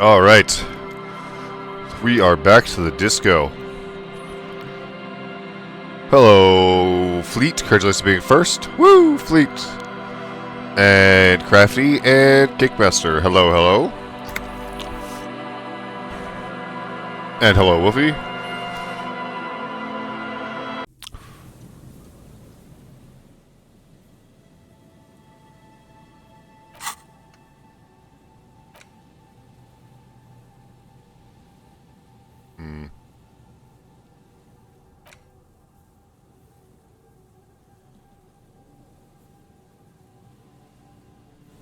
Alright. We are back to the disco. Hello, Fleet. Congratulations on being first. Woo, Fleet. And Crafty and Cakemaster. Hello, hello. And hello, Wolfie.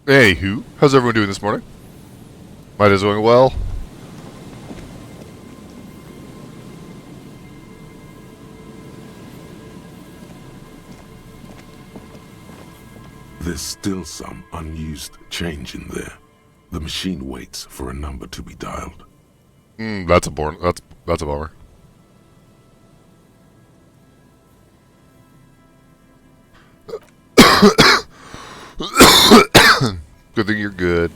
Anywho, how's everyone doing this morning? Mine is doing well. There's still some unused change in there. The machine waits for a number to be dialed. That's a bummer. Good thing you're good.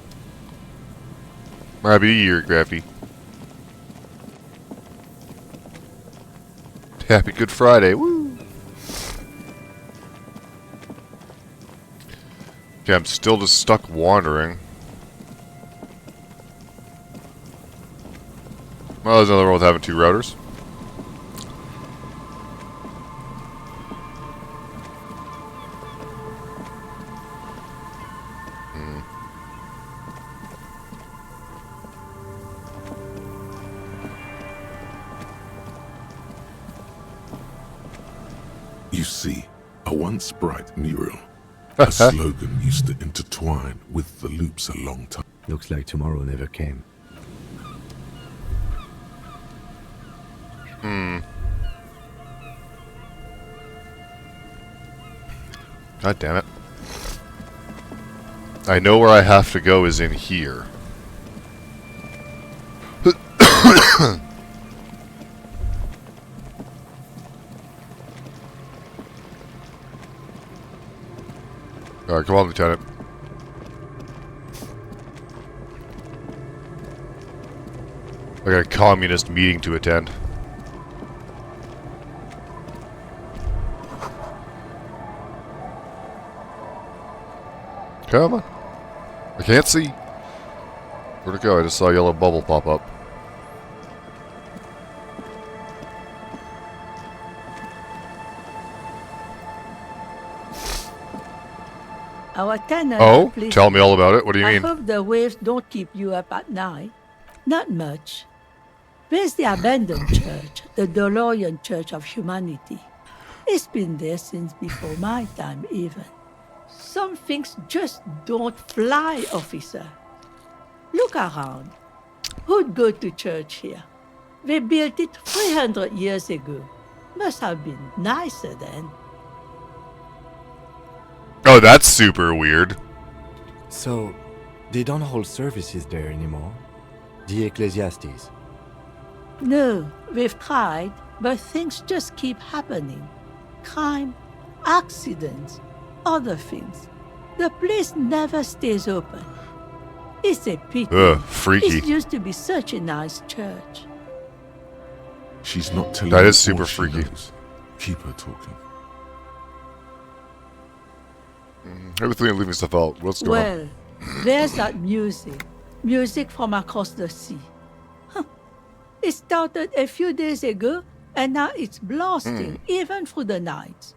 Happy New Year, Crafty. Happy Good Friday. Woo! Okay, I'm still just stuck wandering. Well, there's nothing wrong with having two routers. You see, a once bright mural. A slogan used to intertwine with the loops a long time. Looks like tomorrow never came. God damn it. I know where I have to go is in here. Alright, come on, Lieutenant. I got a communist meeting to attend. Come on. I can't see. Where'd it go? I just saw a yellow bubble pop up. Our tenant, Oh, please. tell me all about it. What do you I mean? hope the waves don't keep you up at night. Not much. There's the abandoned church, the DeLorean Church of Humanity. It's been there since before my time, even. Some things just don't fly, officer. Look around. Who'd go to church here? They built it 300 years ago. Must have been nicer then. Oh, that's super weird. So, they don't hold services there anymore? The Ecclesiastes? No, we've tried, but things just keep happening. Crime, accidents, other things. The place never stays open. It's a pity. Ugh, freaky. It used to be such a nice church. She's not telling That you is super all she freaky. knows. Keep her talking. Everything and leaving stuff out. What's going on? Well, there's that music. Music from across the sea. Huh. It started a few days ago, and now it's blasting, even through the night.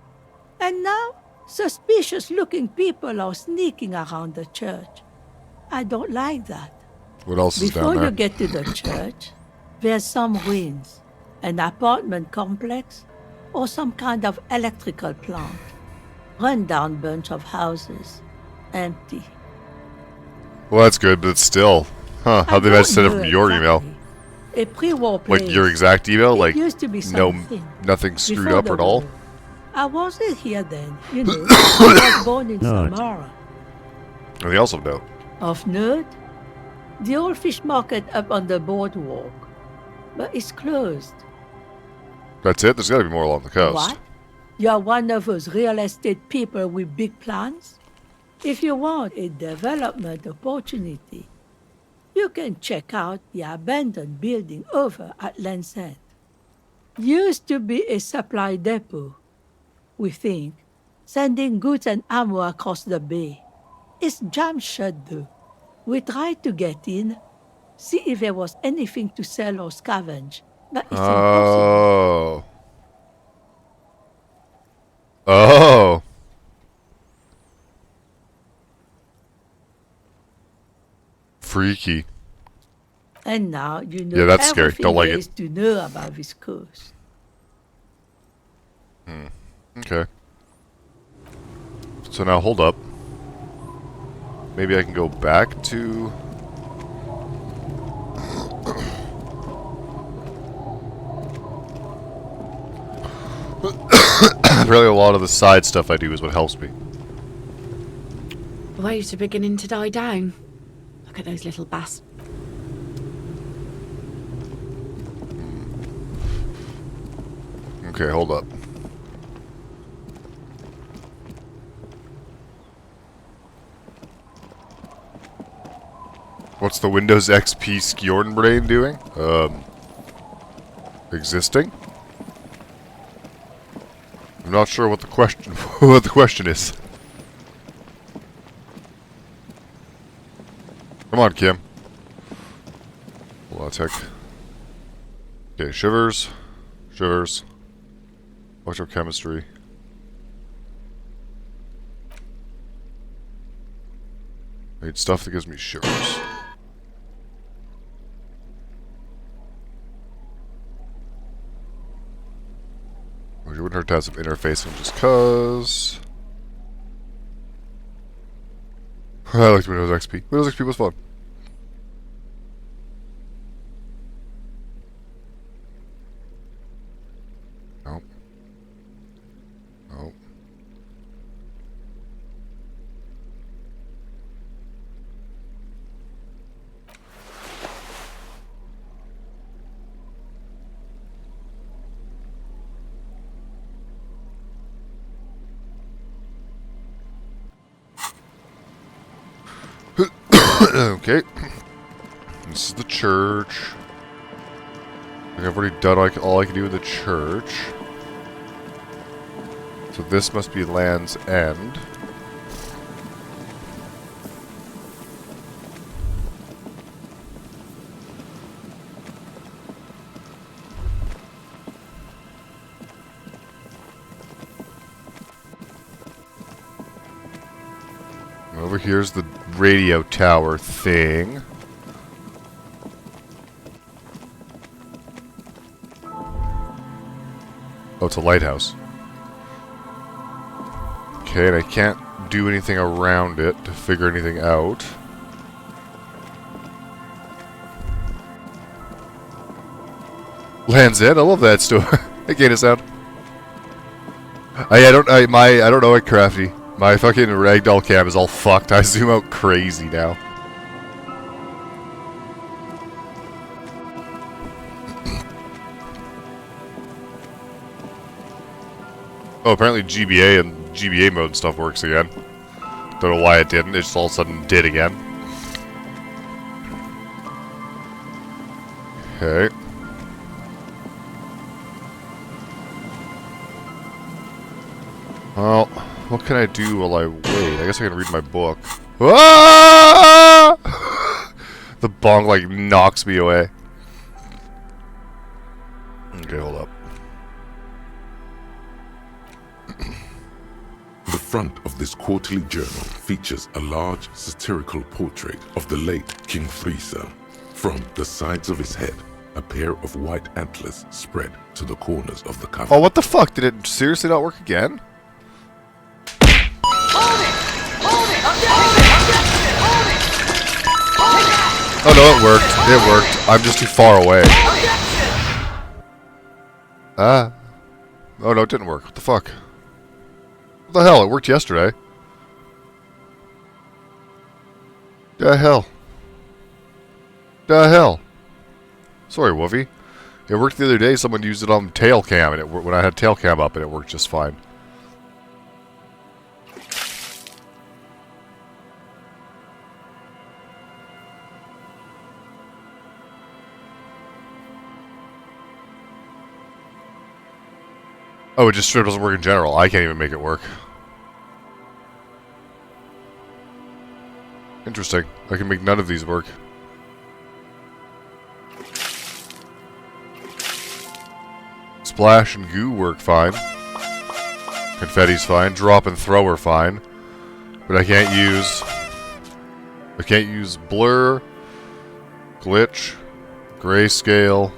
And now, suspicious-looking people are sneaking around the church. I don't like that. What else is Before down there? you get to the church, there's some ruins, an apartment complex, or some kind of electrical plant. Run-down bunch of houses, empty. Well, that's good, but still. Huh, how they managed to send it from your email? A pre-war place. Like your exact email? It Like, used to be no, something. nothing screwed Before up the at all? war. I wasn't here then, you know. I was born in Samara. Anything else of note? Of note, the old fish market up on the boardwalk. But it's closed. That's it? There's gotta be more along the coast. What? You're one of those real estate people with big plans? If you want a development opportunity, you can check out the abandoned building over at Land's End. Used to be a supply depot, we think, sending goods and ammo across the bay. It's jammed shut though. We tried to get in, see if there was anything to sell or scavenge, but it's impossible. Oh. Oh. Freaky. And now you know Yeah, that's scary. everything Don't like there it. is to know about this coast. Okay. So now hold up. Maybe I can go back to... Apparently a lot of the side stuff I do is what helps me. Waves are beginning to die down. Look at those little bastards. Okay, hold up. What's the Windows XP Skjorn brain doing? Existing? I'm not sure what the question what the question is. Come on, Kim. Hold on a sec. Okay, shivers. Shivers. Electrochemistry. I need stuff that gives me shivers. You wouldn't hurt to have some interfacing just cause. I liked Windows XP. Windows XP was fun. Nope. Nope. Okay. This is the church. I've already done all I can do in the church. So this must be Land's End. Over here's the radio tower thing. Oh, it's a lighthouse. Okay, and I can't do anything around it to figure anything out. Land's End? I love that store. Again, it sound. I don't know it, Crafty. My fucking ragdoll cam is all fucked. I zoom out crazy now. Oh, apparently GBA and GBA mode and stuff works again. Don't know why it didn't. It just all of a sudden did again. Okay. Well, what can I do while I wait? I guess I can read my book. Ah! The bong, like, knocks me away. Okay, hold up. The front of this quarterly journal features a large satirical portrait of the late King Friesa. From the sides of his head, a pair of white antlers spread to the corners of the cover. Oh, what the fuck? Did it seriously not work again? Oh no, it worked. It worked. I'm just too far away. Ah. Oh no, it didn't work. What the fuck? What the hell? It worked yesterday. The hell? The hell? Sorry, Woofy. It worked the other day. Someone used it on tail cam, and when I had tail cam up, and it worked just fine. Oh, it just straight doesn't work in general. I can't even make it work. Interesting. I can make none of these work. Splash and goo work fine. Confetti's fine. Drop and throw are fine. But I can't use blur, glitch, grayscale,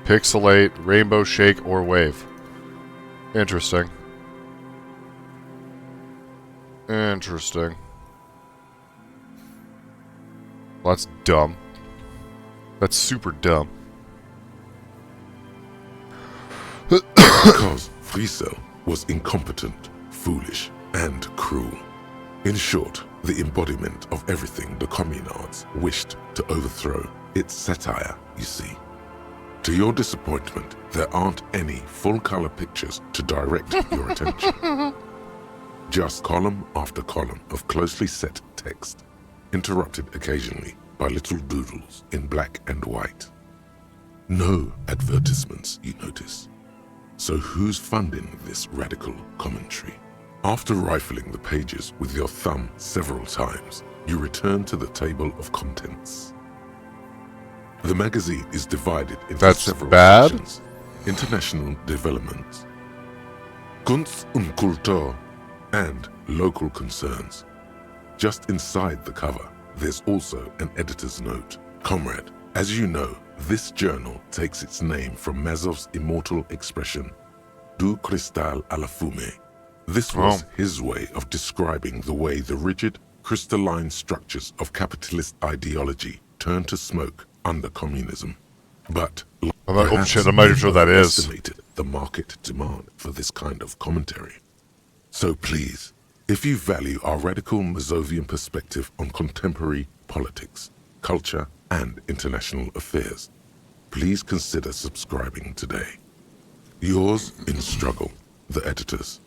pixelate, rainbow shake, or wave. Interesting. Interesting. Well, that's dumb. That's super dumb. Because Friesel was incompetent, foolish, and cruel. In short, the embodiment of everything the communards wished to overthrow. It's satire, you see. To your disappointment, there aren't any full-color pictures to direct your attention. Just column after column of closely set text, interrupted occasionally by little doodles in black and white. No advertisements, you notice. So who's funding this radical commentary? After rifling the pages with your thumb several times, you return to the table of contents. The magazine is divided into several sections. International developments, Kunst und Kultur, and local concerns. Just inside the cover, there's also an editor's note. Comrade, as you know, this journal takes its name from Mazov's immortal expression, Du cristal à la fumée. This was his way of describing the way the rigid, crystalline structures of capitalist ideology turn to smoke under communism. But I'm not sure that is. Estimated the market demand for this kind of commentary. So please, if you value our radical Mazovian perspective on contemporary politics, culture, and international affairs, please consider subscribing today. Yours in struggle, the editors.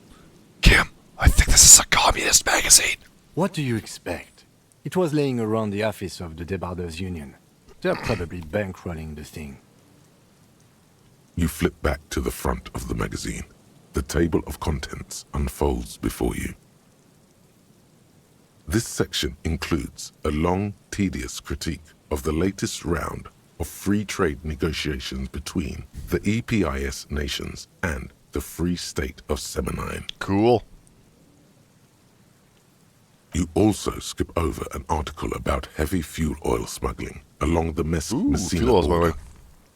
Kim, I think this is a communist magazine. What do you expect? It was laying around the office of the Debarders Union. They're probably bankrolling the thing. You flip back to the front of the magazine. The table of contents unfolds before you. This section includes a long, tedious critique of the latest round of free trade negotiations between the EPIS nations and the Free State of Semenine. Cool. You also skip over an article about heavy fuel oil smuggling along the Messina border.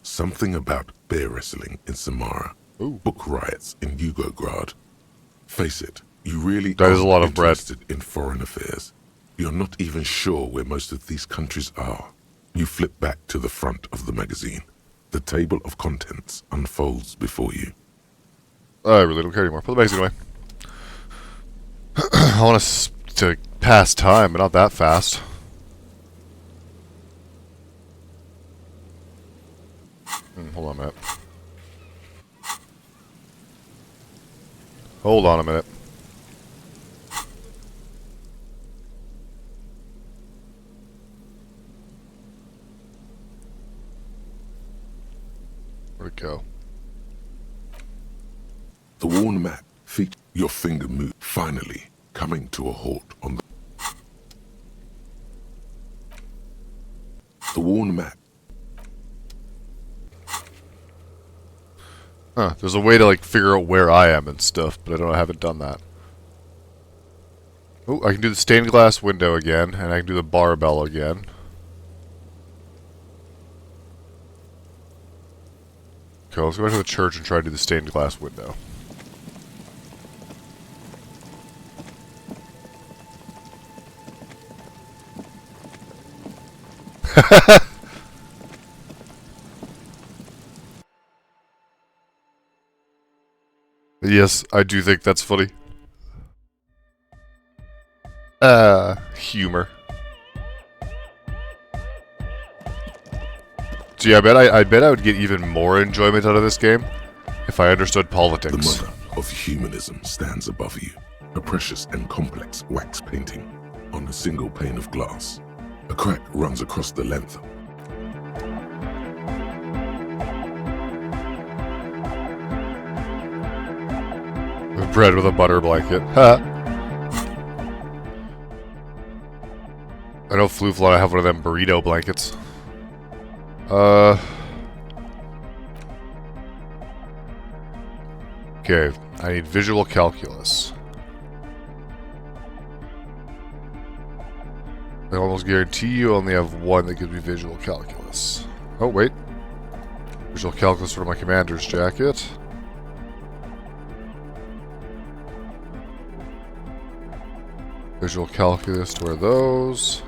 Something about bear wrestling in Samara. Book riots in Yugograd. Face it, you really that is a lot of interested in foreign affairs. You're not even sure where most of these countries are. You flip back to the front of the magazine. The table of contents unfolds before you. I really don't care anymore. Put the magazine away. I want us to pass time, but not that fast. Hold on a minute. Hold on a minute. Where'd it go? The worn map features your finger move, finally coming to a halt on the worn map. Huh, there's a way to, like, figure out where I am and stuff, but I haven't done that. Oh, I can do the stained glass window again, and I can do the barbell again. Okay, let's go back to the church and try to do the stained glass window. Yes, I do think that's funny. Humor. Gee, I bet I would get even more enjoyment out of this game if I understood politics. The mother of humanism stands above you, a precious and complex wax painting on a single pane of glass. A crack runs across the length. Bread with a butter blanket. Ha! I know Flufla have one of them burrito blankets. Okay, I need visual calculus. I almost guarantee you only have one that gives me visual calculus. Oh, wait. Visual calculus for my commander's jacket. Visual calculus to wear those.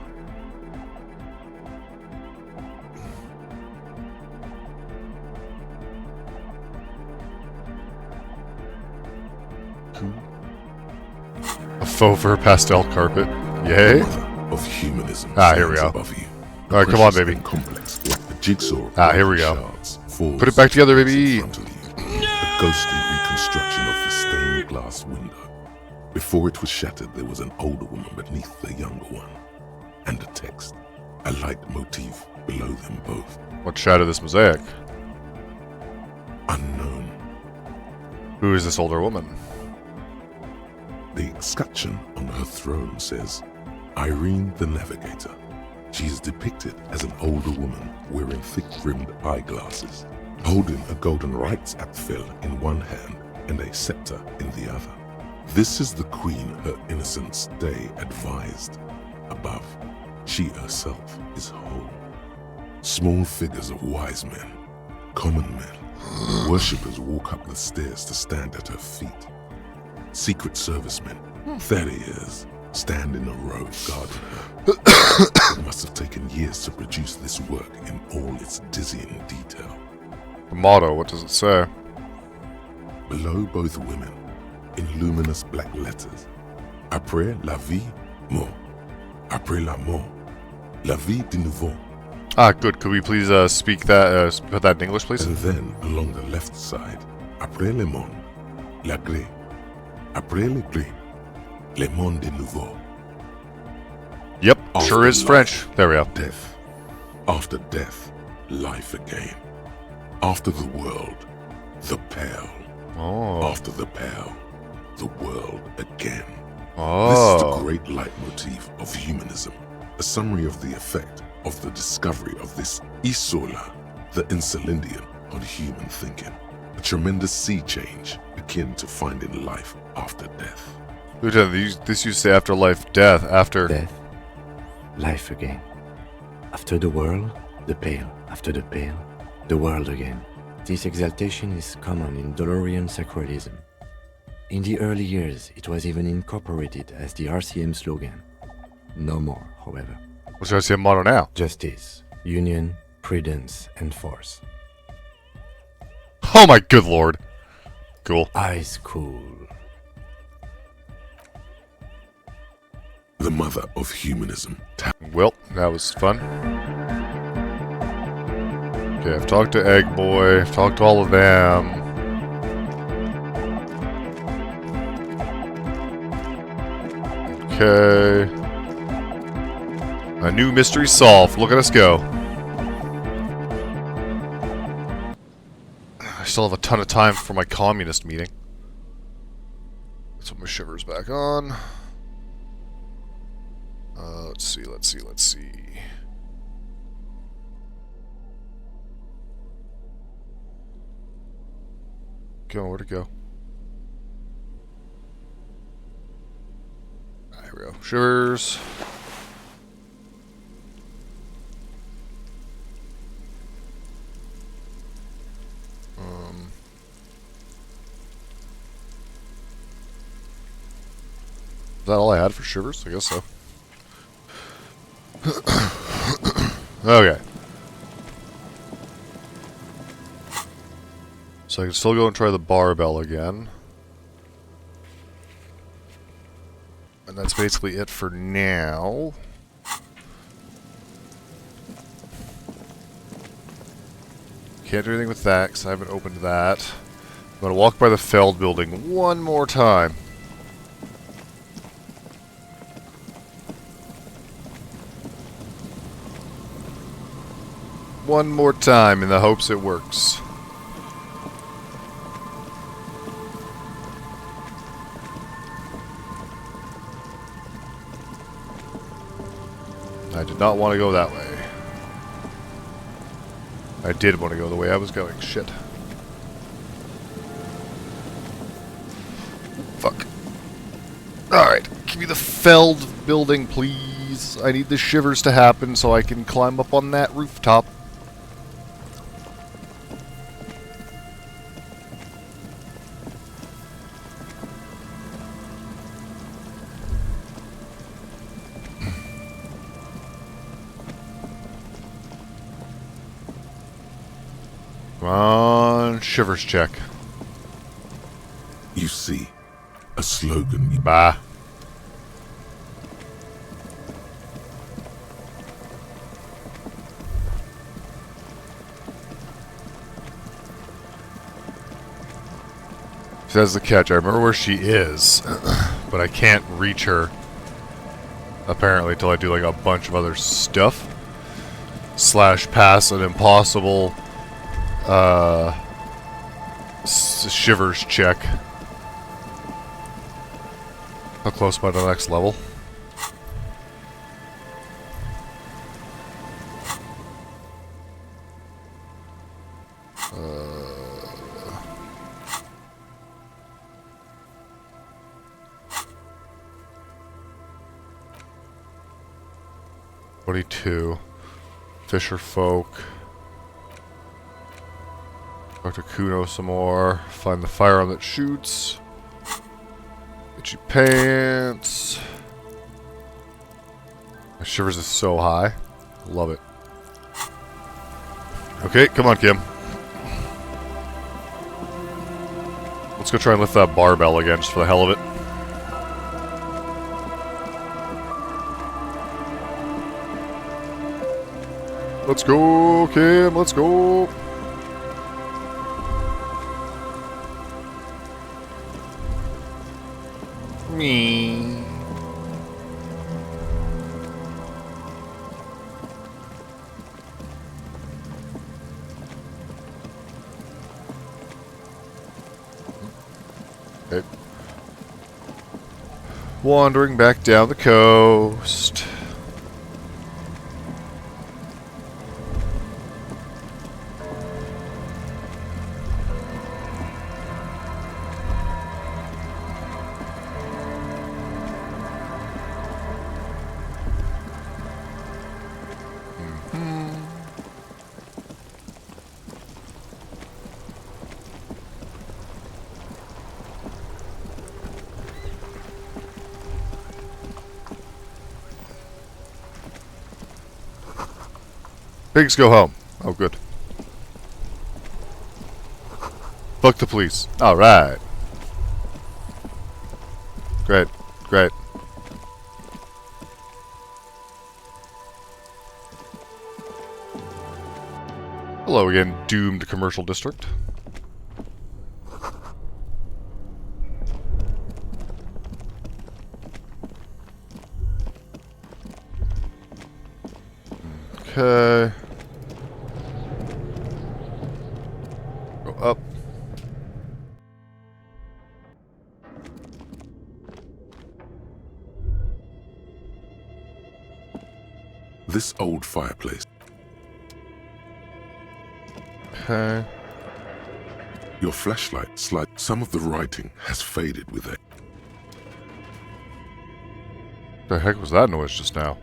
A faux fur pastel carpet. Yay. Of humanism. Here we go. Above you. Alright, come on, baby. Complex, like the jigsaw. Here we go. Put it back together, baby. A ghostly reconstruction of the stained glass window. Before it was shattered, there was an older woman beneath the younger one, and a text, a light motif below them both. What shattered this mosaic? Unknown. Who is this older woman? The escutcheon on her throne says, Irene the Navigator. She is depicted as an older woman wearing thick-rimmed eyeglasses, holding a golden rights apfel in one hand and a scepter in the other. This is the queen her innocence day advised. Above, she herself is whole. Small figures of wise men, common men, worshippers walk up the stairs to stand at her feet. Secret servicemen, 30 years, stand in a row guarding her. It must have taken years to produce this work in all its dizzying detail. The motto, what does it say? Below both women, in luminous black letters, Après la vie, mort. Après la mort, la vie de nouveau. Good. Could we please speak that, put that in English, please? And then, along the left side, Après le monde, la gré. Après le gré, le monde de nouveau. Yep, After sure is life, French. There we go. Death. After death, life again. After the world, the pale. Oh. After the pale, the world again. Oh. This is the great leitmotif of humanism, a summary of the effect of the discovery of this Isola, the Insulindian, on human thinking. A tremendous sea change akin to finding life after death. Lieutenant, this used to say after life, death, after... Death, life again. After the world, the pale. After the pale, the world again. This exaltation is common in Dolorian sacralism. In the early years, it was even incorporated as the RCM slogan. No more, however. What's the RCM motto now? Justice, union, prudence, and force. Oh my good lord. Cool. Eyes cool. The mother of humanism. Well, that was fun. Okay, I've talked to Egg Boy. I've talked to all of them. Okay. A new mystery solved. Look at us go. I still have a ton of time for my communist meeting. Let's put my shivers back on. Let's see. Where'd it go? Here we go. Shivers. Is that all I had for shivers? I guess so. Okay. So I can still go and try the barbell again. And that's basically it for now. Can't do anything with that because I haven't opened that. I'm going to walk by the Feld building one more time. One more time in the hopes it works. did not want to go that way. I did want to go the way I was going. Shit. Fuck. Alright, give me the felled building, please. I need the shivers to happen so I can climb up on that rooftop. Come on, shivers check. You see, a slogan. Bah. That's the catch. I remember where she is, but I can't reach her, apparently, till I do like a bunch of other stuff. Slash pass an impossible shivers check. How close by the next level? $22. Fisher folk. Talk to Kuno some more. Find the firearm that shoots. Itchy pants. My shivers is so high. Love it. Okay, come on, Kim. Let's go try and lift that barbell again, just for the hell of it. Let's go, Kim, let's go. Me. Okay. Wandering back down the coast. Pigs go home. Oh, good. Fuck the police. Alright. Great. Great. Hello again, doomed commercial district. Okay. Go up. This old fireplace. Okay. Your flashlight slide. Some of the writing has faded with it. The heck was that noise just now?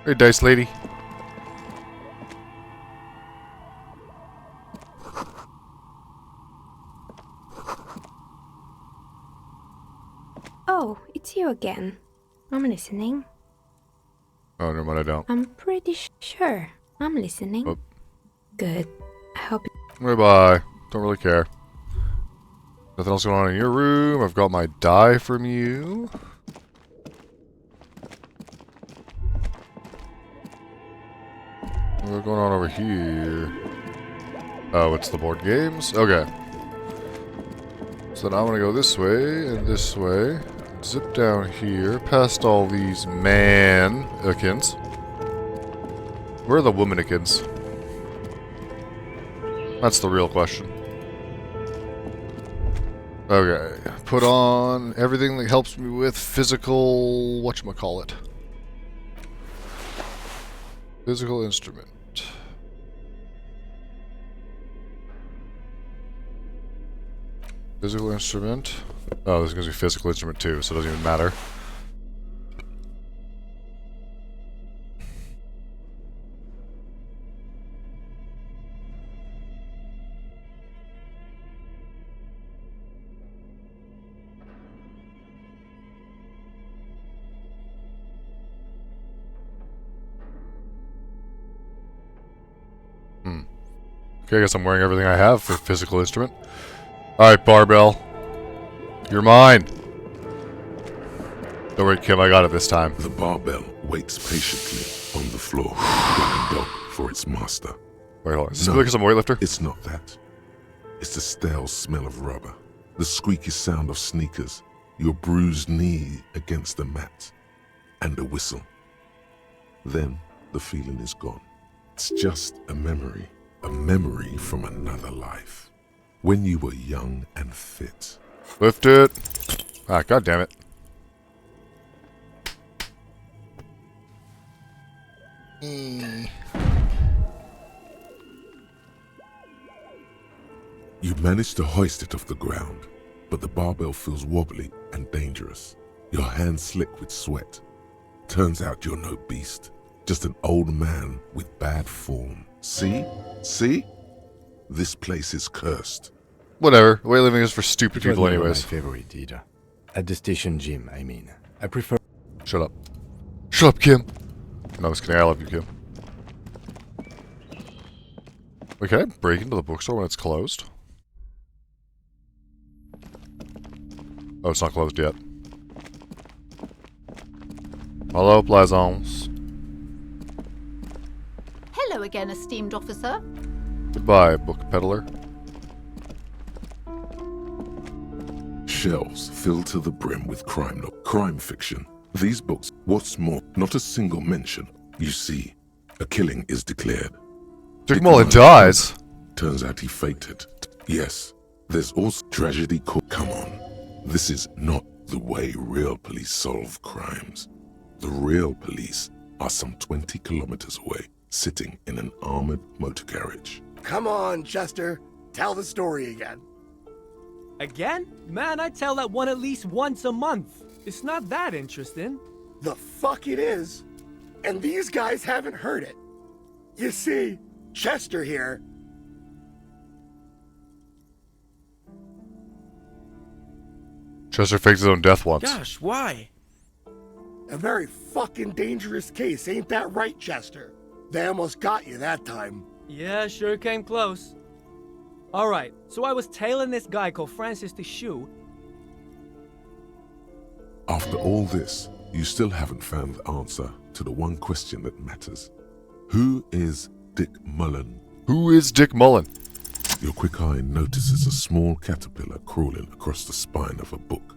Hey, dice lady. Oh, it's you again. I'm listening. Oh, never mind, I don't. I'm pretty sure I'm listening. Oh. Good. I hope Bye-bye. Don't really care. Nothing else going on in your room. I've got my die from you. What's going on over here? Oh, it's the board games? Okay. So now I'm gonna go this way and this way. Zip down here, past all these man-ikins. Where are the woman-ikins? That's the real question. Okay, put on everything that helps me with physical... whatchamacallit. Physical instrument. Physical instrument. Oh, this is going to be physical instrument too, so it doesn't even matter. Okay, I guess I'm wearing everything I have for physical instrument. Alright, barbell. You're mine. Don't worry, Kim, I got it this time. The barbell waits patiently on the floor, like a dog for its master. Wait, hold on. Is this because I'm a weightlifter? It's not that. It's the stale smell of rubber, the squeaky sound of sneakers, your bruised knee against the mat, and a whistle. Then the feeling is gone. It's just a memory from another life. When you were young and fit. Lift it. Ah, god damn it. You manage to hoist it off the ground, but the barbell feels wobbly and dangerous. Your hands slick with sweat. Turns out you're no beast, just an old man with bad form. See? See? This place is cursed. Whatever. Weightlifting is for stupid It was people never anyways. my favorite either. At the station gym, I mean. I prefer... Shut up. Shut up, Kim. No, I'm just kidding. I love you, Kim. Wait, can I break into the bookstore when it's closed? Oh, it's not closed yet. Hello, Blazons. Hello again, esteemed officer. Goodbye, book peddler. Shelves filled to the brim with crime fiction. These books, what's more, not a single mention. You see, a killing is declared. Dick Mullen dies. Turns out he faked it. Yes, there's also tragedy. Come on, this is not the way real police solve crimes. The real police are some 20 kilometers away, sitting in an armored motor carriage. Come on, Chester. Tell the story again. Again? Man, I tell that one at least once a month. It's not that interesting. The fuck it is. And these guys haven't heard it. You see, Chester here... Chester faked his own death once. Gosh, why? A very fucking dangerous case, ain't that right, Chester? They almost got you that time. Yeah, sure came close. Alright, so I was tailing this guy called Francis the Shoe. After all this, you still haven't found the answer to the one question that matters. Who is Dick Mullen? Who is Dick Mullen? Your quick eye notices a small caterpillar crawling across the spine of a book.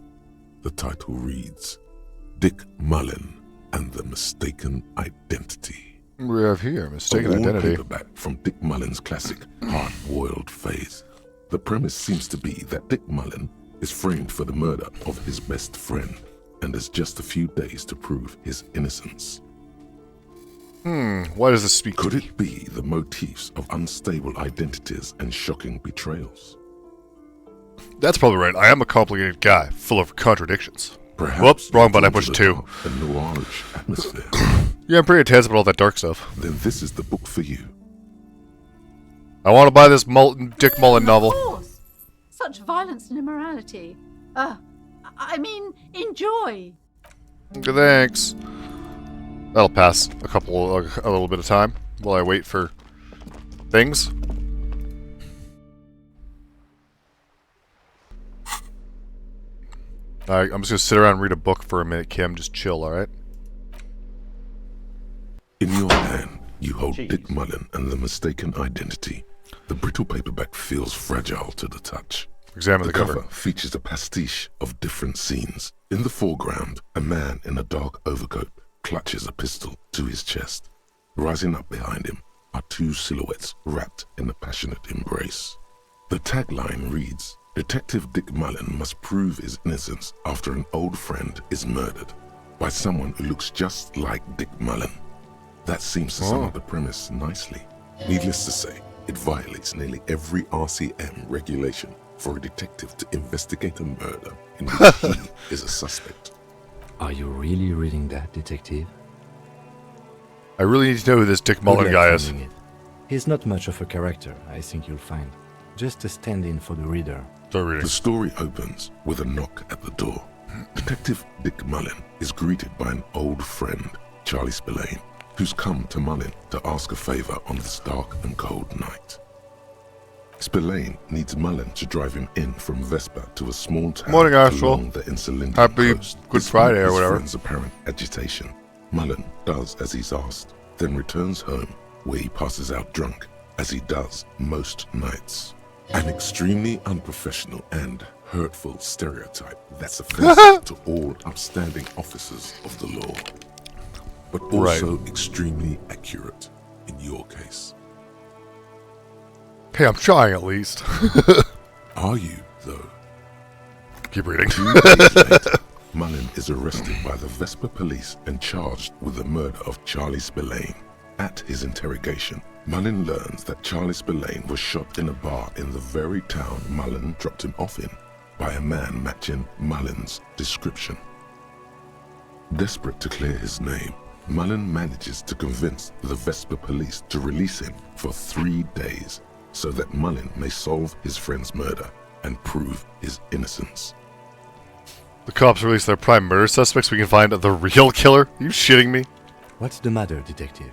The title reads, Dick Mullen and the Mistaken Identity. We have here Mistaken a worn Identity. paperback from Dick Mullen's classic hard-boiled phase. The premise seems to be that Dick Mullen is framed for the murder of his best friend and has just a few days to prove his innocence. Why does this speak Could to me? it be the motifs of unstable identities and shocking betrayals? That's probably right. I am a complicated guy, full of contradictions. Perhaps Whoops, wrong button, I into pushed the 2. dark and noirish atmosphere. Yeah, I'm pretty intense about all that dark stuff. Then this is the book for you. I want to buy this Dick Mullen Of novel. course. Such violence and immorality. I mean, enjoy. Okay, thanks. That'll pass a little bit of time while I wait for things. Alright, I'm just gonna sit around and read a book for a minute, Kim. Just chill, alright? In your hand, you hold Dick Mullen and the Mistaken Identity. The brittle paperback feels fragile to the touch. Examine the cover. Features a pastiche of different scenes. In the foreground, a man in a dark overcoat clutches a pistol to his chest. Rising up behind him are 2 silhouettes wrapped in a passionate embrace. The tagline reads, Detective Dick Mullen must prove his innocence after an old friend is murdered by someone who looks just like Dick Mullen. That seems to sum up the premise nicely. Needless to say, it violates nearly every RCM regulation for a detective to investigate a murder in which he is a suspect. Are you really reading that, detective? I really need to know who this Dick Good Mullen luck guy is. finding it. He's not much of a character, I think you'll find. Just a stand-in for the reader. Start reading. The story opens with a knock at the door. Detective Dick Mullen is greeted by an old friend, Charlie Spillane, who's come to Mullen to ask a favor on this dark and cold night. Spillane needs Mullen to drive him in from Vespa to a small town Morning, Astral. along the Insulindian Happy coast. Good Despite Friday or his whatever. friend's apparent agitation, Mullen does as he's asked, then returns home where he passes out drunk, as he does most nights. An extremely unprofessional and hurtful stereotype that's offensive to all upstanding officers of the law, but also extremely accurate in your case. Hey, I'm trying at least. Are you, though? Keep reading. 2 days later, Mullen is arrested by the Vespa police and charged with the murder of Charlie Spillane. At his interrogation, Mullen learns that Charlie Spillane was shot in a bar in the very town Mullen dropped him off in by a man matching Mullen's description. Desperate to clear his name, Mullen manages to convince the Vespa police to release him for 3 days so that Mullen may solve his friend's murder and prove his innocence. The cops release their prime murder suspects. We can find the real killer. Are you shitting me? What's the matter, detective?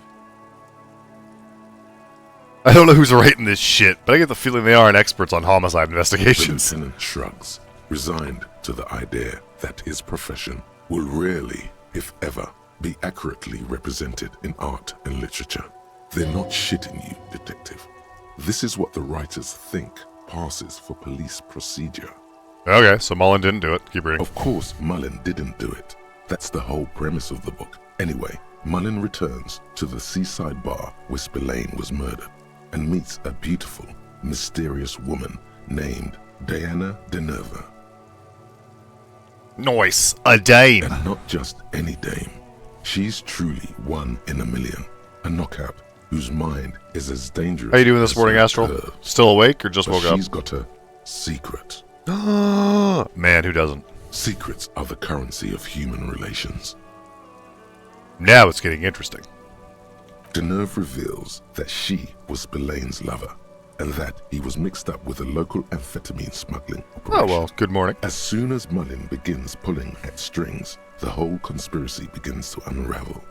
I don't know who's writing this shit, but I get the feeling they aren't experts on homicide The investigations. lieutenant shrugs, resigned to the idea that his profession will rarely, if ever, be accurately represented in art and literature. They're not shitting you, detective. This is what the writers think passes for police procedure. Okay, so Mullen didn't do it. Keep reading. Of course, Mullen didn't do it. That's the whole premise of the book. Anyway, Mullen returns to the seaside bar where Spillane was murdered and meets a beautiful, mysterious woman named Diana Deneva. Nice. A dame. And not just any dame. She's truly one in a million. A knockout whose mind is as dangerous. How you doing this as morning, her Astral? curves. Still awake or just But woke up? she's got a secret. Man, who doesn't? Secrets are the currency of human relations. Now it's getting interesting. Deneuve reveals that she was Spillane's lover and that he was mixed up with a local amphetamine smuggling operation. Oh, well, good morning. As soon as Mullen begins pulling at strings, the whole conspiracy begins to unravel.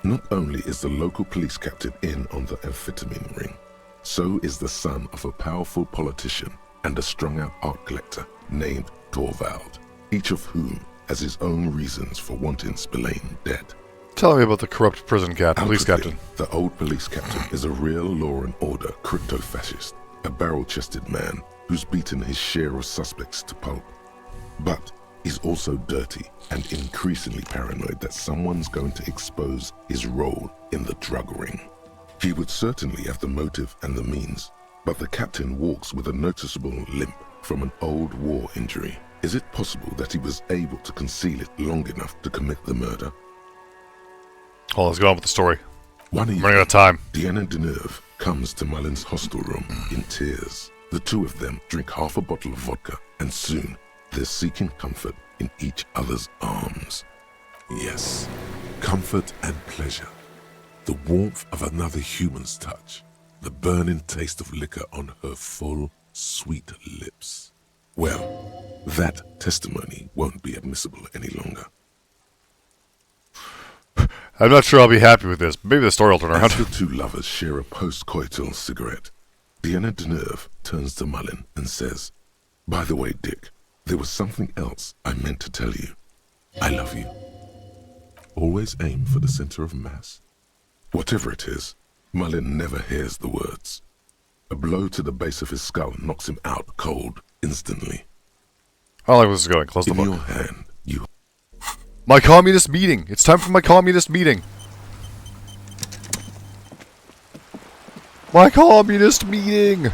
Not only is the local police captain in on the amphetamine ring, so is the son of a powerful politician and a strung-out art collector named Torvald, each of whom has his own reasons for wanting Spillane dead. Tell me about the corrupt prison police Outwardly, captain. The old police captain is a real law and order crypto-fascist, a barrel-chested man who's beaten his share of suspects to pulp. But he's also dirty and increasingly paranoid that someone's going to expose his role in the drug ring. He would certainly have the motive and the means, but the captain walks with a noticeable limp from an old war injury. Is it possible that he was able to conceal it long enough to commit the murder? Hold on, let's go on with the story. One I'm evening, running out of time. Diana Deneuve comes to Mullen's hostel room in tears. The two of them drink half a bottle of vodka, and soon they're seeking comfort in each other's arms. Yes, comfort and pleasure. The warmth of another human's touch. The burning taste of liquor on her full, sweet lips. Well, that testimony won't be admissible any longer. I'm not sure I'll be happy with this. Maybe the story will turn around. As the two lovers share a post-coital cigarette, Diana Deneuve turns to Mullen and says, "By the way, Dick, there was something else I meant to tell you. I love you. Always aim for the center of mass." Whatever it is, Mullen never hears the words. A blow to the base of his skull knocks him out cold instantly. How long is this going? Close the In book. your hand, you... My communist meeting. It's time for my communist meeting. My communist meeting.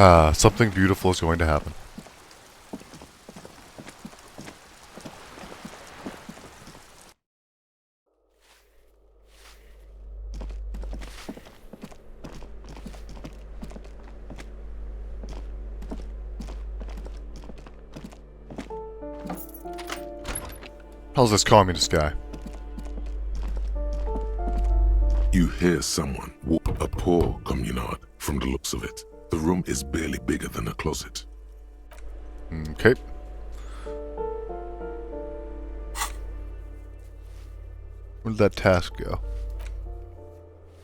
Something beautiful is going to happen. How's this communist guy? You hear someone whoop a poor communard from the looks of it. The room is barely bigger than a closet. Okay. Where did that task go?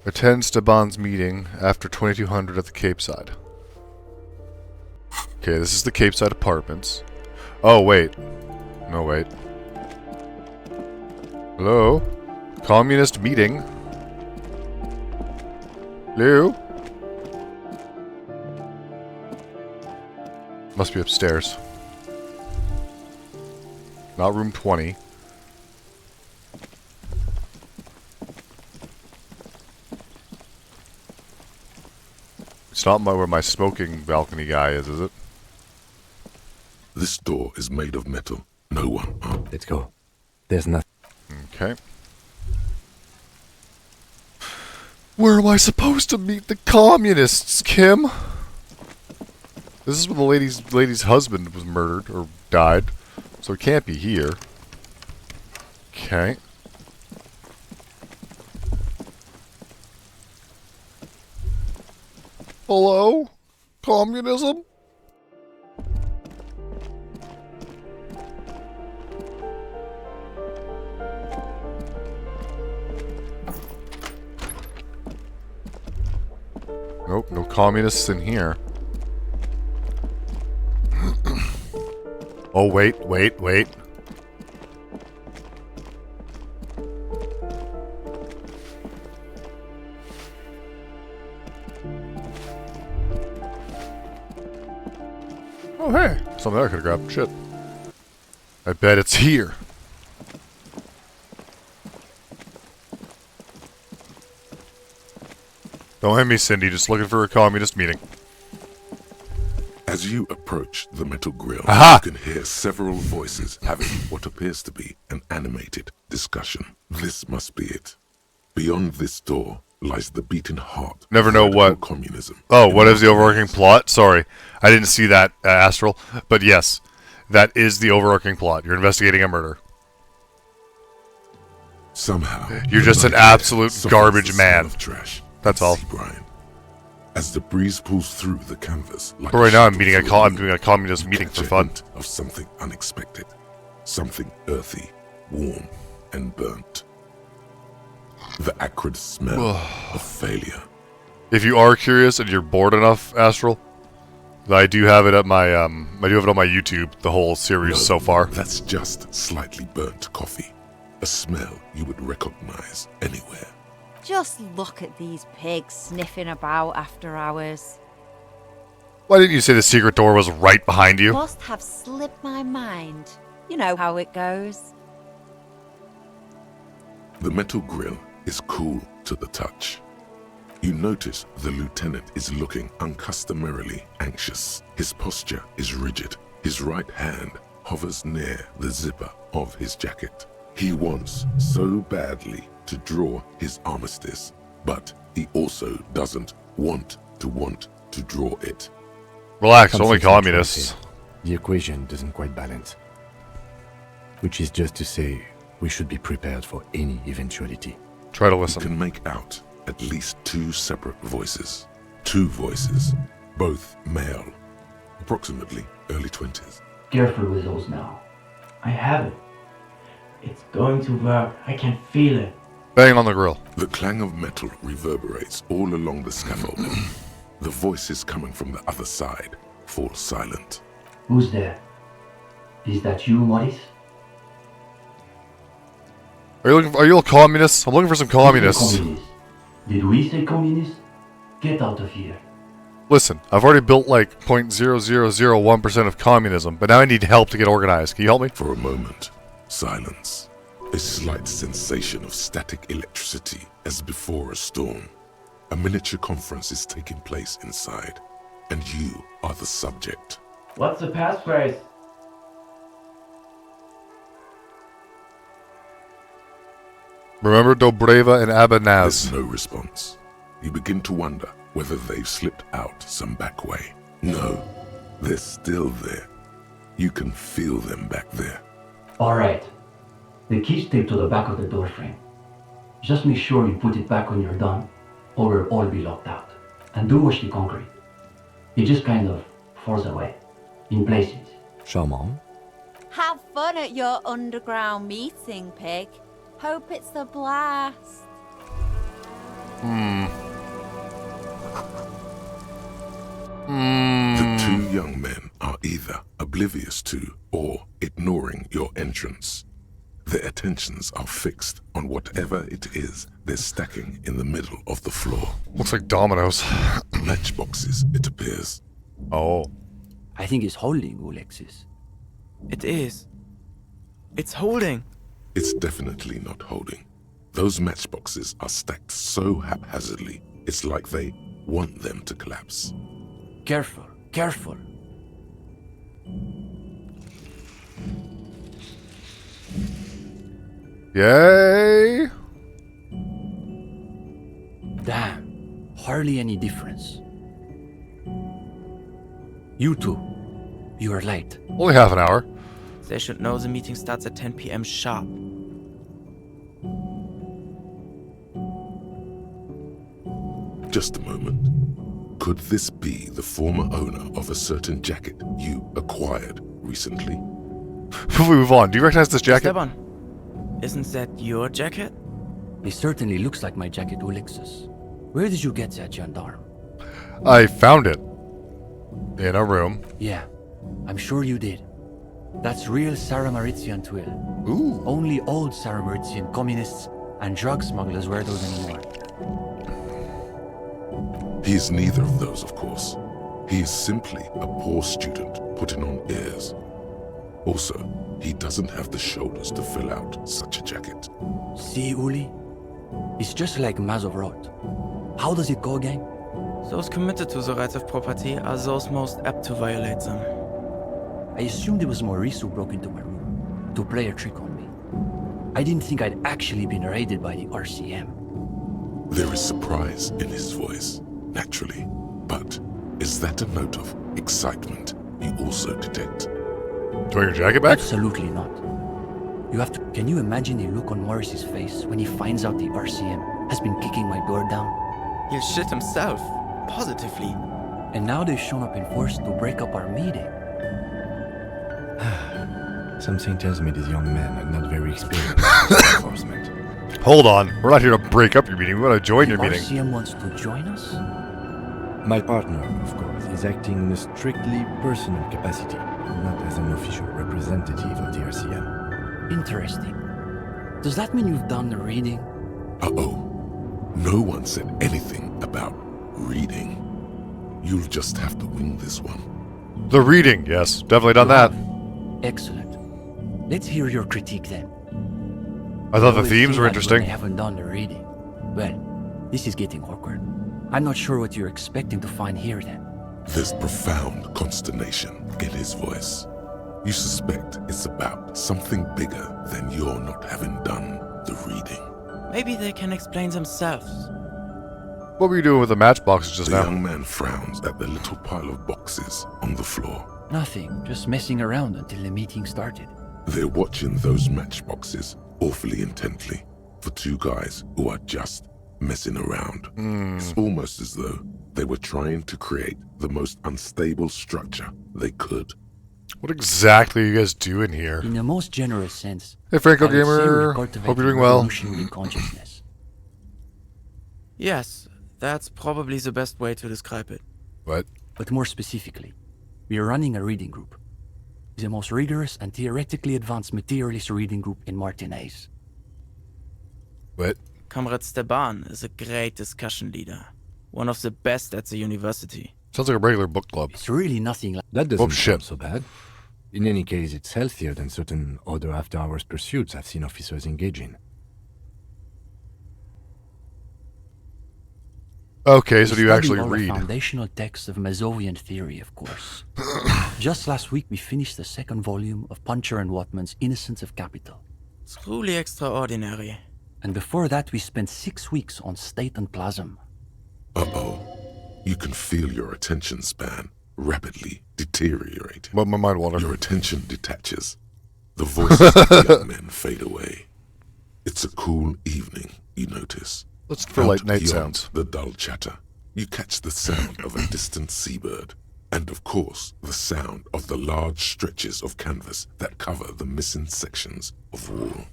Attend Steban's meeting after 2200 at the Cape Side. Okay, this is the Cape Side Apartments. Oh, wait. No, wait. Hello? Communist meeting? Hello? Must be upstairs. Not room 20. It's not where my smoking balcony guy is it? This door is made of metal. No one. Let's go. There's nothing. Okay. Where am I supposed to meet the communists, Kim? This is when the lady's husband was murdered or died, so it can't be here. Okay. Hello? Communism? Nope, no communists in here. Oh, wait. Oh, hey. Something there I could have grabbed. Shit. I bet it's here. Don't hit me, Cindy. Just looking for a communist meeting. As you approach the metal grill, Aha! you can hear several voices having what appears to be an animated discussion. This must be it. Beyond this door lies the beating heart. Never know what. Communism. Oh, what is the overarching plot? Sorry, I didn't see that, Astral. But yes, that is the overarching plot. You're investigating a murder. Somehow, You're just an absolute garbage man. Of trash. That's all. Brian. As the breeze pulls through the canvas, like But right now, I'm doing a a communist meeting for fun. Of something unexpected, something earthy, warm, and burnt. The acrid smell of failure. If you are curious and you're bored enough, Astral, I do have it at my I do have it on my YouTube. The whole series so far. That's just slightly burnt coffee, a smell you would recognize anywhere. Just look at these pigs sniffing about after hours. Why didn't you say the secret door was right behind you? Must have slipped my mind. You know how it goes. The metal grill is cool to the touch. You notice the lieutenant is looking uncustomarily anxious. His posture is rigid. His right hand hovers near the zipper of his jacket. He wants so badly to draw his armistice, but he also doesn't want to draw it. Relax, only communists. The equation doesn't quite balance. Which is just to say, we should be prepared for any eventuality. Try to You listen. can make out at least two separate voices. Two voices, both male, approximately early 20s. Careful with those now. I have it. It's going to work. I can feel it. Bang on the grill. The clang of metal reverberates all along the scaffolding. The voices coming from the other side fall silent. Who's there? Is that you, Maurice? Are you all communists? I'm looking for some communists. Communist. Did we say communist? Get out of here. Listen, I've already built like 0.0001% of communism, but now I need help to get organized. Can you help me? For a moment, silence. A slight sensation of static electricity as before a storm. A miniature conference is taking place inside. and you are the subject. What's the passphrase? Remember Dobreva and There's Abanaz. no response. You begin to wonder whether they've slipped out some back way. No, they're still there. You can feel them back there. Alright. The key's taped to the back of the door frame. Just make sure you put it back when you're done, or we'll all be locked out. And do watch the concrete. It just kind of falls away. In places. Charmant. Have fun at your underground meeting, pig. Hope it's a blast. The two young men are either oblivious to or ignoring your entrance. Their attentions are fixed on whatever it is they're stacking in the middle of the floor. Looks like dominoes. Matchboxes, it appears. Oh. I think it's holding, Alexis. It is. It's holding. It's definitely not holding. Those matchboxes are stacked so haphazardly, it's like they want them to collapse. Careful, careful. Yay! Damn, hardly any difference. You two, you are late. Only half an hour. They should know the meeting starts at 10 p.m. sharp. Just a moment. Could this be the former owner of a certain jacket you acquired recently? Before we move on, do you recognize this jacket? Esteban, isn't that your jacket? It certainly looks like my jacket, Alexis. Where did you get that, gendarme? I found it. In a room. Yeah, I'm sure you did. That's real Sarah-Maritzian twill. Ooh. Only old Sarah-Maritzian communists and drug smugglers wear those anymore. He is neither of those, of course. He is simply a poor student putting on airs. Also, he doesn't have the shoulders to fill out such a jacket. See, Uli? It's just like Mazov wrote. How does it go again? Those committed to the rights of property are those most apt to violate them. I assumed it was Maurice who broke into my room to play a trick on me. I didn't think I'd actually been raided by the RCM. There is surprise in his voice, naturally. But is that a note of excitement you also detect? Do you want your jacket back? Absolutely not. You have to... Can you imagine the look on Morris's face when he finds out the RCM has been kicking my door down? He'll shit himself. Positively. And now they've shown up in force to break up our meeting. Something tells me these young men are not very experienced in enforcement. Hold on. We're not here to break up your meeting. We want to join your meeting. RCM wants to join us? My partner, of course, is acting in a strictly personal capacity, not as an official representative of the RCM. Interesting. Does that mean you've done the reading? Uh-oh. No one said anything about reading. You'll just have to wing this one. The reading, yes. Definitely done that. Excellent. Let's hear your critique then. I thought the always themes feel were like interesting. when I haven't done the reading. Well, this is getting awkward. I'm not sure what you're expecting to find here then. There's profound consternation in his voice. You suspect it's about something bigger than your not having done the reading. Maybe they can explain themselves. What were you doing with the matchboxes just The now? young man frowns at the little pile of boxes on the floor. Nothing, just messing around until the meeting started. They're watching those matchboxes awfully intently for two guys who are just messing around. It's almost as though they were trying to create the most unstable structure they could. What exactly are you guys doing here? In the most generous sense. Hey, Franco I would say Gamer. we're Hope cultivating you're doing well. revolutionary consciousness. Yes, that's probably the best way to describe it. What? But more specifically, we are running a reading group. It's the most rigorous and theoretically advanced materialist reading group in Martinaise. What? Comrade Steban is a great discussion leader. One of the best at the university. Sounds like a regular book club. It's really nothing like... That doesn't shit. sound so bad. In any case, it's healthier than certain other after-hours pursuits I've seen officers engage in. Okay, so We do you study actually all read? the foundational texts of Mazovian theory, of course. Just last week, we finished the second volume of Puncher and Watman's Innocence of Capital. Truly extraordinary. And before that, we spent 6 weeks on State and Plasm. Uh-oh. You can feel your attention span rapidly deteriorating. What my mind wanted. Your attention detaches. The voices of the young men fade away. It's a cool evening, you notice. Let's for Out light night beyond sounds. the dull chatter, you catch the sound of a distant seabird. And of course, the sound of the large stretches of canvas that cover the missing sections of wall.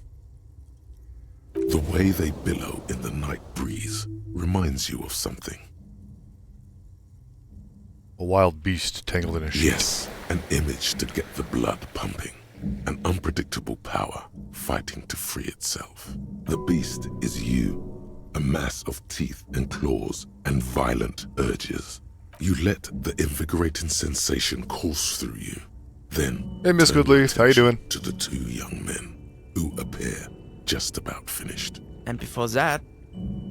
The way they billow in the night breeze reminds you of something. A wild beast tangled in a sheet. Yes, an image to get the blood pumping. An unpredictable power fighting to free itself. The beast is you, a mass of teeth and claws and violent urges. You let the invigorating sensation course through you. Then, hey, Miss turn Goodleaf, how you doing? to the two young men, who appear just about finished. And before that,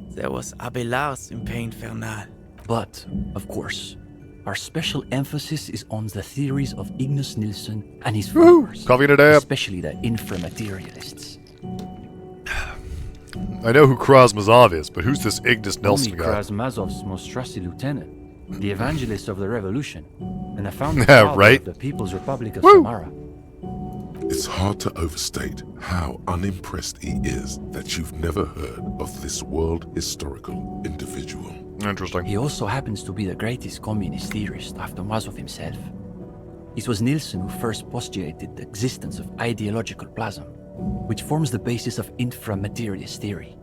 there was Abelard's Impé Infernal. But, of course, our special emphasis is on the theories of Ignace Nilsson and his followers, Coffee today. especially the inframaterialists. I know who Krasmazov is, but who's this Ignace Nelson Only guy? Krasmazov's most trusted lieutenant, the evangelist of the revolution, and the founding Yeah, father right. of the People's Republic of Woo. Samara. It's hard to overstate how unimpressed he is that you've never heard of this world historical individual. Interesting. He also happens to be the greatest communist theorist after Mazov himself. It was Nilsson who first postulated the existence of ideological plasm, which forms the basis of inframaterialist theory.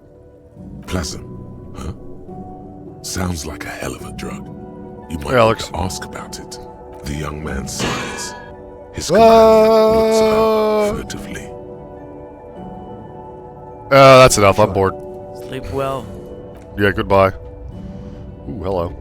Plasm, huh? Sounds like a hell of a drug. You might Hey, Alex. want to ask about it. The young man sighs. His companion looks about furtively. That's enough. I'm bored. Sleep well. Yeah, goodbye. Ooh, hello.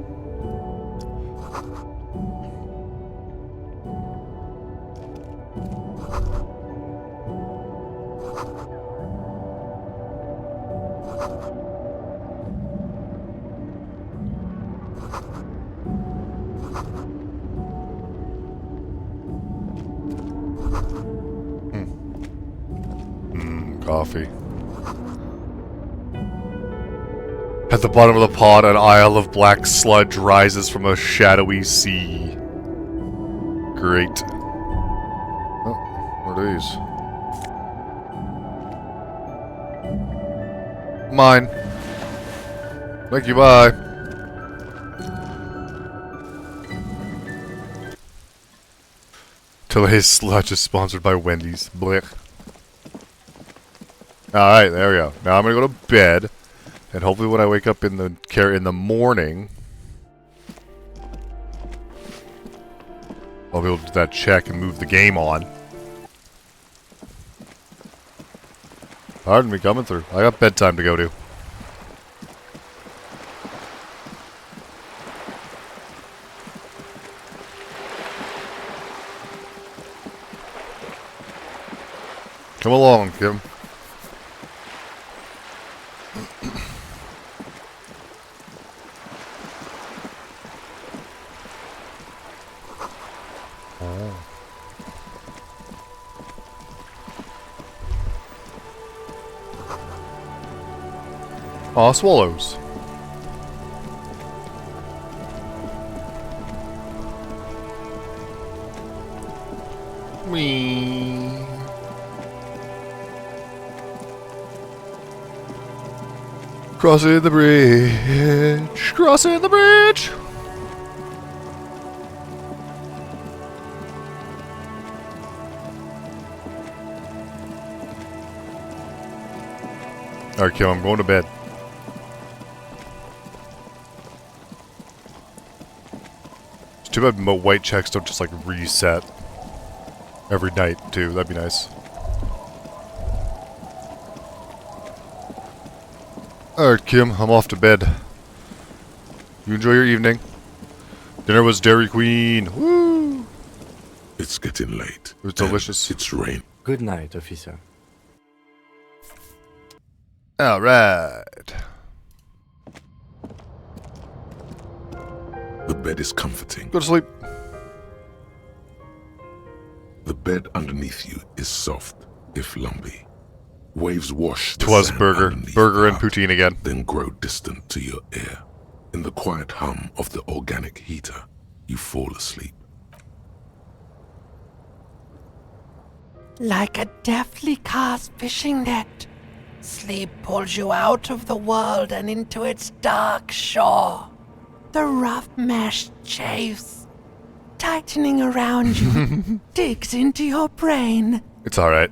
Coffee. At the bottom of the pond, an isle of black sludge rises from a shadowy sea. Great. Oh, what are these? Mine. Thank you, bye. Today's sludge is sponsored by Wendy's. Blech. Alright, there we go. Now I'm gonna go to bed. And hopefully when I wake up in the morning, I'll be able to do that check and move the game on. Pardon me, coming through. I got bedtime to go to. Come along, Kim. Aw, swallows. Whee. Crossing the bridge. Crossing the bridge. Alright, Kim, I'm going to bed. It's too bad white checks don't just like reset every night too. That'd be nice. Alright, Kim, I'm off to bed. You enjoy your evening. Dinner was Dairy Queen. Woo! It's getting late. It was delicious. It's rain. Good night, officer. Alright. The bed is comforting. Go to sleep. The bed underneath you is soft, if lumpy. Waves wash the Twas sand Burger. underneath Burger the and hut, poutine again. then grow distant to your ear. In the quiet hum of the organic heater, you fall asleep. Like a deftly cast fishing net, sleep pulls you out of the world and into its dark shore. The rough mesh chafes, tightening around you, digs into your brain. It's alright.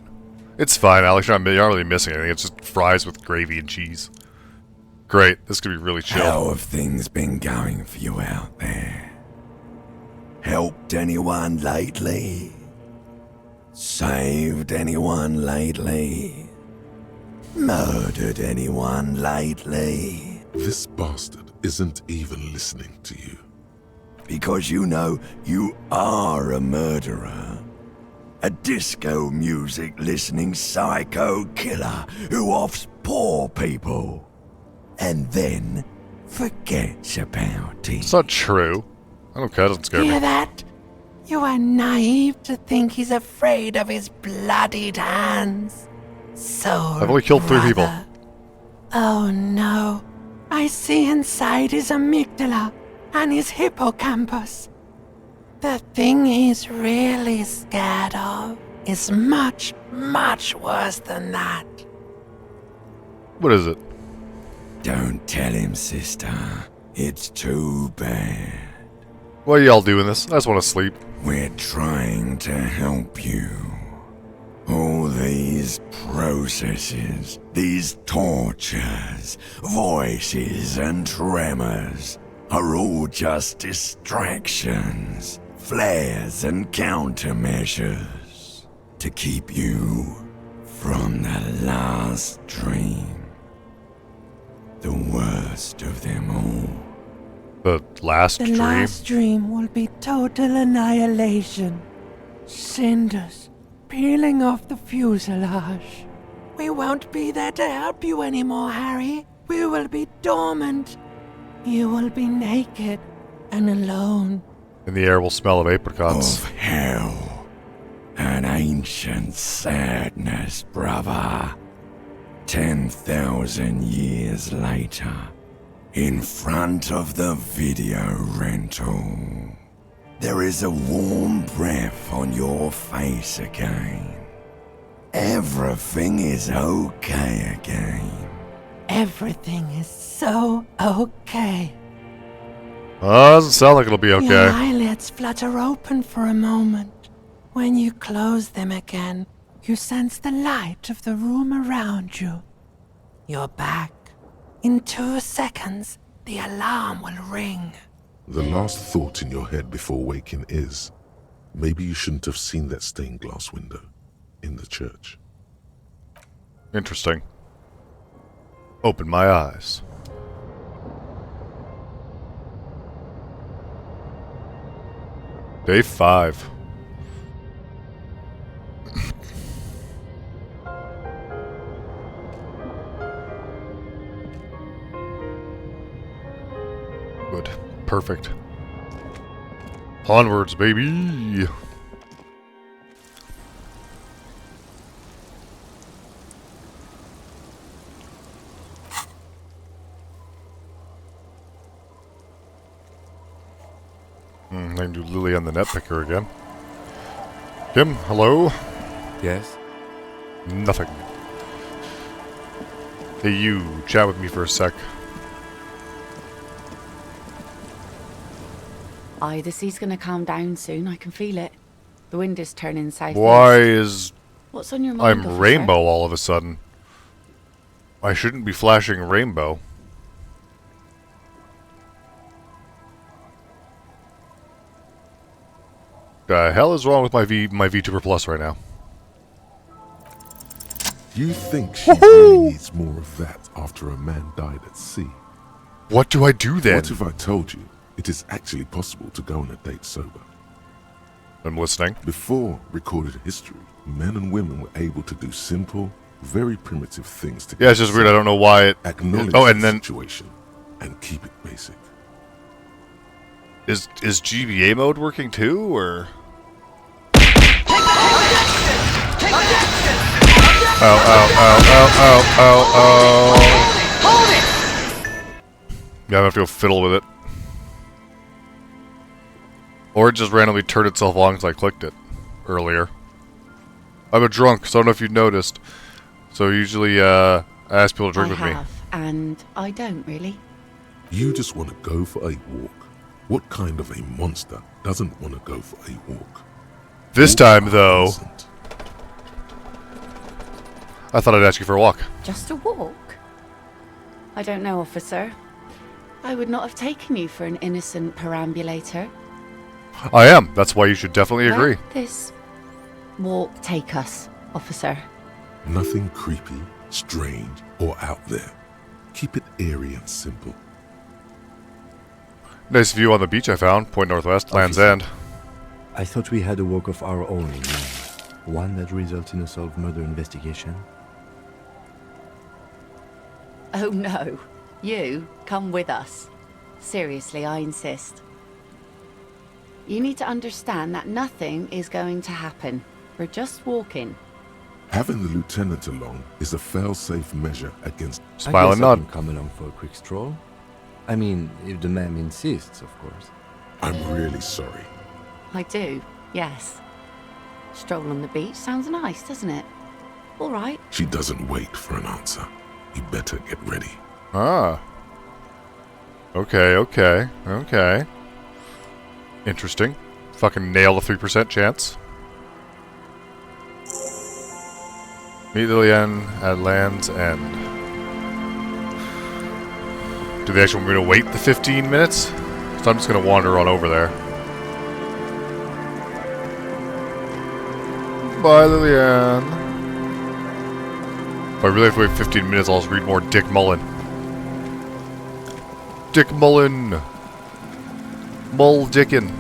It's fine, Alex. You're not really missing anything. It's just fries with gravy and cheese. Great. This could be really chill. How have things been going for you out there? Helped anyone lately? Saved anyone lately? Murdered anyone lately? This bastard isn't even listening to you. Because you know you are a murderer. A disco music listening psycho killer who offs poor people. And then forgets about it. It's not true. I don't care. It doesn't scare me. Hear that? You are naive to think he's afraid of his bloodied hands. So I've only killed 3 people. Oh no. I see inside his amygdala and his hippocampus. The thing he's really scared of is much, much worse than that. What is it? Don't tell him, sister. It's too bad. Why are y'all doing this? I just want to sleep. We're trying to help you. All these processes, these tortures, voices and tremors are all just distractions, flares and countermeasures to keep you from the last dream. The worst of them all. The last dream? The last dream will be total annihilation. Cinders peeling off the fuselage. We won't be there to help you anymore, Harry. We will be dormant. You will be naked and alone. And the air will smell of apricots. Of hell. An ancient sadness, brother. 10,000 years later, in front of the video rental, there is a warm breath on your face again. Everything is okay again. Everything is so okay. Doesn't sound like it'll be okay. Your eyelids flutter open for a moment. When you close them again, you sense the light of the room around you. You're back. In 2 seconds, the alarm will ring. The last thought in your head before waking is, maybe you shouldn't have seen that stained glass window in the church. Interesting. Open my eyes. Day 5. Good. Perfect. Onwards, baby! I can do Lily on the net picker again. Kim, hello? Yes? Nothing. Hey, you, chat with me for a sec. Aye, the sea's gonna calm down soon. I can feel it. The wind is turning south. Why is... What's on your mind, I'm officer? rainbow all of a sudden? I shouldn't be flashing rainbow. The hell is wrong with my VTuber Plus right now? You think she really needs more of that after a man died at sea? What do I do then? What if I told you it is actually possible to go on a date sober? I'm listening. Before recorded history, men and women were able to do simple, very primitive things together. Yeah, it's just weird. I don't know why it... Acknowledge and the then... situation and keep it basic. Is GBA mode working too, or? Yeah, I have to go fiddle with it. Or it just randomly turned itself on because I clicked it earlier. I'm a drunk, so I don't know if you noticed. So usually I ask people to drink with me. I have, and I don't really. You just want to go for a walk. What kind of a monster doesn't want to go for a walk? This time, though, I thought I'd ask you for a walk. Just a walk? I don't know, officer. I would not have taken you for an innocent perambulator. I am. That's why you should definitely agree. Let this walk take us, officer. Nothing creepy, strange, or out there. Keep it airy and simple. Nice view on the beach I found. Point northwest, Land's End. I thought we had a walk of our own in mind. One that results in a solved murder investigation. Oh no. You come with us. Seriously, I insist. You need to understand that nothing is going to happen. We're just walking. Having the lieutenant along is a fail-safe measure against... Smile and nod. Come along for a quick stroll. I mean, if the ma'am insists, of course. I'm really sorry. I do, yes. Stroll on the beach sounds nice, doesn't it? All right. She doesn't wait for an answer. You better get ready. Ah. Okay. Interesting. Fucking nail the 3% chance. Meet Lillian at Land's End. Do they actually want me to wait the 15 minutes? So I'm just going to wander on over there. Bye, Lillian. If I really have to wait 15 minutes, I'll just read more Dick Mullen. Dick Mullen. Mull Dickin.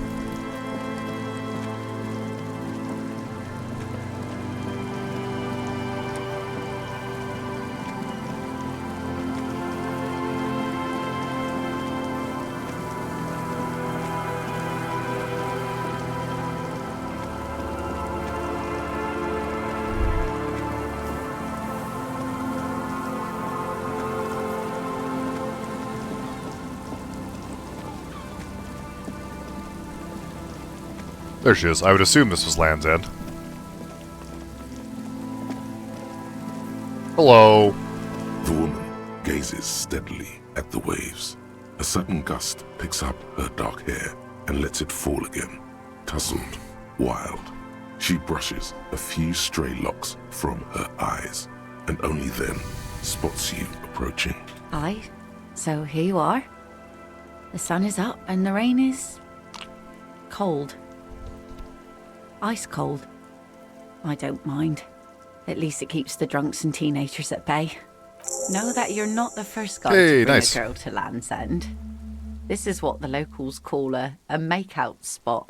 There she is. I would assume this was Land's End. Hello. The woman gazes steadily at the waves. A sudden gust picks up her dark hair and lets it fall again, tousled, wild. She brushes a few stray locks from her eyes, and only then spots you approaching. Aye, so here you are. The sun is up and the rain is... cold. Ice cold. I don't mind. At least it keeps the drunks and teenagers at bay. Know that you're not the first guy to bring a girl to Land's End. This is what the locals call a make-out spot.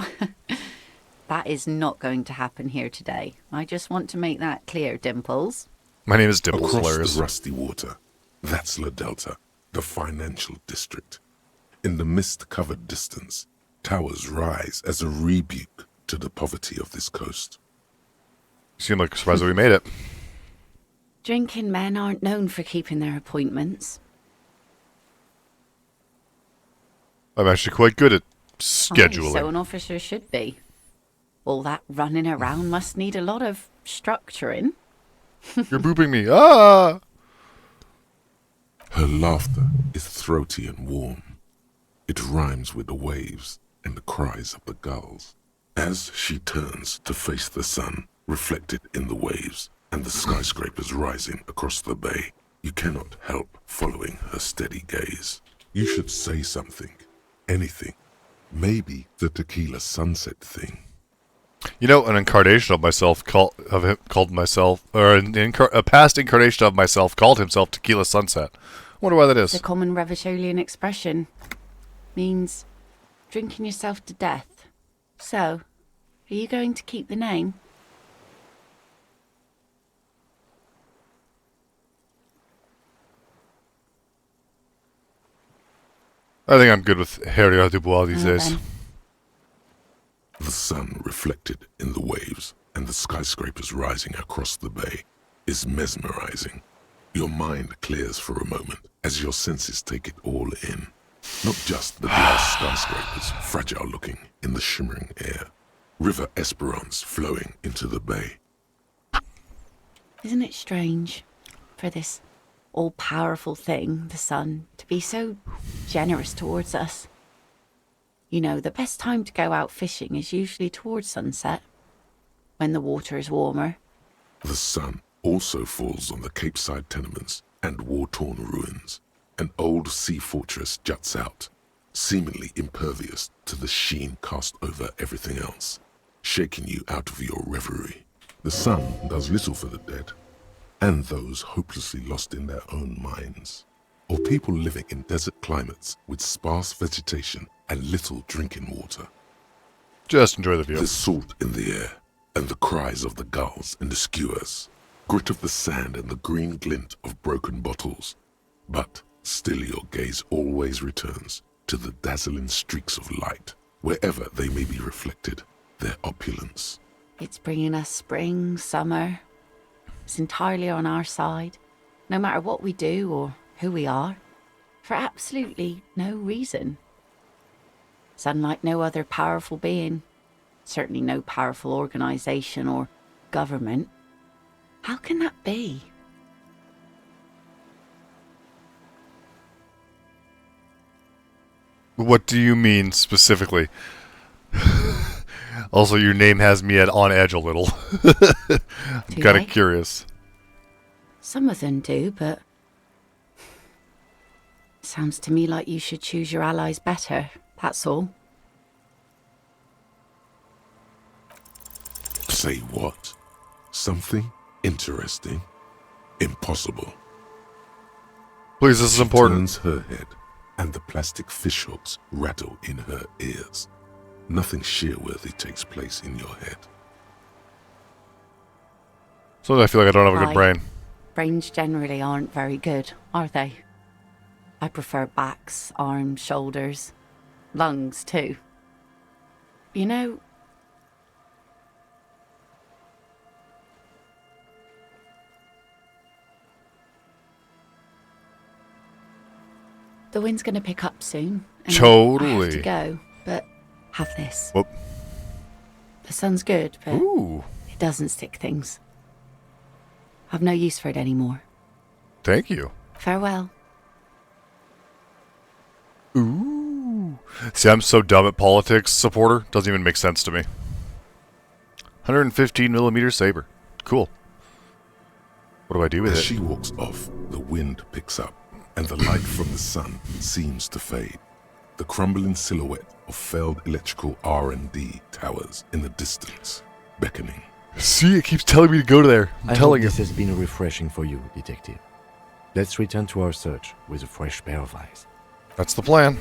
That is not going to happen here today. I just want to make that clear, Dimples. My name is Dimples. Across Hilarious. the rusty water, that's La Delta, the financial district. In the mist-covered distance, towers rise as a rebuke to the poverty of this coast. You seem like surprised that we made it. Drinking men aren't known for keeping their appointments. I'm actually quite good at scheduling. So an officer should be. All that running around must need a lot of structuring. You're booping me. Ah! Her laughter is throaty and warm. It rhymes with the waves and the cries of the gulls. As she turns to face the sun, reflected in the waves and the skyscrapers rising across the bay, you cannot help following her steady gaze. You should say something. Anything. Maybe the tequila sunset thing. You know, an incarnation of myself called myself, or a past incarnation of myself called himself Tequila Sunset. Wonder why that is. It's a common Revacholian expression. Means drinking yourself to death. So, are you going to keep the name? I think I'm good with Harrier Dubois these days. then. The sun reflected in the waves and the skyscrapers rising across the bay is mesmerizing. Your mind clears for a moment as your senses take it all in. Not just the glass skyscrapers, fragile looking in the shimmering air. River Esperance flowing into the bay. Isn't it strange for this all-powerful thing, the sun, to be so generous towards us? You know, the best time to go out fishing is usually towards sunset, when the water is warmer. The sun also falls on the Capeside tenements and war-torn ruins. An old sea fortress juts out, seemingly impervious to the sheen cast over everything else, shaking you out of your reverie. The sun does little for the dead, and those hopelessly lost in their own minds, or people living in desert climates with sparse vegetation and little drinking water. Just enjoy the view. There's salt in the air, and the cries of the gulls and the skuas, grit of the sand and the green glint of broken bottles. But still your gaze always returns to the dazzling streaks of light, wherever they may be reflected, their opulence. It's bringing us spring, summer. It's entirely on our side, no matter what we do or who we are, for absolutely no reason. It's unlike no other powerful being, certainly no powerful organization or government. How can that be? What do you mean specifically? Also, your name has me on edge a little. I'm kind of curious. Some of them do, but sounds to me like you should choose your allies better, that's all. Say what? Something interesting? Impossible. Please, this is important. She turns her head, and the plastic fishhooks rattle in her ears. Nothing shear-worthy takes place in your head. Sometimes I feel like I don't have a good brain. Brains generally aren't very good, are they? I prefer backs, arms, shoulders, lungs too. You know, the wind's going to pick up soon. And Totally. I have to go, but have this. Whoop. The sun's good, but Ooh. it doesn't stick things. I've no use for it anymore. Thank you. Farewell. Ooh. See, I'm so dumb at politics, supporter. Doesn't even make sense to me. 115mm saber. Cool. What do I do with As it? she walks off, the wind picks up, and the light from the sun seems to fade. The crumbling silhouette of failed electrical R&D towers in the distance, beckoning. See, it keeps telling me to go to there. I'm telling you. This has been refreshing for you, detective. Let's return to our search with a fresh pair of eyes. That's the plan.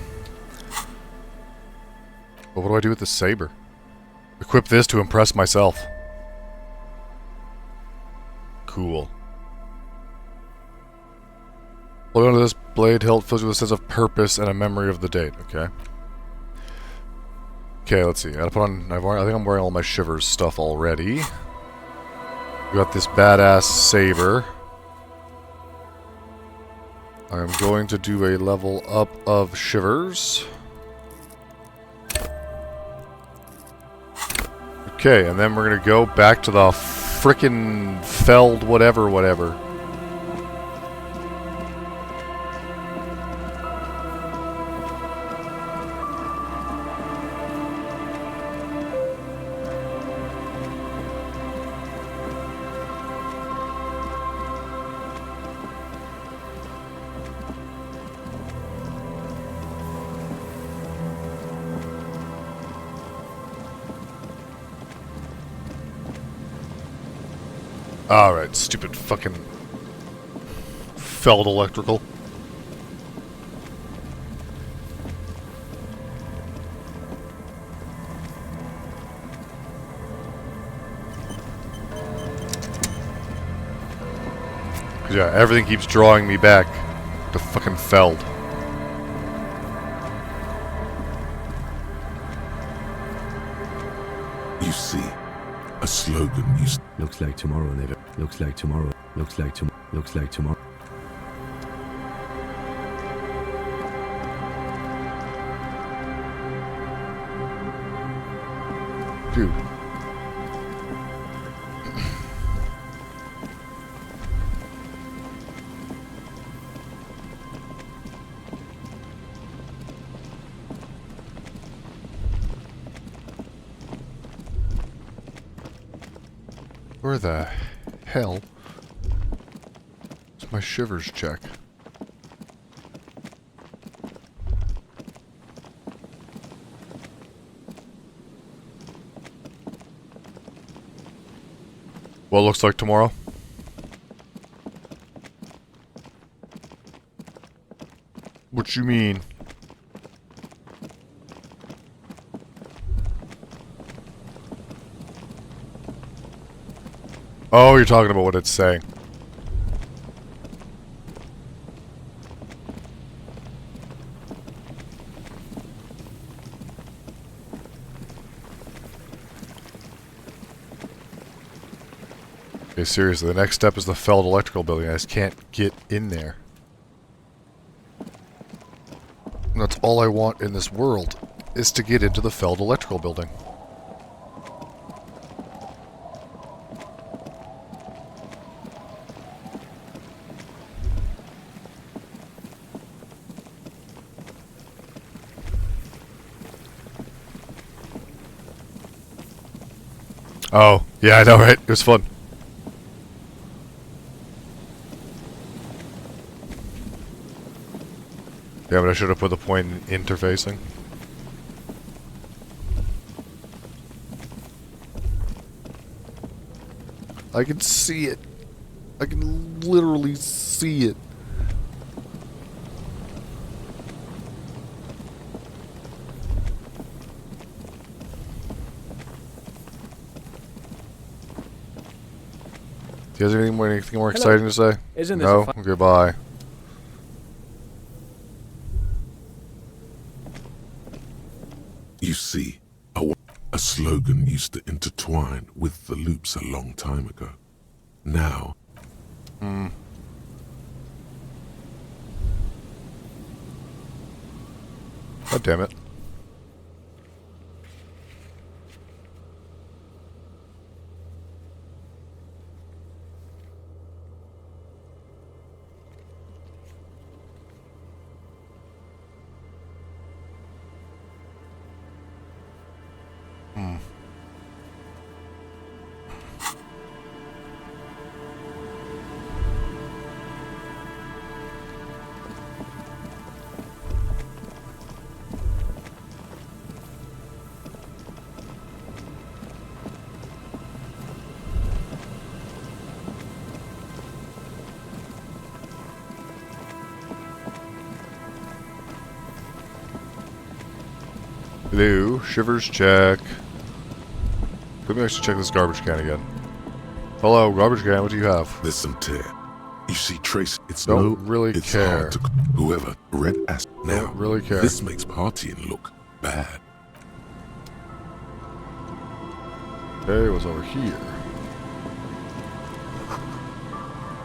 But what do I do with the saber? Equip this to impress myself. Cool. Hold on to this blade hilt fills you with a sense of purpose and a memory of the date. Okay. Okay, let's see. I gotta put on. I think I'm wearing all my Shivers stuff already. We got this badass saber. I'm going to do a level up of Shivers. Okay, and then we're gonna go back to the frickin' Feld whatever. Alright, stupid fucking Feld electrical. Yeah, everything keeps drawing me back to fucking Feld. see, a slogan used. Looks like tomorrow never. Looks like tomorrow. Looks like tomorrow. Looks like tomorrow. Dude. Where the hell is my shivers check? What looks like tomorrow? What you mean? Oh, you're talking about what it's saying. Okay, seriously, the next step is the Feld Electrical Building. I just can't get in there. And that's all I want in this world, is to get into the Feld Electrical Building. Oh, yeah, I know, right? It was fun. Yeah, but I should have put the point in interfacing. I can see it. I can literally see it. Do you guys have anything more exciting to say? Isn't this no? a Goodbye. You see, a slogan used to intertwine with the loops a long time ago. Now, God damn it. Hello, shivers check. Let me actually check this garbage can again. Hello, garbage can, what do you have? there's some tear. You see trace. It's Don't really it's care. hard to. Whoever red ass. Now, Don't really care. this makes partying look bad. Okay, what's over here?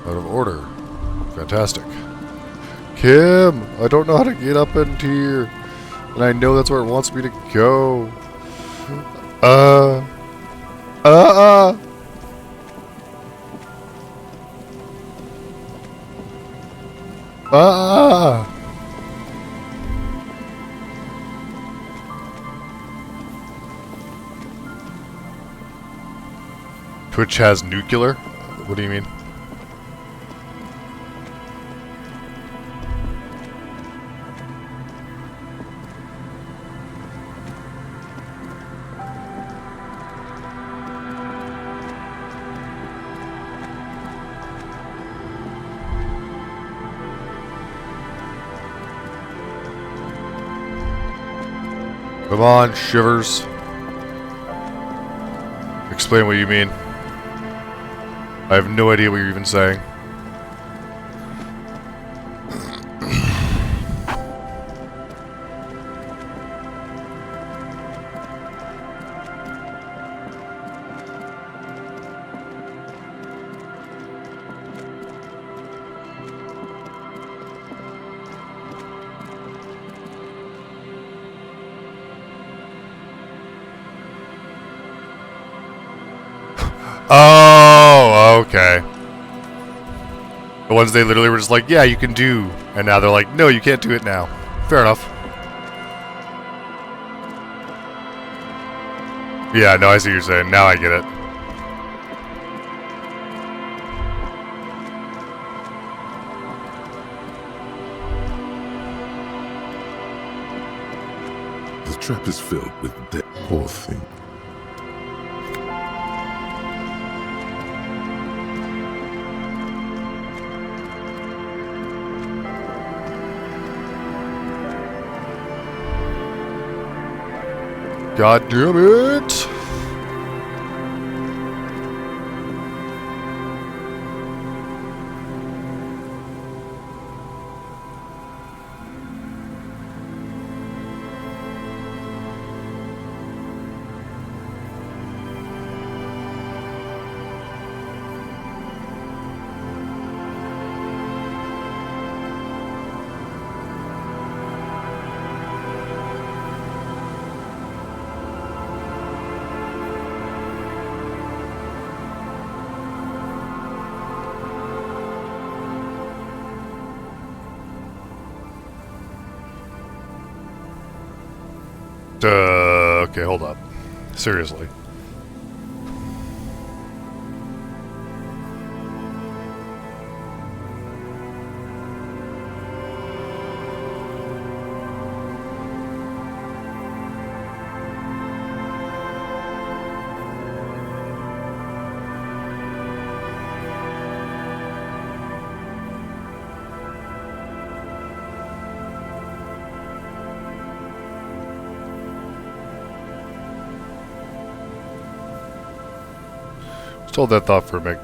Out of order. Fantastic. Kim! I don't know how to get up into here. And I know that's where it wants me to go. Twitch has nuclear? What do you mean? Come on, shivers. Explain what you mean. I have no idea what you're even saying. Oh, okay. The ones they literally were just like, yeah, you can do. And now they're like, no, you can't do it now. Fair enough. Yeah, no, I see what you're saying. Now I get it. The trap is filled with dead. Poor thing. God damn it! Okay, hold up. Seriously. Just hold that thought for a minute.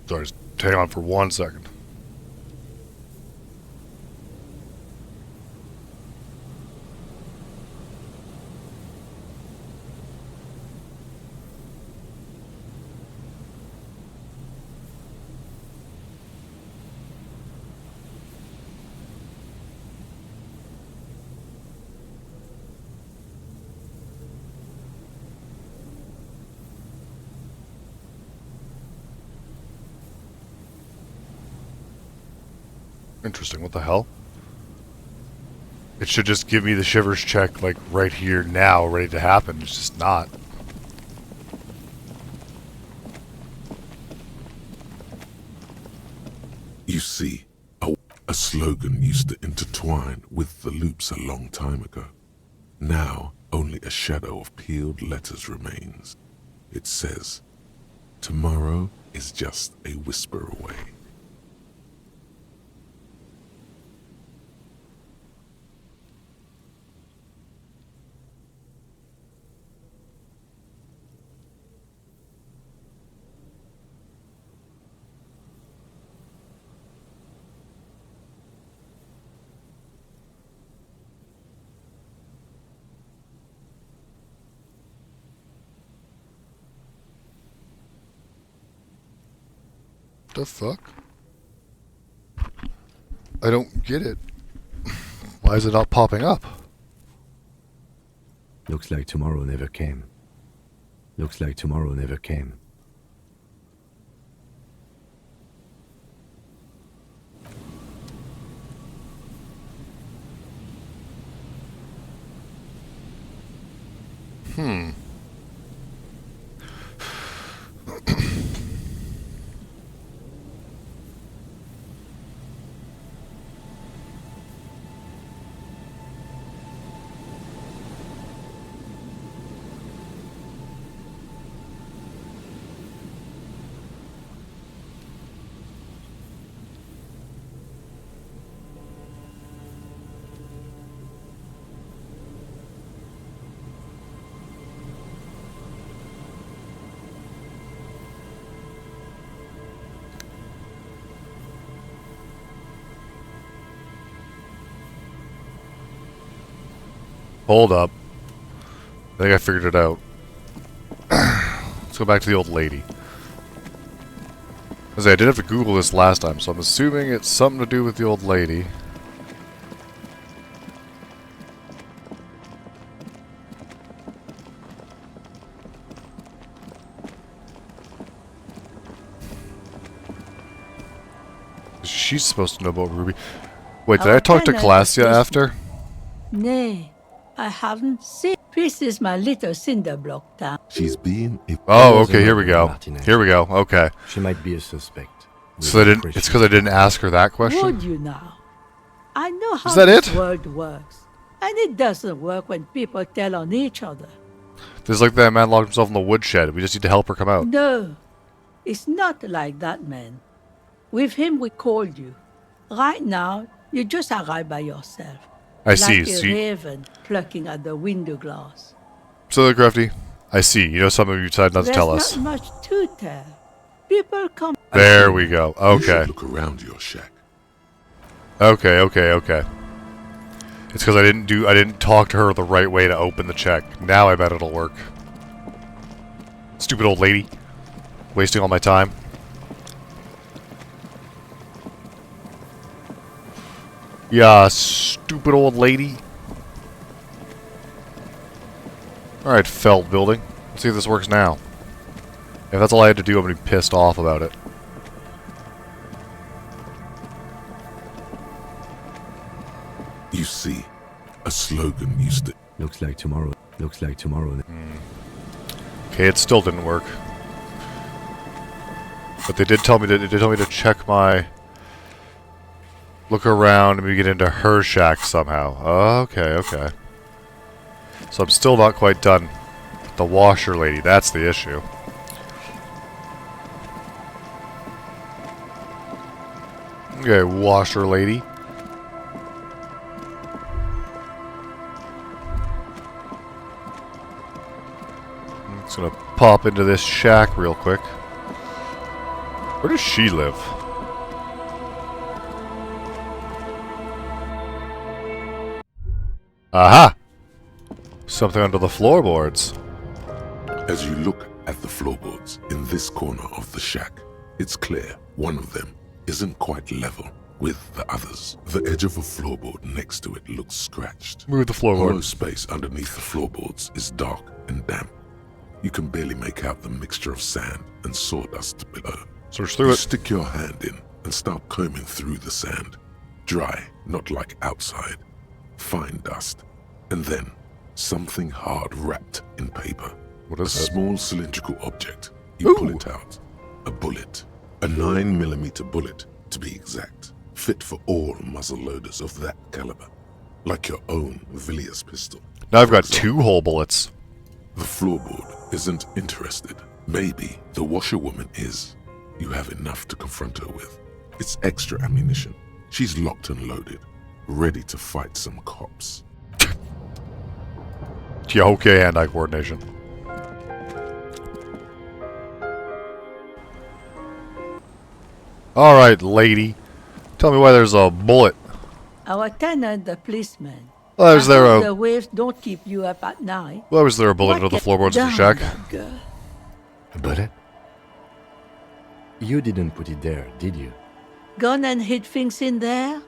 Sorry, just hang on for 1 second. Interesting, what the hell? It should just give me the shivers check, like, right here now, ready to happen. It's just not. You see, a slogan used to intertwine with the loops a long time ago. Now, only a shadow of peeled letters remains. It says, tomorrow is just a whisper away. The fuck? I don't get it. Why is it not popping up? Looks like tomorrow never came. Looks like tomorrow never came. Hold up. I think I figured it out. Let's go back to the old lady. I did have to Google this last time, so I'm assuming it's something to do with the old lady. She's supposed to know about Ruby. Wait, did I talk to Classia after? Nay, I haven't seen. This is my little cinder block town. She's being a... Oh, okay, here we go. Here we go, okay. She might be a suspect. So it's because I didn't ask her that question? Would you now? I know how Is that this it? world works. And it doesn't work when people tell on each other. There's like that man locked himself in the woodshed. We just need to help her come out. No, it's not like that, man. With him, we called you. Right now, you just arrived by yourself. I see. Like a raven plucking at the window glass. So, the Crafty, I see. You know something you decided not to tell us. There's not much to tell. People come... There we go. Okay. You should look around your shack. Okay. It's because I didn't talk to her the right way to open the check. Now I bet it'll work. Stupid old lady. Wasting all my time. Yeah, stupid old lady. Alright, Feld building. Let's see if this works now. If that's all I had to do, I'm gonna be pissed off about it. You see, a slogan used to... Looks like tomorrow. Looks like tomorrow. Okay, it still didn't work. But they did tell me to check my... Look around and we get into her shack somehow. Okay. So I'm still not quite done. The washer lady, that's the issue. Okay, washer lady. I'm just gonna pop into this shack real quick. Where does she live? Aha! Something under the floorboards. As you look at the floorboards in this corner of the shack, it's clear one of them isn't quite level with the others. The edge of a floorboard next to it looks scratched. Move the floorboard. Hollow space underneath the floorboards is dark and damp. You can barely make out the mixture of sand and sawdust below. Search through you it. Stick your hand in and start combing through the sand. Dry, not like outside. Fine dust. And then, something hard wrapped in paper. What is a that? Small cylindrical object. You pull it out. A bullet. A 9mm bullet, to be exact. Fit for all muzzle loaders of that caliber. Like your own Villiers pistol. Now I've got 2 whole bullets. The floorboard isn't interested. Maybe the washerwoman is. You have enough to confront her with. It's extra ammunition. She's locked and loaded. Ready to fight some cops. Yeah, okay, hand-eye coordination. Alright, lady. Tell me why there's a bullet. Our tenant, the policeman. Why was there a... The waves don't keep you up at night. Why was there a bullet under the floorboards of the shack? A bullet? You didn't put it there, did you? Gone and hid things in there?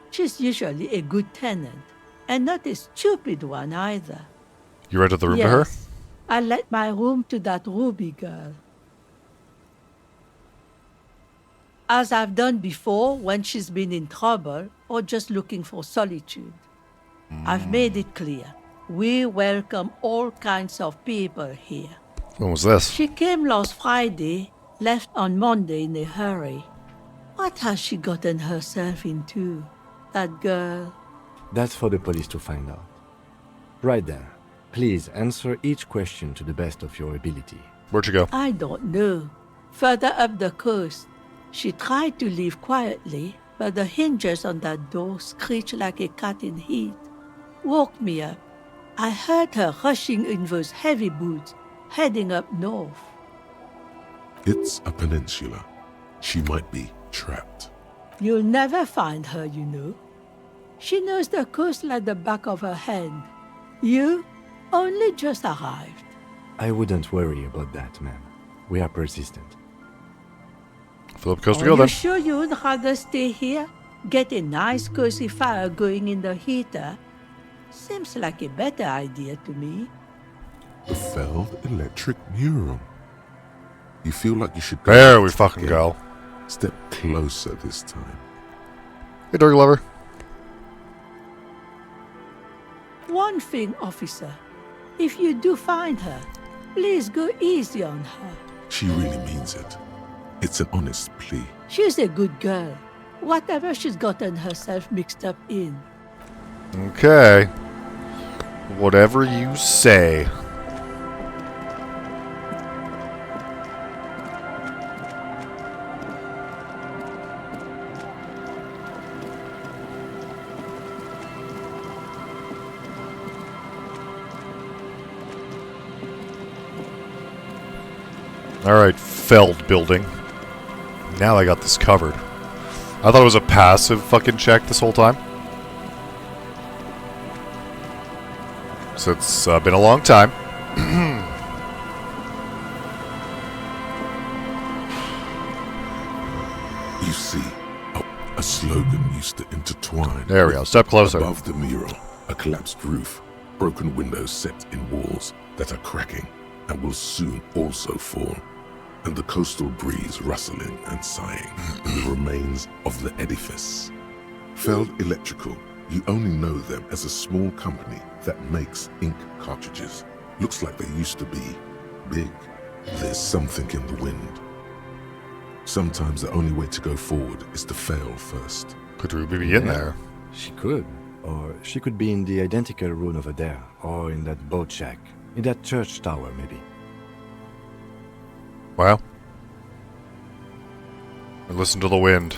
She's usually a good tenant. And not a stupid one either. You rented the room to her? Yes. I let my room to that Ruby girl. As I've done before when she's been in trouble or just looking for solitude. I've made it clear. We welcome all kinds of people here. When was this? She came last Friday, left on Monday in a hurry. What has she gotten herself into, that girl? That's for the police to find out. Right there. Please answer each question to the best of your ability. Where'd you go? I don't know. Further up the coast. She tried to leave quietly, but the hinges on that door screeched like a cat in heat. Woke me up. I heard her rushing in those heavy boots, heading up north. It's a peninsula. She might be trapped. You'll never find her, you know. She knows the coast like the back of her hand. You only just arrived. I wouldn't worry about that, ma'am. We are persistent. Fill up coast to Are go you then. sure you would rather stay here? Get a nice cozy fire going in the heater? Seems like a better idea to me. The felled electric mural. You feel like you should go. There we fucking go. Step closer this time. Hey, dog lover. One thing, officer. If you do find her, please go easy on her. She really means it. It's an honest plea. She's a good girl. Whatever she's gotten herself mixed up in. Okay. Whatever you say. Alright, Feld building. Now I got this covered. I thought it was a passive fucking check this whole time. So it's been a long time. You see, a slogan used to intertwine. There we go. Step closer. Above the mural, a collapsed roof, broken windows set in walls that are cracking and will soon also fall, and the coastal breeze rustling and sighing in the remains of the edifice. Feld Electrical, you only know them as a small company that makes ink cartridges. Looks like they used to be big. There's something in the wind. Sometimes the only way to go forward is to fail first. Could Ruby be in there? She could. Or she could be in the identical room over there. Or in that boat shack. In that church tower, maybe. Well. And listen to the wind.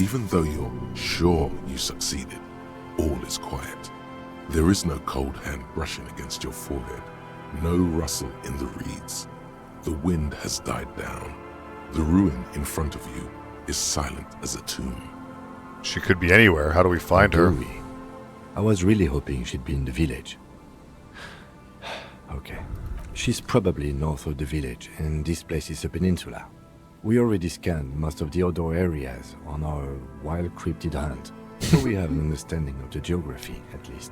Even though you're sure you succeeded, all is quiet. There is no cold hand brushing against your forehead. No rustle in the reeds. The wind has died down. The ruin in front of you is silent as a tomb. She could be anywhere. How do we find her? I was really hoping she'd be in the village. Okay. She's probably north of the village, and this place is a peninsula. We already scanned most of the outdoor areas on our wild cryptid hunt, so we have an understanding of the geography, at least.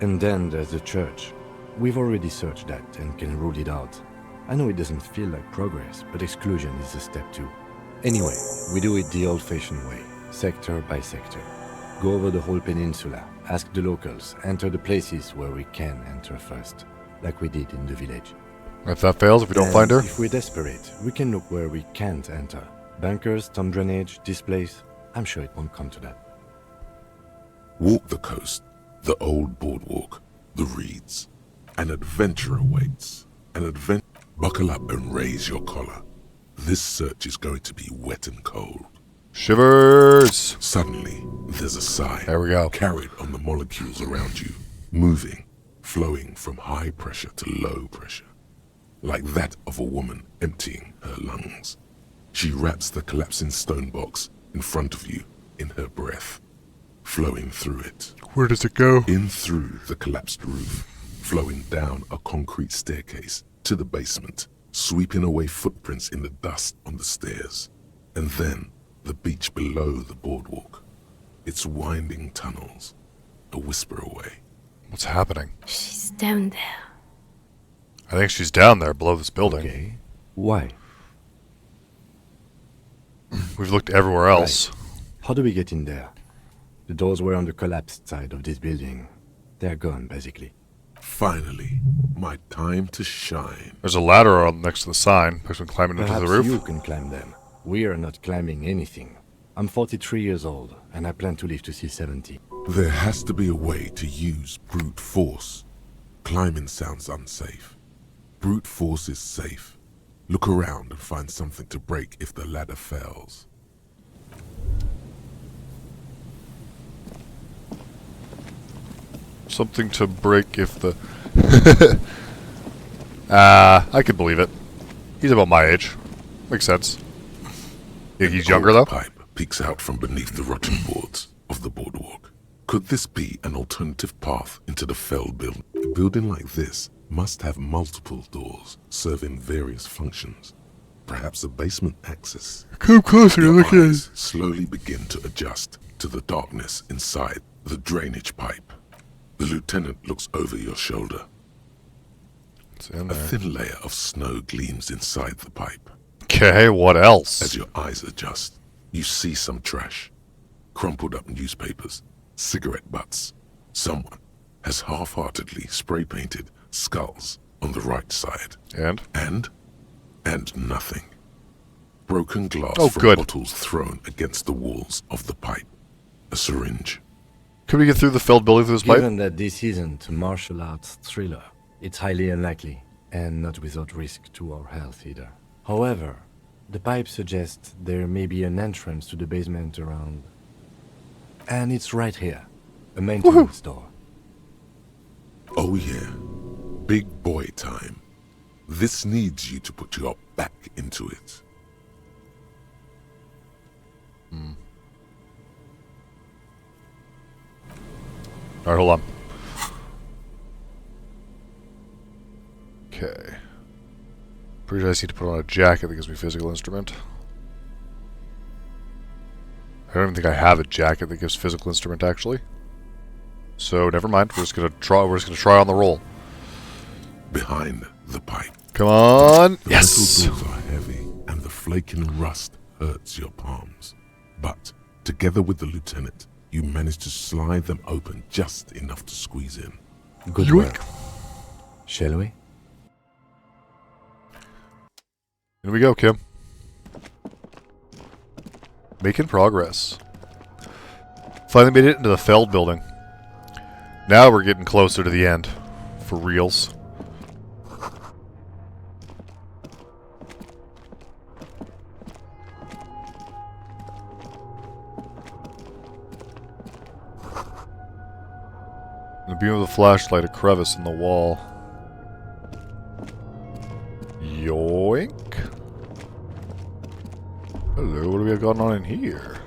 And then there's the church. We've already searched that and can rule it out. I know it doesn't feel like progress, but exclusion is a step too. Anyway, we do it the old-fashioned way, sector by sector. Go over the whole peninsula, ask the locals, enter the places where we can enter first, like we did in the village. If that fails, if we don't find her? If we're desperate, we can look where we can't enter. Bunkers, storm drainage, this place. I'm sure it won't come to that. Walk the coast, the old boardwalk, the reeds. An adventure awaits. An adventure. Buckle up and raise your collar. This search is going to be wet and cold. Shivers! Suddenly, there's a sigh. There we go. Carried on the molecules around you, moving, flowing from high pressure to low pressure. Like that of a woman emptying her lungs. She wraps the collapsing stone box in front of you in her breath, flowing through it. Where does it go? In through the collapsed roof, flowing down a concrete staircase to the basement, sweeping away footprints in the dust on the stairs, and then the beach below the boardwalk. Its winding tunnels, a whisper away. What's happening? She's down there. I think she's down there below this building. Okay. Why? We've looked everywhere else. Right. How do we get in there? The doors were on the collapsed side of this building. They're gone, basically. Finally, my time to shine. There's a ladder on next to the sign. Person climbing into the roof. You can climb them. We are not climbing anything. I'm 43 years old, and I plan to live to see 70. There has to be a way to use brute force. Climbing sounds unsafe. Brute force is safe. Look around and find something to break if the ladder fails. Something to break if the... I could believe it. He's about my age. Makes sense. He's younger, though? Pipe peeks out from beneath the rotten boards of the boardwalk. Could this be an alternative path into the Feld building? A building like this must have multiple doors serving various functions. Perhaps a basement access. Come closer, Your look at eyes slowly begin to adjust to the darkness inside the drainage pipe. The lieutenant looks over your shoulder. It's in A there. thin layer of snow gleams inside the pipe. Okay, what else? As your eyes adjust, you see some trash. Crumpled up newspapers, cigarette butts. Someone has half-heartedly spray-painted skulls on the right side. And nothing. Broken glass Oh, from good. bottles thrown against the walls of the pipe. A syringe. Could we get through the Feld building through this pipe? Given that this isn't a martial arts thriller, it's highly unlikely, and not without risk to our health either. However, the pipe suggests there may be an entrance to the basement around. And it's right here. A maintenance door. Oh yeah. Big boy time. This needs you to put your back into it. Alright, hold on. Okay. Pretty sure I just need to put on a jacket that gives me physical instrument. I don't even think I have a jacket that gives physical instrument, actually. So, never mind. We're just gonna try on the roll. Behind the pipe. Come on! The Yes! metal doors are heavy, and the flaking rust hurts your palms. But, together with the lieutenant, you manage to slide them open just enough to squeeze in. Good Yoink. work. Shall we? Here we go, Kim. Making progress. Finally made it into the Feld building. Now we're getting closer to the end. For reals. In the beam of the flashlight, a crevice in the wall. Yoink. Hello, what do we have going on in here?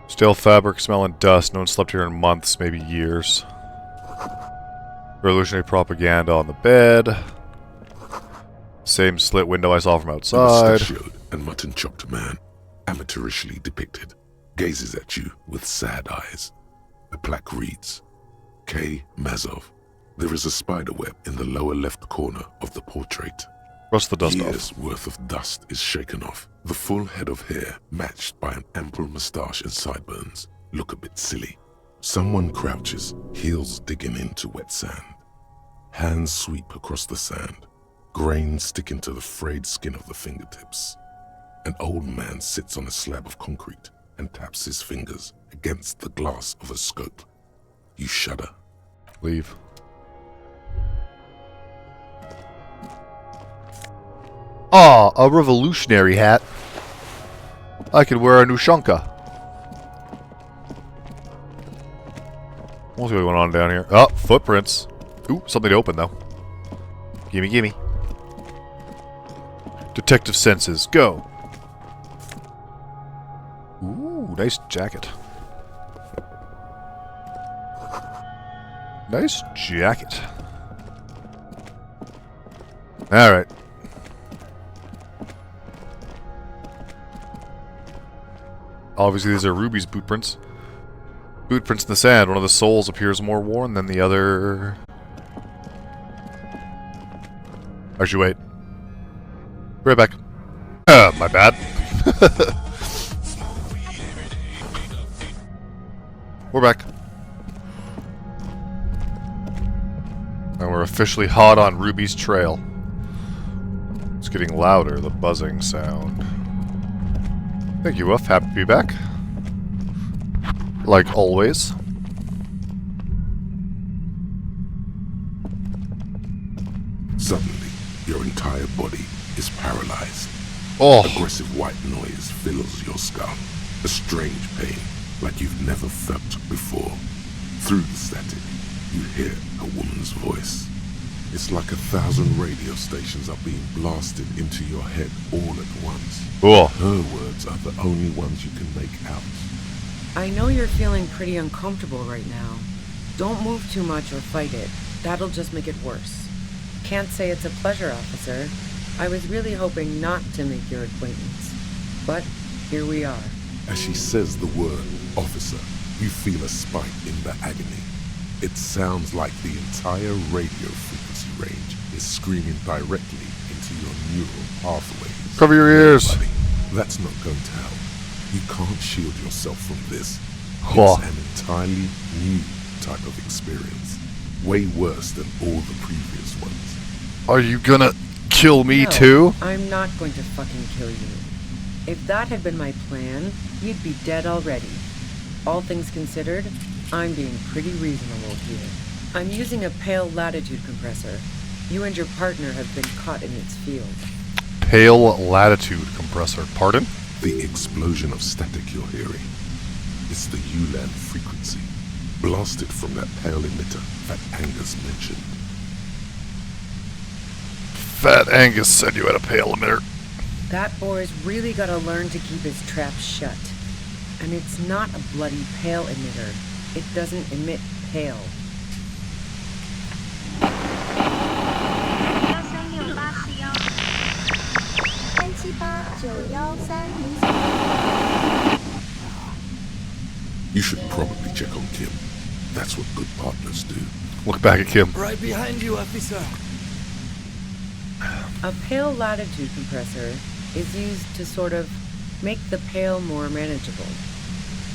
Stale fabric, smell and dust. No one slept here in months, maybe years. Revolutionary propaganda on the bed. Same slit window I saw from The outside. mustachioed and mutton-chopped man, amateurishly depicted, gazes at you with sad eyes. The plaque reads, K. Mazov. There is a spiderweb in the lower left corner of the portrait. Brush the dust Years off. worth of dust is shaken off. The full head of hair, matched by an ample moustache and sideburns, look a bit silly. Someone crouches, heels digging into wet sand. Hands sweep across the sand, grains sticking to the frayed skin of the fingertips. An old man sits on a slab of concrete and taps his fingers against the glass of a scope. You shudder. Leave. Ah, a revolutionary hat. I could wear a Nushanka. What's going on down here? Oh, footprints. Ooh, something to open, though. Gimme, gimme. Detective senses, go. Ooh, nice jacket. Nice jacket. Alright. Obviously, these are Ruby's boot prints. Boot prints in the sand. One of the soles appears more worn than the other. Actually, wait. Right back. My bad. We're back. And we're officially hot on Ruby's trail. It's getting louder, the buzzing sound. Thank you, Wolf. Happy to be back. Like always. Suddenly, your entire body is paralyzed. Oh. Aggressive white noise fills your skull. A strange pain, like you've never felt before. Through the static, you hear a woman's voice. It's like 1,000 radio stations are being blasted into your head all at once. Cool. Her words are the only ones you can make out. I know you're feeling pretty uncomfortable right now. Don't move too much or fight it. That'll just make it worse. Can't say it's a pleasure, officer. I was really hoping not to make your acquaintance. But here we are. As she says the word officer, you feel a spike in the agony. It sounds like the entire radio frequency range is screaming directly into your neural pathways. Cover your ears. Buddy, that's not going to help. You can't shield yourself from this. Whoa. It's an entirely new type of experience. Way worse than all the previous ones. Are you gonna kill me No, too? I'm not going to fucking kill you. If that had been my plan, you'd be dead already. All things considered, I'm being pretty reasonable here. I'm using a pale latitude compressor. You and your partner have been caught in its field. Pale latitude compressor. Pardon? The explosion of static you're hearing. It's the ULAN frequency, blasted from that pale emitter that Angus mentioned. Fat Angus said you had a pale emitter. That boy's really gotta learn to keep his trap shut. And it's not a bloody pale emitter. It doesn't emit pale. You should probably check on Kim. That's what good partners do. Look back at Kim. Right behind you, officer. A pale latitude compressor is used to sort of make the pale more manageable.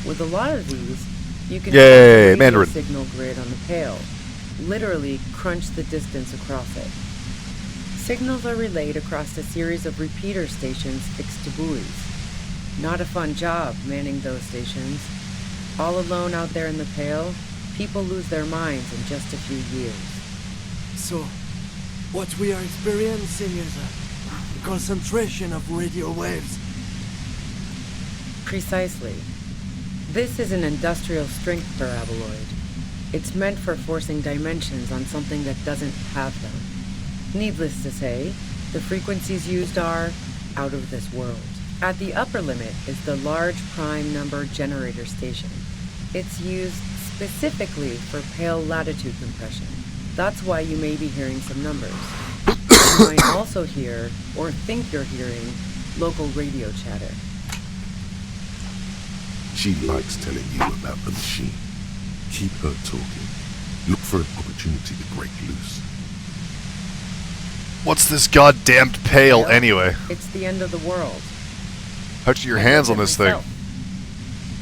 With a lot of these, you can Yay, set the radio Mandarin. signal grid on the pale, literally crunch the distance across it. Signals are relayed across a series of repeater stations fixed to buoys. Not a fun job manning those stations. All alone out there in the pale, people lose their minds in just a few years. So, what we are experiencing is a concentration of radio waves. Precisely. This is an industrial strength paraboloid. It's meant for forcing dimensions on something that doesn't have them. Needless to say, the frequencies used are out of this world. At the upper limit is the large prime number generator station. It's used specifically for pale latitude compression. That's why you may be hearing some numbers. You might also hear, or think you're hearing, local radio chatter. She likes telling you about the machine. Keep her talking. Look for an opportunity to break loose. What's this goddamned pale anyway? It's the end of the world. How'd you get your hands on this thing?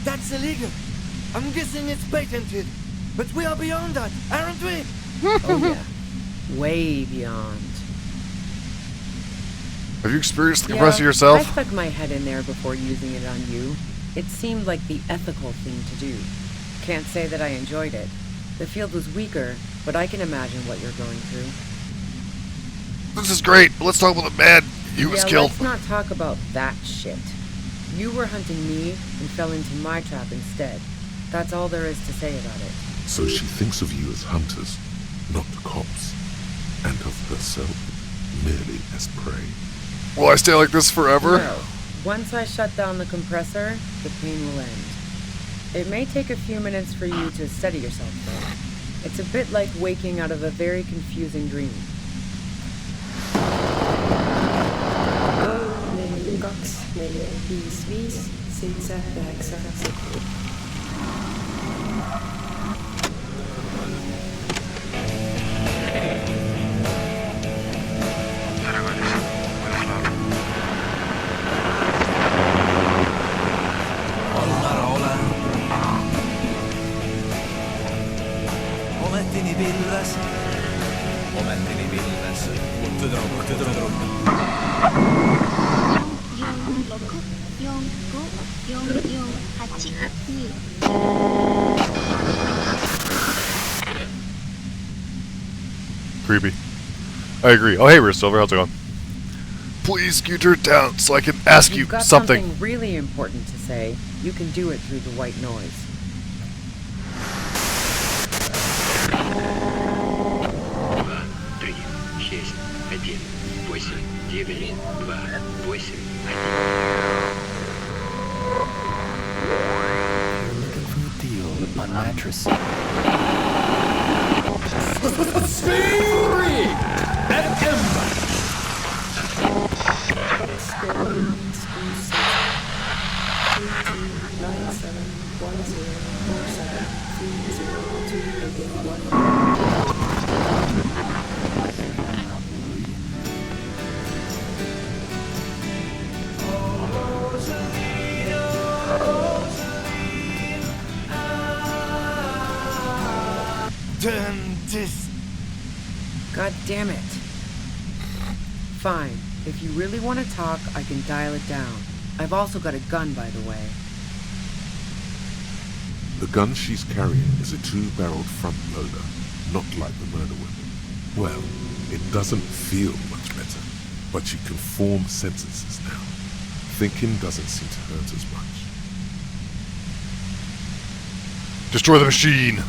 That's illegal. I'm guessing it's patented. But we are beyond that, aren't we? Oh yeah. Way beyond. Have you experienced the compressor yourself? I stuck my head in there before using it on you. It seemed like the ethical thing to do. Can't say that I enjoyed it. The field was weaker, but I can imagine what you're going through. This is great, but let's talk about the man who was killed. Let's not talk about that shit. You were hunting me and fell into my trap instead. That's all there is to say about it. So she thinks of you as hunters, not cops, and of herself merely as prey. Will I stay like this forever? No. Once I shut down the compressor, the pain will end. It may take a few minutes for you to steady yourself, though. It's a bit like waking out of a very confusing dream. Omettini pilves. Omettini pilves. Creepy. I agree. Oh, hey, we're Silver. How's it going? Please scoot her down so I can ask you You've got something. something really important to say. You can do it through the white noise. accuracy. Fury and Ember. God damn it. Fine. If you really want to talk, I can dial it down. I've also got a gun, by the way. The gun she's carrying is a two-barreled front loader, not like the murder weapon. Well, it doesn't feel much better, but she can form sentences now. Thinking doesn't seem to hurt as much. Destroy the machine!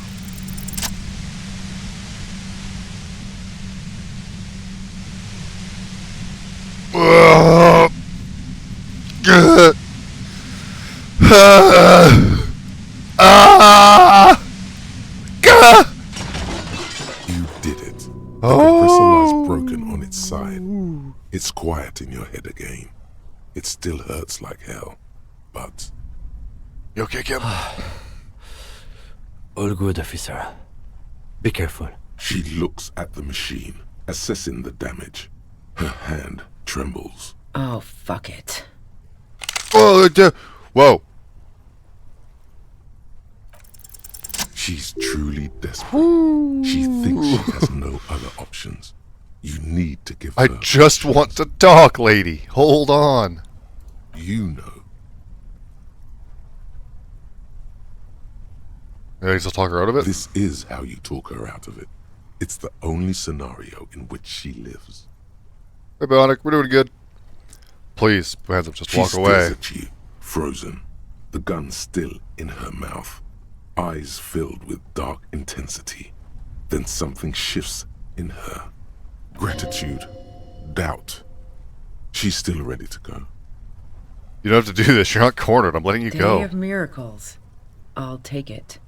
You did it. The compressor lie's broken on its side. It's quiet in your head again. It still hurts like hell, but... You okay, Kim? All good, officer. Be careful. She looks at the machine, assessing the damage. Her hand trembles. Oh, fuck it. Oh, whoa. She's truly desperate. She thinks she has no other options. You need to give her... I just want to talk, lady. Hold on. You know. Yeah, you still talk her out of it? This is how you talk her out of it. It's the only scenario in which she lives. Hey, Bionic, we're doing good. Please, hands up, just walk away. She stares at you, frozen, the gun still in her mouth, eyes filled with dark intensity. Then something shifts in her. Gratitude, doubt. She's still ready to go. You don't have to do this. You're not cornered. I'm letting you go. Day of miracles. I'll take it.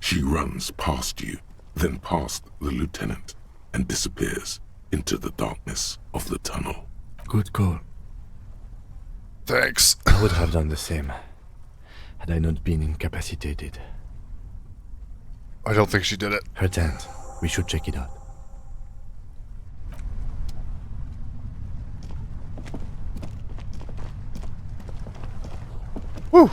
She runs past you, then past the lieutenant, and disappears into the darkness of the tunnel. Good call. Thanks. I would have done the same, had I not been incapacitated. I don't think she did it. Her tent. We should check it out. Woo!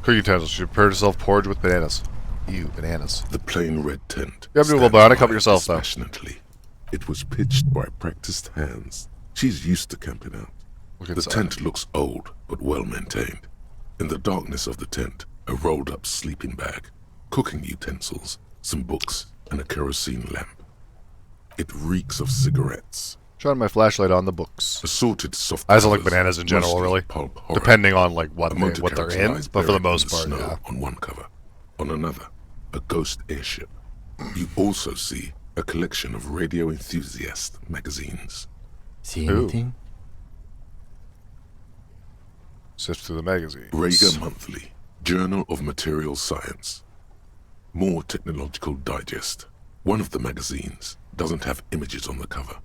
Cook utensils. She prepared herself porridge with bananas. Ew, bananas. The plain red tent. You have to do a little bionic. Help yourself, though. Passionately. It was pitched by practiced hands. She's used to camping out. The tent looks old, but well maintained. In the darkness of the tent, a rolled up sleeping bag, cooking utensils, some books, and a kerosene lamp. It reeks of cigarettes. Shine my flashlight on the books. Assorted soft I also like covers, bananas in general, mostly really. pulp horror. Depending on like what A motor they're in, characterized but for the buried in most part, snow yeah. On one cover. On another, a ghost airship. You also see a collection of radio enthusiast magazines. See anything? Sift through the magazines. Rager Monthly, Journal of Material Science. More Technological Digest. One of the magazines doesn't have images on the cover.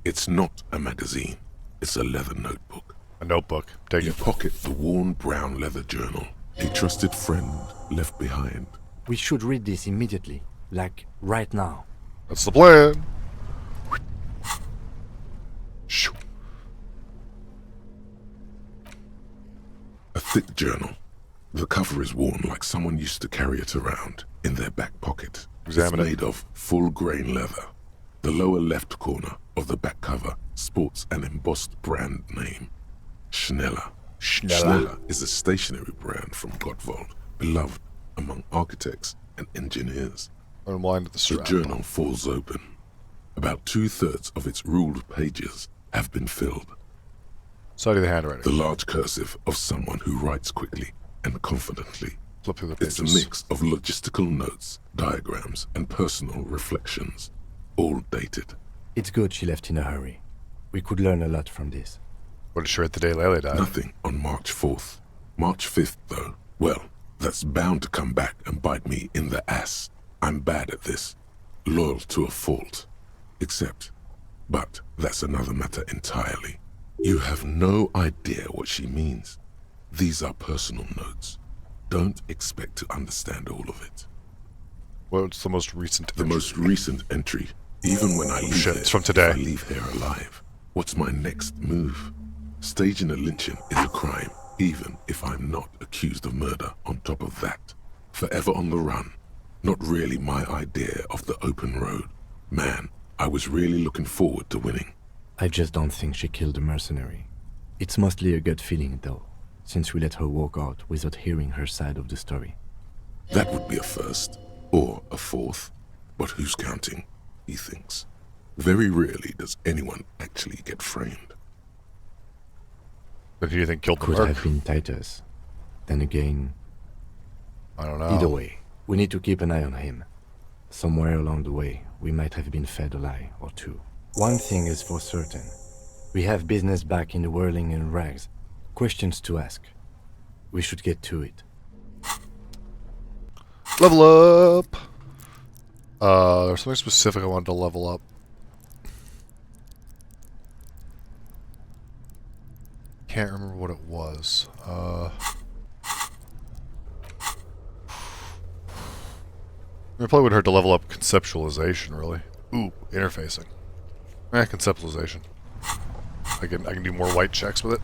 It's not a magazine. It's a leather notebook. A notebook. Take You it. pocket the worn brown leather journal. A trusted friend left behind. We should read this immediately. Like, right now. That's the plan. Shoo. A thick journal. The cover is worn like someone used to carry it around in their back pocket. Examine it's it. made of full-grain leather. The lower left corner of the back cover sports an embossed brand name. Schneller. Schneller is a stationery brand from Gottwald, beloved among architects and engineers. Unwind the The strap. journal falls open. About 2/3 of its ruled pages have been filled. Study the handwriting. The large cursive of someone who writes quickly and confidently. Flip through the It's pages. a mix of logistical notes, diagrams, and personal reflections, all dated. It's good she left in a hurry. We could learn a lot from this. What did she write the day Lele died? Nothing on March 4th. March 5th, though, Well, that's bound to come back and bite me in the ass. I'm bad at this. Loyal to a fault. But that's another matter entirely. You have no idea what she means. These are personal notes. Don't expect to understand all of it. What's the most recent entry? The most recent entry. Even when I leave shit, here, it's from today. if I leave here alive. What's my next move? Staging a lynching is a crime, even if I'm not accused of murder. On top of that, forever on the run. Not really my idea of the open road. Man, I was really looking forward to winning. I just don't think she killed the mercenary. It's mostly a gut feeling, though, since we let her walk out without hearing her side of the story. That would be a first, or a fourth. But who's counting, he thinks. Very rarely does anyone actually get framed. But who do you think killed the Could merc? have been Titus. Then again, I don't know. either way, we need to keep an eye on him. Somewhere along the way, we might have been fed a lie or two. One thing is for certain. We have business back in the whirling in rags. Questions to ask. We should get to it. Level up! There's something specific I wanted to level up. Can't remember what it was. I probably wouldn't hurt to level up conceptualization, really. Ooh, interfacing. Conceptualization. I can do more white checks with it.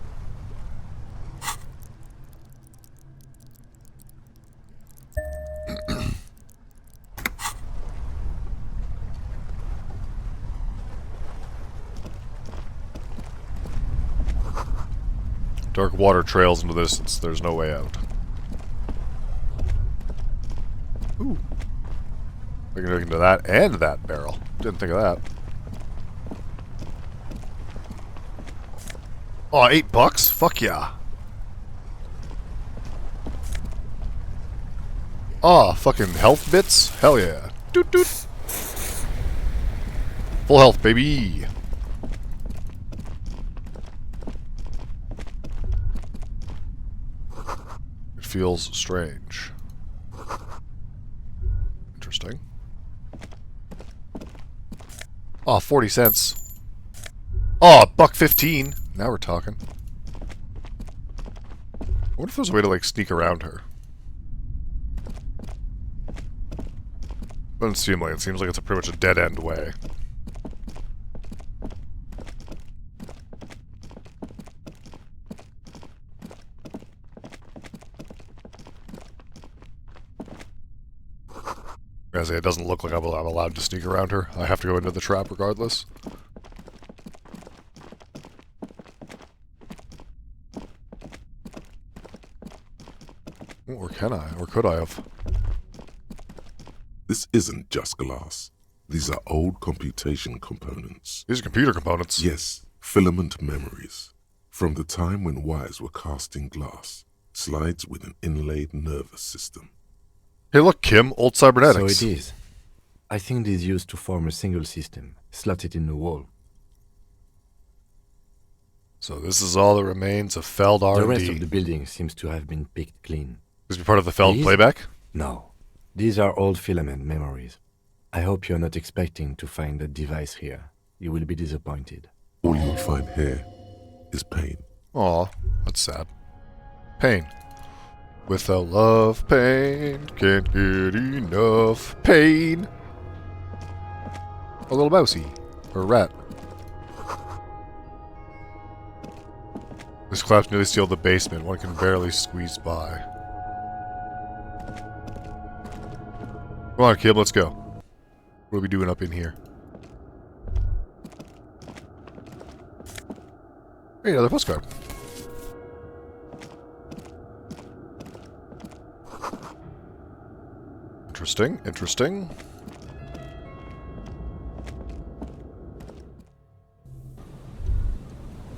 Dark water trails into the distance. There's no way out. Ooh. I can look into that and that barrel. Didn't think of that. Oh, $8? Fuck yeah. Oh, fucking health bits? Hell yeah. Doot doot. Full health, baby. It feels strange. Interesting. Oh, 40 cents. Oh, $1.15. Now we're talking. I wonder if there's a way to, like, sneak around her. Doesn't seem like it. Seems like it's pretty much a dead-end way. As it doesn't look like I'm allowed to sneak around her. I have to go into the trap regardless. Or can I? Or could I have? This isn't just glass. These are old computation components. These are computer components? Yes, filament memories. From the time when wires were cast in glass. Slides with an inlaid nervous system. Hey look, Kim, old cybernetics. So it is. I think it is used to form a single system, slotted in the wall. So this is all that remains of Feld R&D. The rest of the building seems to have been picked clean. This be part of the Feld playback? No. These are old filament memories. I hope you're not expecting to find a device here. You will be disappointed. All you'll find here is pain. Aw, that's sad. Pain. Without love, pain, can't get enough pain. A little mousey. Or a rat. This collapse nearly sealed the basement. One can barely squeeze by. Come on, kid, let's go. What are we doing up in here? Hey, another postcard. Interesting, interesting.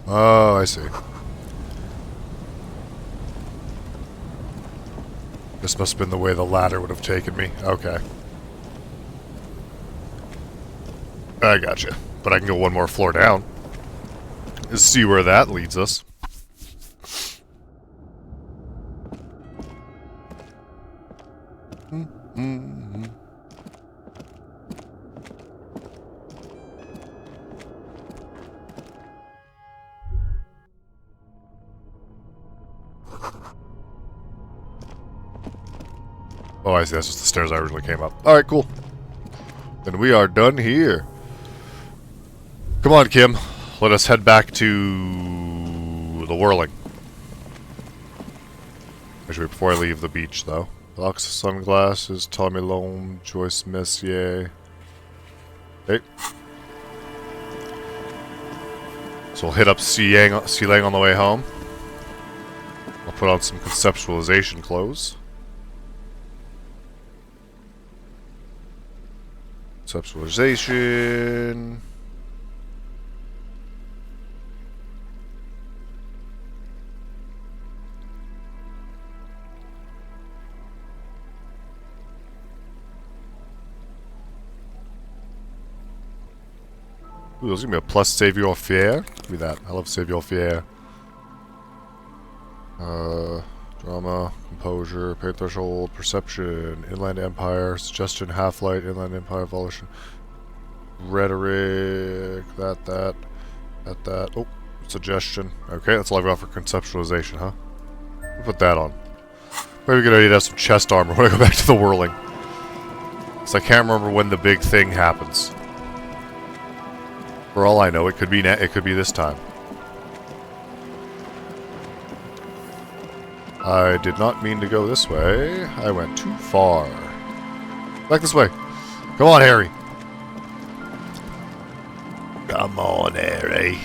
Oh, I see. This must have been the way the ladder would have taken me. Okay. I gotcha. But I can go one more floor down. Let's see where that leads us. Oh, I see. That's just the stairs I originally came up. Alright, cool. Then we are done here. Come on, Kim. Let us head back to the whirling. Actually, before I leave the beach, though. Locks, sunglasses, Tommy Loam, Joyce Messier. Hey. So we'll hit up Sealang on the way home. I'll put on some conceptualization clothes. Conceptualization. Ooh, there's gonna be a plus Savior Fier. Give me that. I love Savior Fier. Drama, composure, pain threshold, perception, inland empire, suggestion, half-light, inland empire, evolution, rhetoric, that. Oh, suggestion. Okay, that's all I've got for conceptualization, huh? We'll put that on. Maybe a good idea to have some chest armor when I go back to the whirling. Because I can't remember when the big thing happens. For all I know, it could be this time. I did not mean to go this way. I went too far. Back this way. Come on, Harry. Come on, Harry.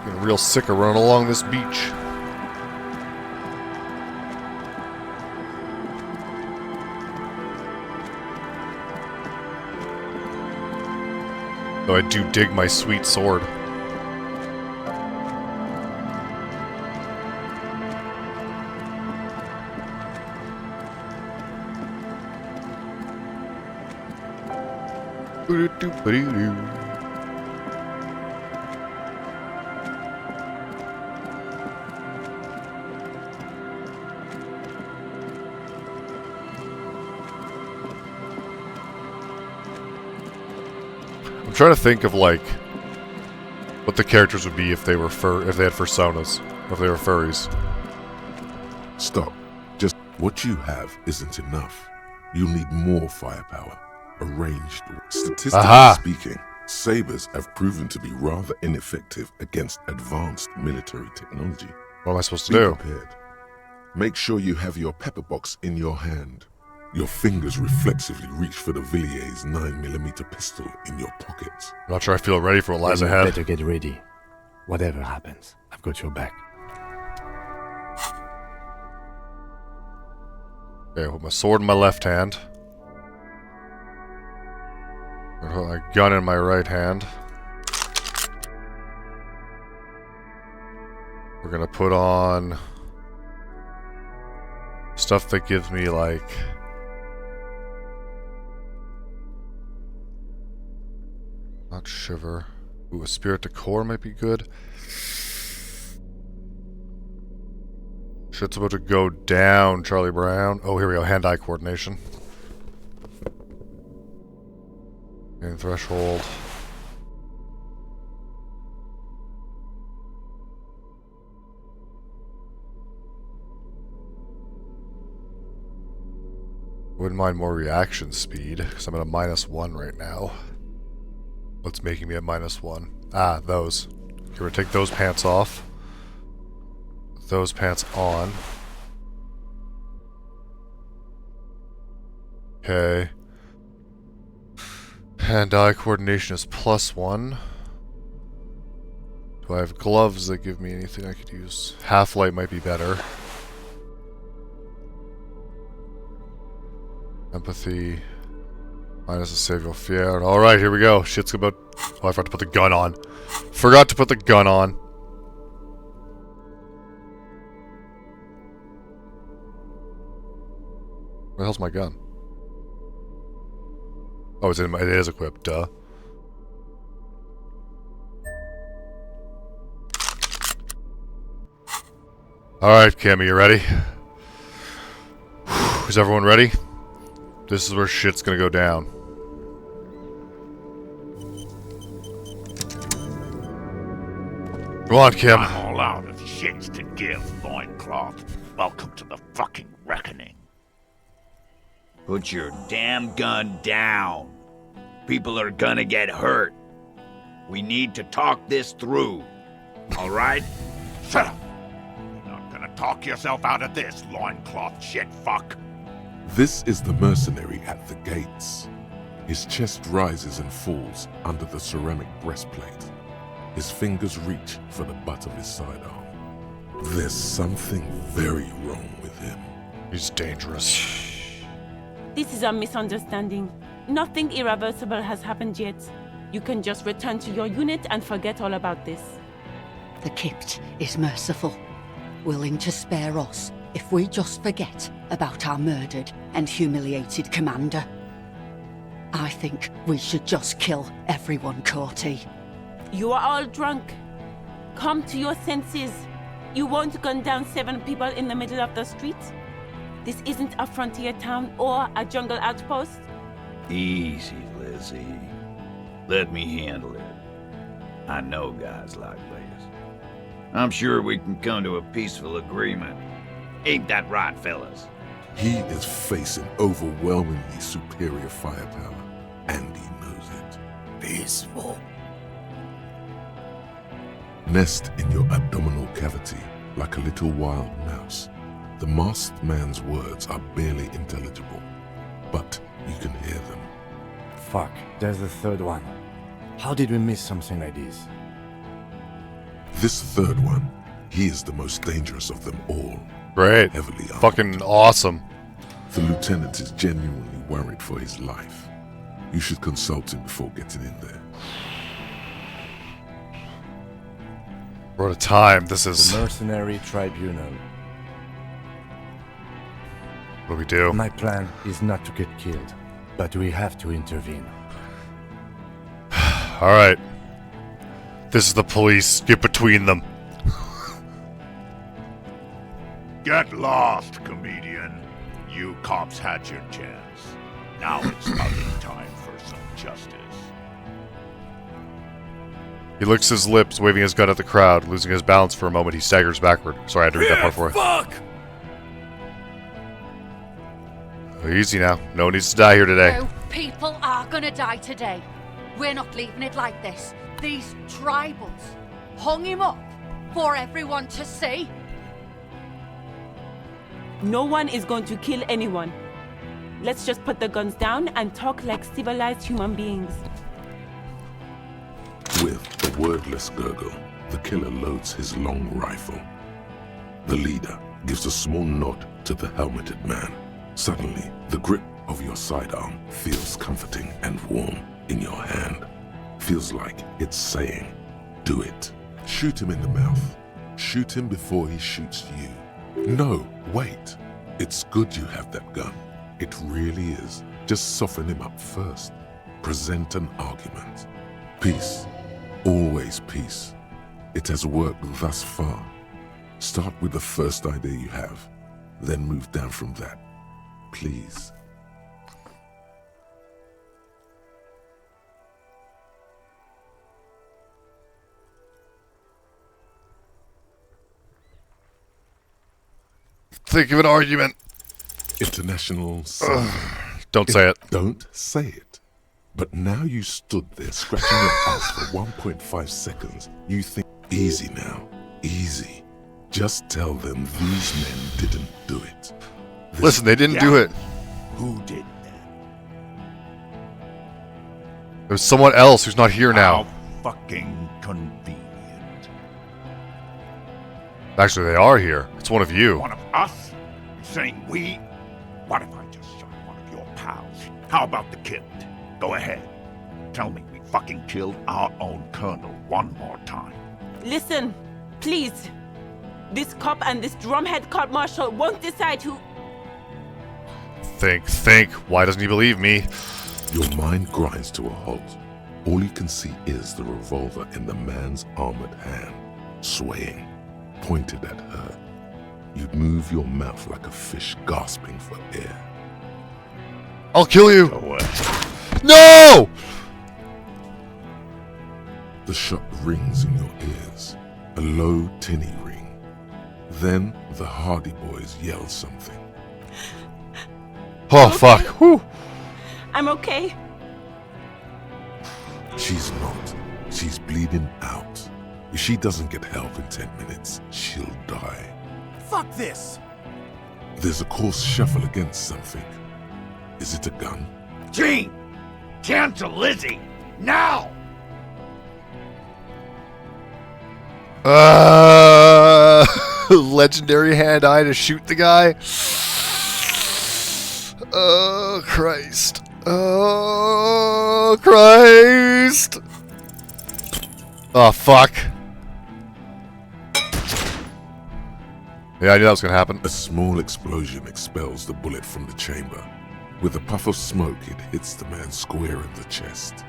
Getting real sick of running along this beach. Though I do dig my sweet sword. I'm trying to think of like what the characters would be if they were if they had personas, or if they were furries. Stop. Just what you have isn't enough. You'll need more firepower. Arranged. Statistically speaking, sabers have proven to be rather ineffective against advanced military technology. What am I supposed to do? Be prepared. Make sure you have your pepper box in your hand. Your fingers reflexively reach for the Villiers 9mm pistol in your pockets. I'm not sure I feel ready for what lies ahead. Better get ready. Whatever happens, I've got your back. Okay, with my sword in my left hand. A gun in my right hand. We're gonna put on stuff that gives me like not shiver. Ooh, a spirit to core might be good. Shit's about to go down, Charlie Brown. Oh, here we go. Hand-eye coordination. Gain threshold. Wouldn't mind more reaction speed, because I'm at a -1 right now. What's making me at -1? Ah, those. Okay, we're gonna take those pants off. Those pants on. Okay. Hand-eye coordination is +1. Do I have gloves that give me anything I could use? Half-light might be better. Empathy. Minus a Savior Fier. Alright, here we go. Shit's about... Oh, I forgot to put the gun on. Forgot to put the gun on. Where the hell's my gun? Oh, it's in my... It is equipped, duh. Alright, Cammy, you ready? Is everyone ready? This is where shit's gonna go down. Go on, Kim. I'm all out of shits to give, loincloth. Welcome to the fucking reckoning. Put your damn gun down. People are gonna get hurt. We need to talk this through. All right? Shut up! You're not gonna talk yourself out of this, loincloth shit fuck. This is the mercenary at the gates. His chest rises and falls under the ceramic breastplate. His fingers reach for the butt of his sidearm. There's something very wrong with him. He's dangerous. This is a misunderstanding. Nothing irreversible has happened yet. You can just return to your unit and forget all about this. The Kypt is merciful, willing to spare us if we just forget about our murdered and humiliated commander. I think we should just kill everyone, Courty. You are all drunk. Come to your senses. You won't gun down 7 people in the middle of the street. This isn't a frontier town or a jungle outpost. Easy, Lizzie. Let me handle it. I know guys like this. I'm sure we can come to a peaceful agreement. Ain't that right, fellas? He is facing overwhelmingly superior firepower, and he knows it. Peaceful. Nest in your abdominal cavity like a little wild mouse. The masked man's words are barely intelligible, but you can hear them. Fuck, there's the third one. How did we miss something like this? This third one, he is the most dangerous of them all. Great. Heavily armed. Fucking awesome. The lieutenant is genuinely worried for his life. You should consult him before getting in there. We're out of time. This is... The Mercenary Tribunal. What do we do? My plan is not to get killed, but we have to intervene. Alright. This is the police. Get between them. Get lost, comedian. You cops had your chance. Now it's fucking time for some justice. He licks his lips, waving his gun at the crowd. Losing his balance for a moment, he staggers backward. Sorry, I had to read that part for you. Fuck! Easy now. No one needs to die here today. No people are gonna die today. We're not leaving it like this. These tribals hung him up for everyone to see. No one is going to kill anyone. Let's just put the guns down and talk like civilized human beings. With a wordless gurgle, the killer loads his long rifle. The leader gives a small nod to the helmeted man. Suddenly, the grip of your sidearm feels comforting and warm in your hand. Feels like it's saying, do it. Shoot him in the mouth. Shoot him before he shoots you. No, wait. It's good you have that gun. It really is. Just soften him up first. Present an argument. Peace. Always peace. It has worked thus far. Start with the first idea you have, then move down from that. Please. Think of an argument. International. Don't say it. Don't say it. But now you stood there scratching your ass for 1.5 seconds. You think, easy now, easy. Just tell them these men didn't do it. Listen, they didn't do it. Who did There's someone else who's not here now. How fucking convenient. Actually, they are here. It's one of you. One of us? You're saying we? What if I just shot one of your pals? How about the kid? Go ahead. Tell me we fucking killed our own colonel one more time. Listen, please. This cop and this drumhead court marshal won't decide who... Think. Why doesn't he believe me? Your mind grinds to a halt. All you can see is the revolver in the man's armored hand, swaying, pointed at her. You'd move your mouth like a fish gasping for air. I'll kill you! Go away. No! The shot rings in your ears. A low tinny ring. Then the Hardy Boys yell something. Oh, fuck. Whew. I'm okay. She's not. She's bleeding out. If she doesn't get help in 10 minutes, she'll die. Fuck this! There's a coarse shuffle against something. Is it a gun? Gene! Cancel Lizzie! Now! Legendary hand-eye to shoot the guy. Oh, Christ. Oh, Christ. Oh, fuck. Yeah, I knew that was going to happen. A small explosion expels the bullet from the chamber. With a puff of smoke, it hits the man square in the chest,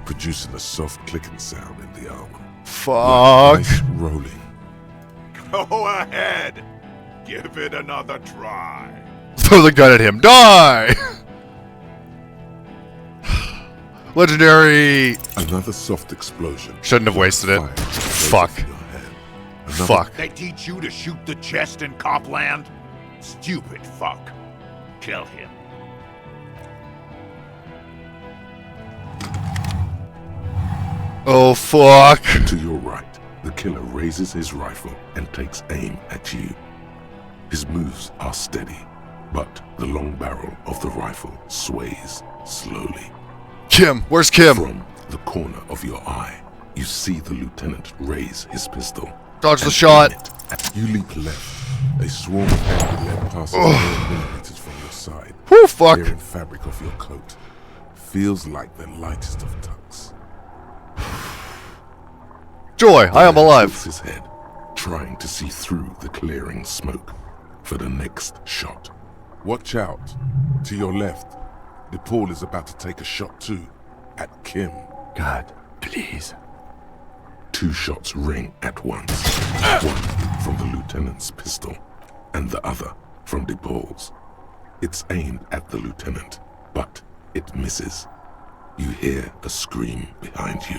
producing a soft clicking sound in the armor. Fuck. Like ice rolling. Go ahead! Give it another try. Throw the gun at him. Die! Legendary. Another soft explosion. Shouldn't have wasted it. Fuck. Fuck. They teach you to shoot the chest in Copland? Stupid fuck. Kill him. Oh, fuck. To your right, the killer raises his rifle and takes aim at you. His moves are steady, but the long barrel of the rifle sways slowly. Kim, where's Kim? From the corner of your eye, you see the lieutenant raise his pistol. Dodge the shot. You leap left. A swarm of angry lead passes 4 millimeters from your side. Whew, fuck. Tearing fabric of your coat. Feels like the lightest of tucks. Joy, I am alive. Tilts his head, trying to see through the clearing smoke for the next shot. Watch out. To your left, DePaul is about to take a shot too, at Kim. God, please. 2 shots ring at once. One from the lieutenant's pistol, and the other from DePaul's. It's aimed at the lieutenant, but it misses. You hear a scream behind you.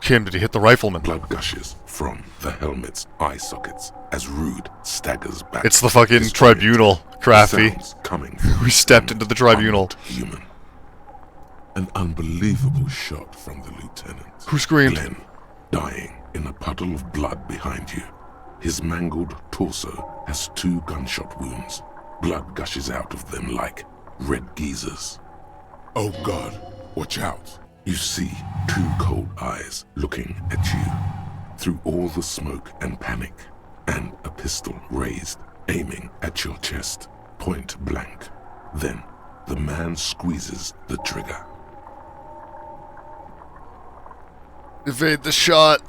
Kim, did he hit the rifleman? Blood gushes from the helmet's eye sockets as Rude staggers back. It's the fucking tribunal, Crafty. Coming We stepped into the tribunal. Human. An unbelievable shot from the lieutenant. Who screamed? Glenn, dying in a puddle of blood behind you. His mangled torso has 2 gunshot wounds. Blood gushes out of them like red geysers. Oh God, watch out. You see 2 cold eyes looking at you through all the smoke and panic, and a pistol raised, aiming at your chest, point blank. Then the man squeezes the trigger. Evade the shot.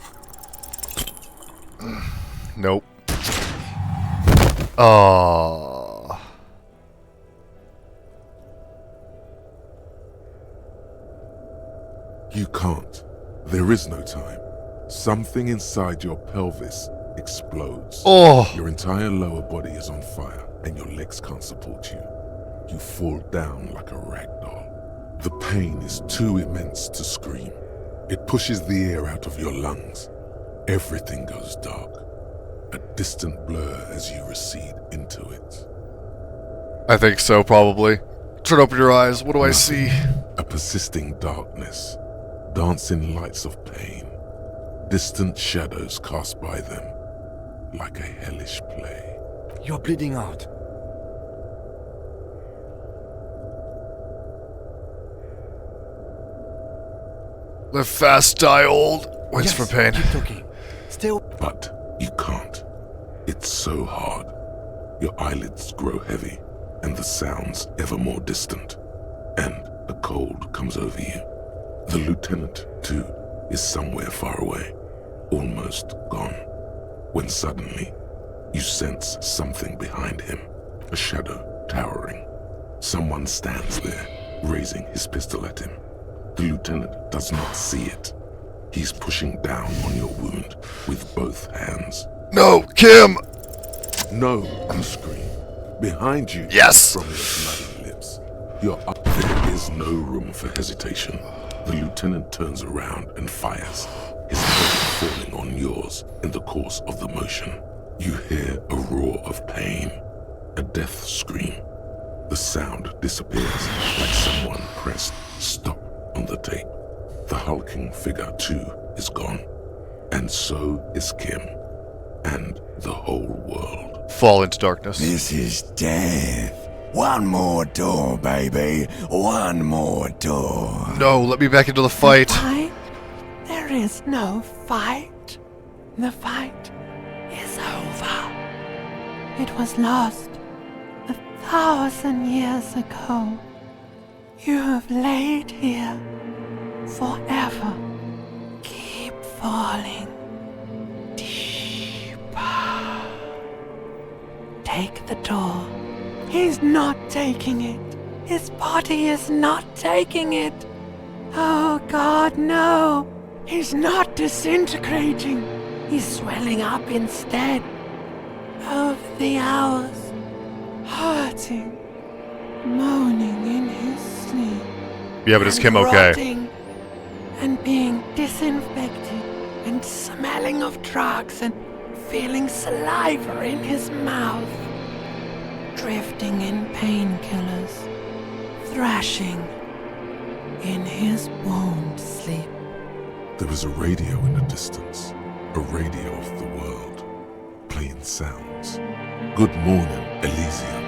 Nope. Oh. You can't. There is no time. Something inside your pelvis explodes. Oh. Your entire lower body is on fire, and your legs can't support you. You fall down like a rag doll. The pain is too immense to scream. It pushes the air out of your lungs. Everything goes dark. A distant blur as you recede into it. I think so, probably. Try to open your eyes. What do I see? A persisting darkness. Dancing lights of pain. Distant shadows cast by them. Like a hellish play. You're bleeding out. Live fast, die old. Waits for pain. Keep talking. Still. But you can't. It's so hard. Your eyelids grow heavy, and the sounds ever more distant. And a cold comes over you. The lieutenant, too, is somewhere far away, almost gone. When suddenly, you sense something behind him, a shadow towering. Someone stands there, raising his pistol at him. The lieutenant does not see it. He's pushing down on your wound with both hands. No, Kim! No, you scream. Behind you, yes! From your bloody lips. You're up. There is no room for hesitation. The lieutenant turns around and fires, his head falling on yours in the course of the motion. You hear a roar of pain, a death scream. The sound disappears like someone pressed stop on the tape. The hulking figure, too, is gone. And so is Kim. And the whole world. Fall into darkness. This is death. One more door, baby. One more door. No, let me back into the fight. Fight? There is no fight. The fight is over. It was lost 1,000 years ago. You have laid here forever. Keep falling deeper. Take the door. He's not taking it. His body is not taking it. Oh God, no. He's not disintegrating. He's swelling up instead. Over the hours, hurting, moaning in his sleep. Yeah, but is Kim and okay? rotting and being disinfected and smelling of drugs and feeling saliva in his mouth. Drifting in painkillers, thrashing in his wound sleep. There is a radio in the distance, a radio of the world, playing sounds. Good morning, Elysium.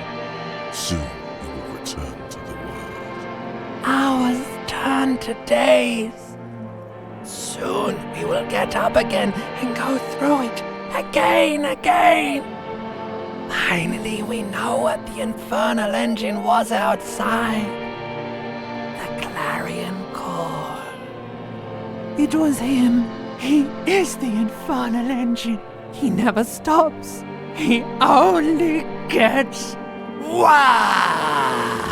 Soon you will return to the world. Hours turn to days. Soon we will get up again and go through it again. Finally, we know what the infernal engine was outside. The clarion call. It was him. He is the infernal engine. He never stops. He only gets worse.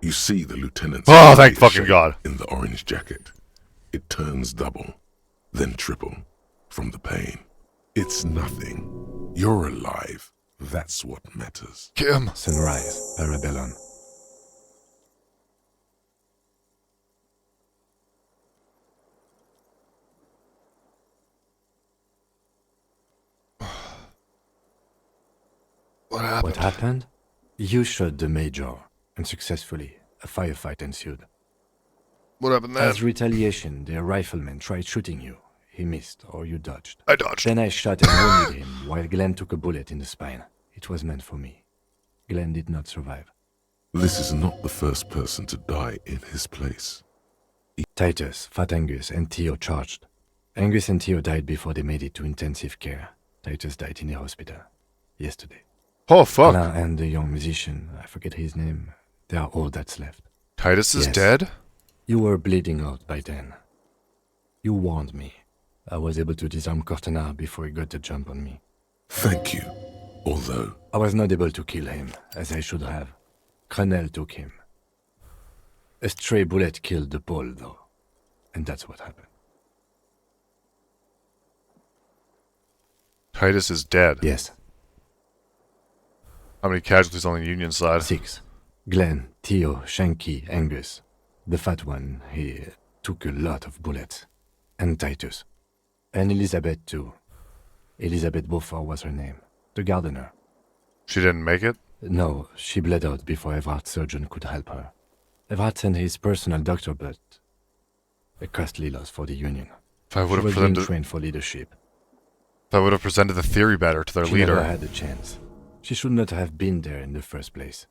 You see the lieutenant's Oh, thank shape fucking God. in the orange jacket. It turns double, then triple from the pain. It's nothing. You're alive. That's what matters. Kim. Sunrise, Parabellum. What happened? What happened? You shot the Major, and successfully, a firefight ensued. What happened then? As retaliation, the rifleman tried shooting you. He missed, or you dodged. I dodged. Then I shot and wounded him, while Glenn took a bullet in the spine. It was meant for me. Glenn did not survive. This is not the first person to die in his place. Titus, Fat Angus, and Theo charged. Angus and Theo died before they made it to intensive care. Titus died in a hospital yesterday. Oh, fuck. Alain and the young musician, I forget his name, they are all that's left. Titus is Yes. dead? You were bleeding out by then. You warned me. I was able to disarm Cortana before he got the jump on me. Thank you. Although I was not able to kill him, as I should have. Crenel took him. A stray bullet killed the Pole, though. And that's what happened. Titus is dead. Yes. How many casualties on the Union side? 6. Glenn, Theo, Shanky, Angus. The fat one, he took a lot of bullets. And Titus. And Elizabeth, too. Elizabeth Beaufort was her name. The gardener. She didn't make it? No, she bled out before Everard's surgeon could help her. Everard sent his personal doctor, but a costly loss for the Union. If I would She have was being presented, trained for leadership. if I would have presented the theory better to their She leader. never had a chance. She should not have been there in the first place.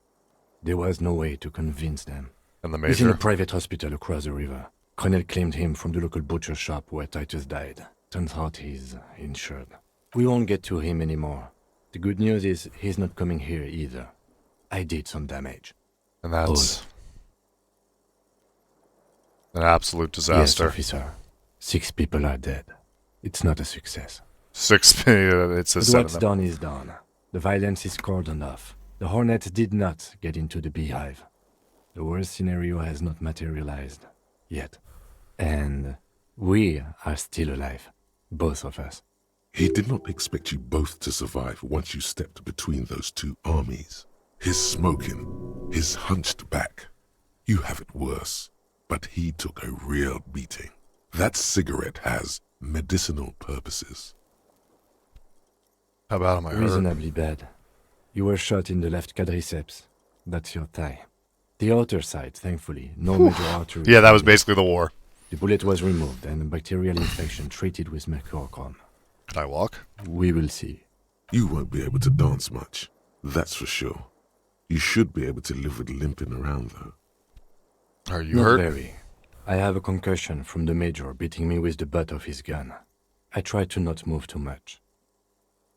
There was no way to convince them. And the He's in a major? private hospital across the river. Crenel claimed him from the local butcher shop where Titus died. Turns out he's insured. We won't get to him anymore. The good news is he's not coming here either. I did some damage. And that's an absolute disaster. Yes, officer. 6 people are dead. It's not a success. 6, it's a But 7. what's done is done. The violence is cordoned off. The Hornets did not get into the beehive. The worst scenario has not materialized. Yet. And we are still alive. Both of us. He did not expect you both to survive once you stepped between those two armies. His smoking, his hunched back. You have it worse, but he took a real beating. That cigarette has medicinal purposes. How about am I hurt? Reasonably bad. You were shot in the left quadriceps. That's your thigh. The outer side, thankfully, no major artery. Yeah, that was basically the war. The bullet was removed and a bacterial infection treated with mercurochrome. Can I walk? We will see. You won't be able to dance much, that's for sure. You should be able to live with limping around, though. Are you Not hurt? very. I have a concussion from the major beating me with the butt of his gun. I tried to not move too much.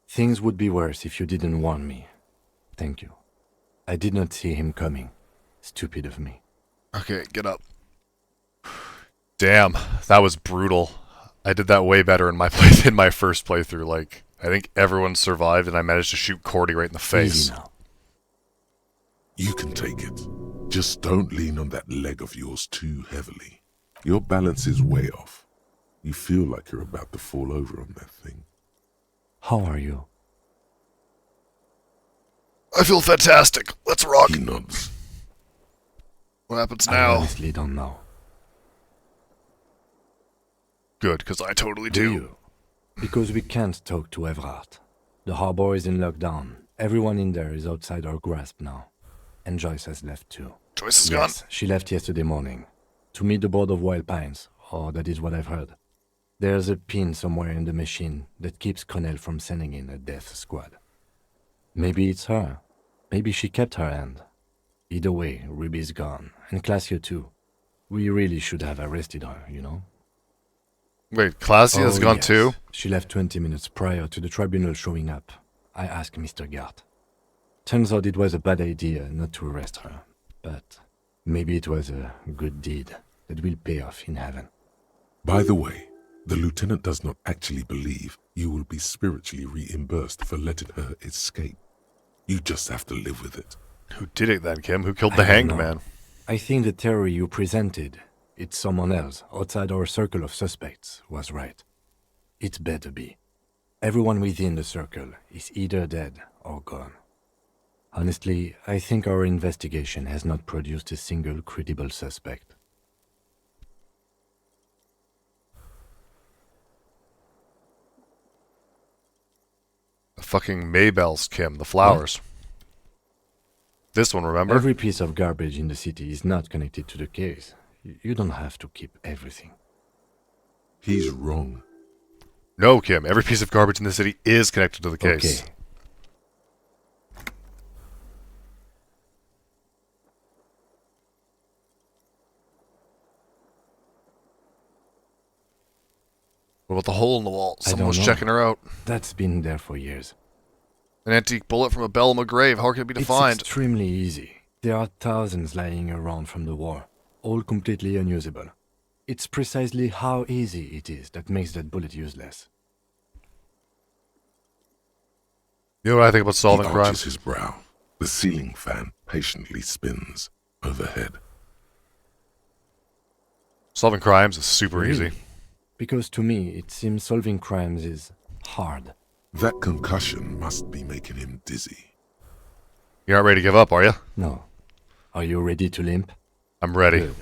Things would be worse if you didn't warn me. Thank you. I did not see him coming. Stupid of me. Okay, get up. Damn, that was brutal. I did that way better in my in my first playthrough. Like, I think everyone survived, and I managed to shoot Cordy right in the face. Easy now. You can take it. Just don't lean on that leg of yours too heavily. Your balance is way off. You feel like you're about to fall over on that thing. How are you? I feel fantastic. Let's rock. He nods. What happens I now? honestly don't know. Good, because I totally Do do. you? Because we can't talk to Everhart. The harbor is in lockdown. Everyone in there is outside our grasp now. And Joyce has left too. Joyce is Yes, gone? she left yesterday morning. To meet the board of Wild Pines, or that is what I've heard. There's a pin somewhere in the machine that keeps Connell from sending in a death squad. Maybe it's her. Maybe she kept her end. Either way, Ruby's gone. And Claudia too. We really should have arrested her, you know? Wait, Claudia's gone yes. too? She left 20 minutes prior to the tribunal showing up. I asked Mr. Gart. Turns out it was a bad idea not to arrest her. But maybe it was a good deed that will pay off in heaven. By the way, the lieutenant does not actually believe you will be spiritually reimbursed for letting her escape. You just have to live with it. Who did it then, Kim? Who killed the I don't hanged know. man? I think the theory you presented, it's someone else outside our circle of suspects, was right. It better be. Everyone within the circle is either dead or gone. Honestly, I think our investigation has not produced a single credible suspect. The fucking Maybells, Kim. The flowers. This one, remember? Every piece of garbage in the city is not connected to the case. You don't have to keep everything. He's wrong. No, Kim. Every piece of garbage in the city is connected to the case. Okay. What about the hole in the wall? I Someone don't was know. checking her out. That's been there for years. An antique bullet from a Belma grave. How can it be defined? It's extremely easy. There are thousands lying around from the war, all completely unusable. It's precisely how easy it is that makes that bullet useless. You know what I think about solving He crime? arches his brow. The ceiling fan patiently spins overhead. Solving crimes is super easy. Really? Because to me, it seems solving crimes is hard. That concussion must be making him dizzy. You're not ready to give up, are you? No. Are you ready to limp? I'm ready. Good.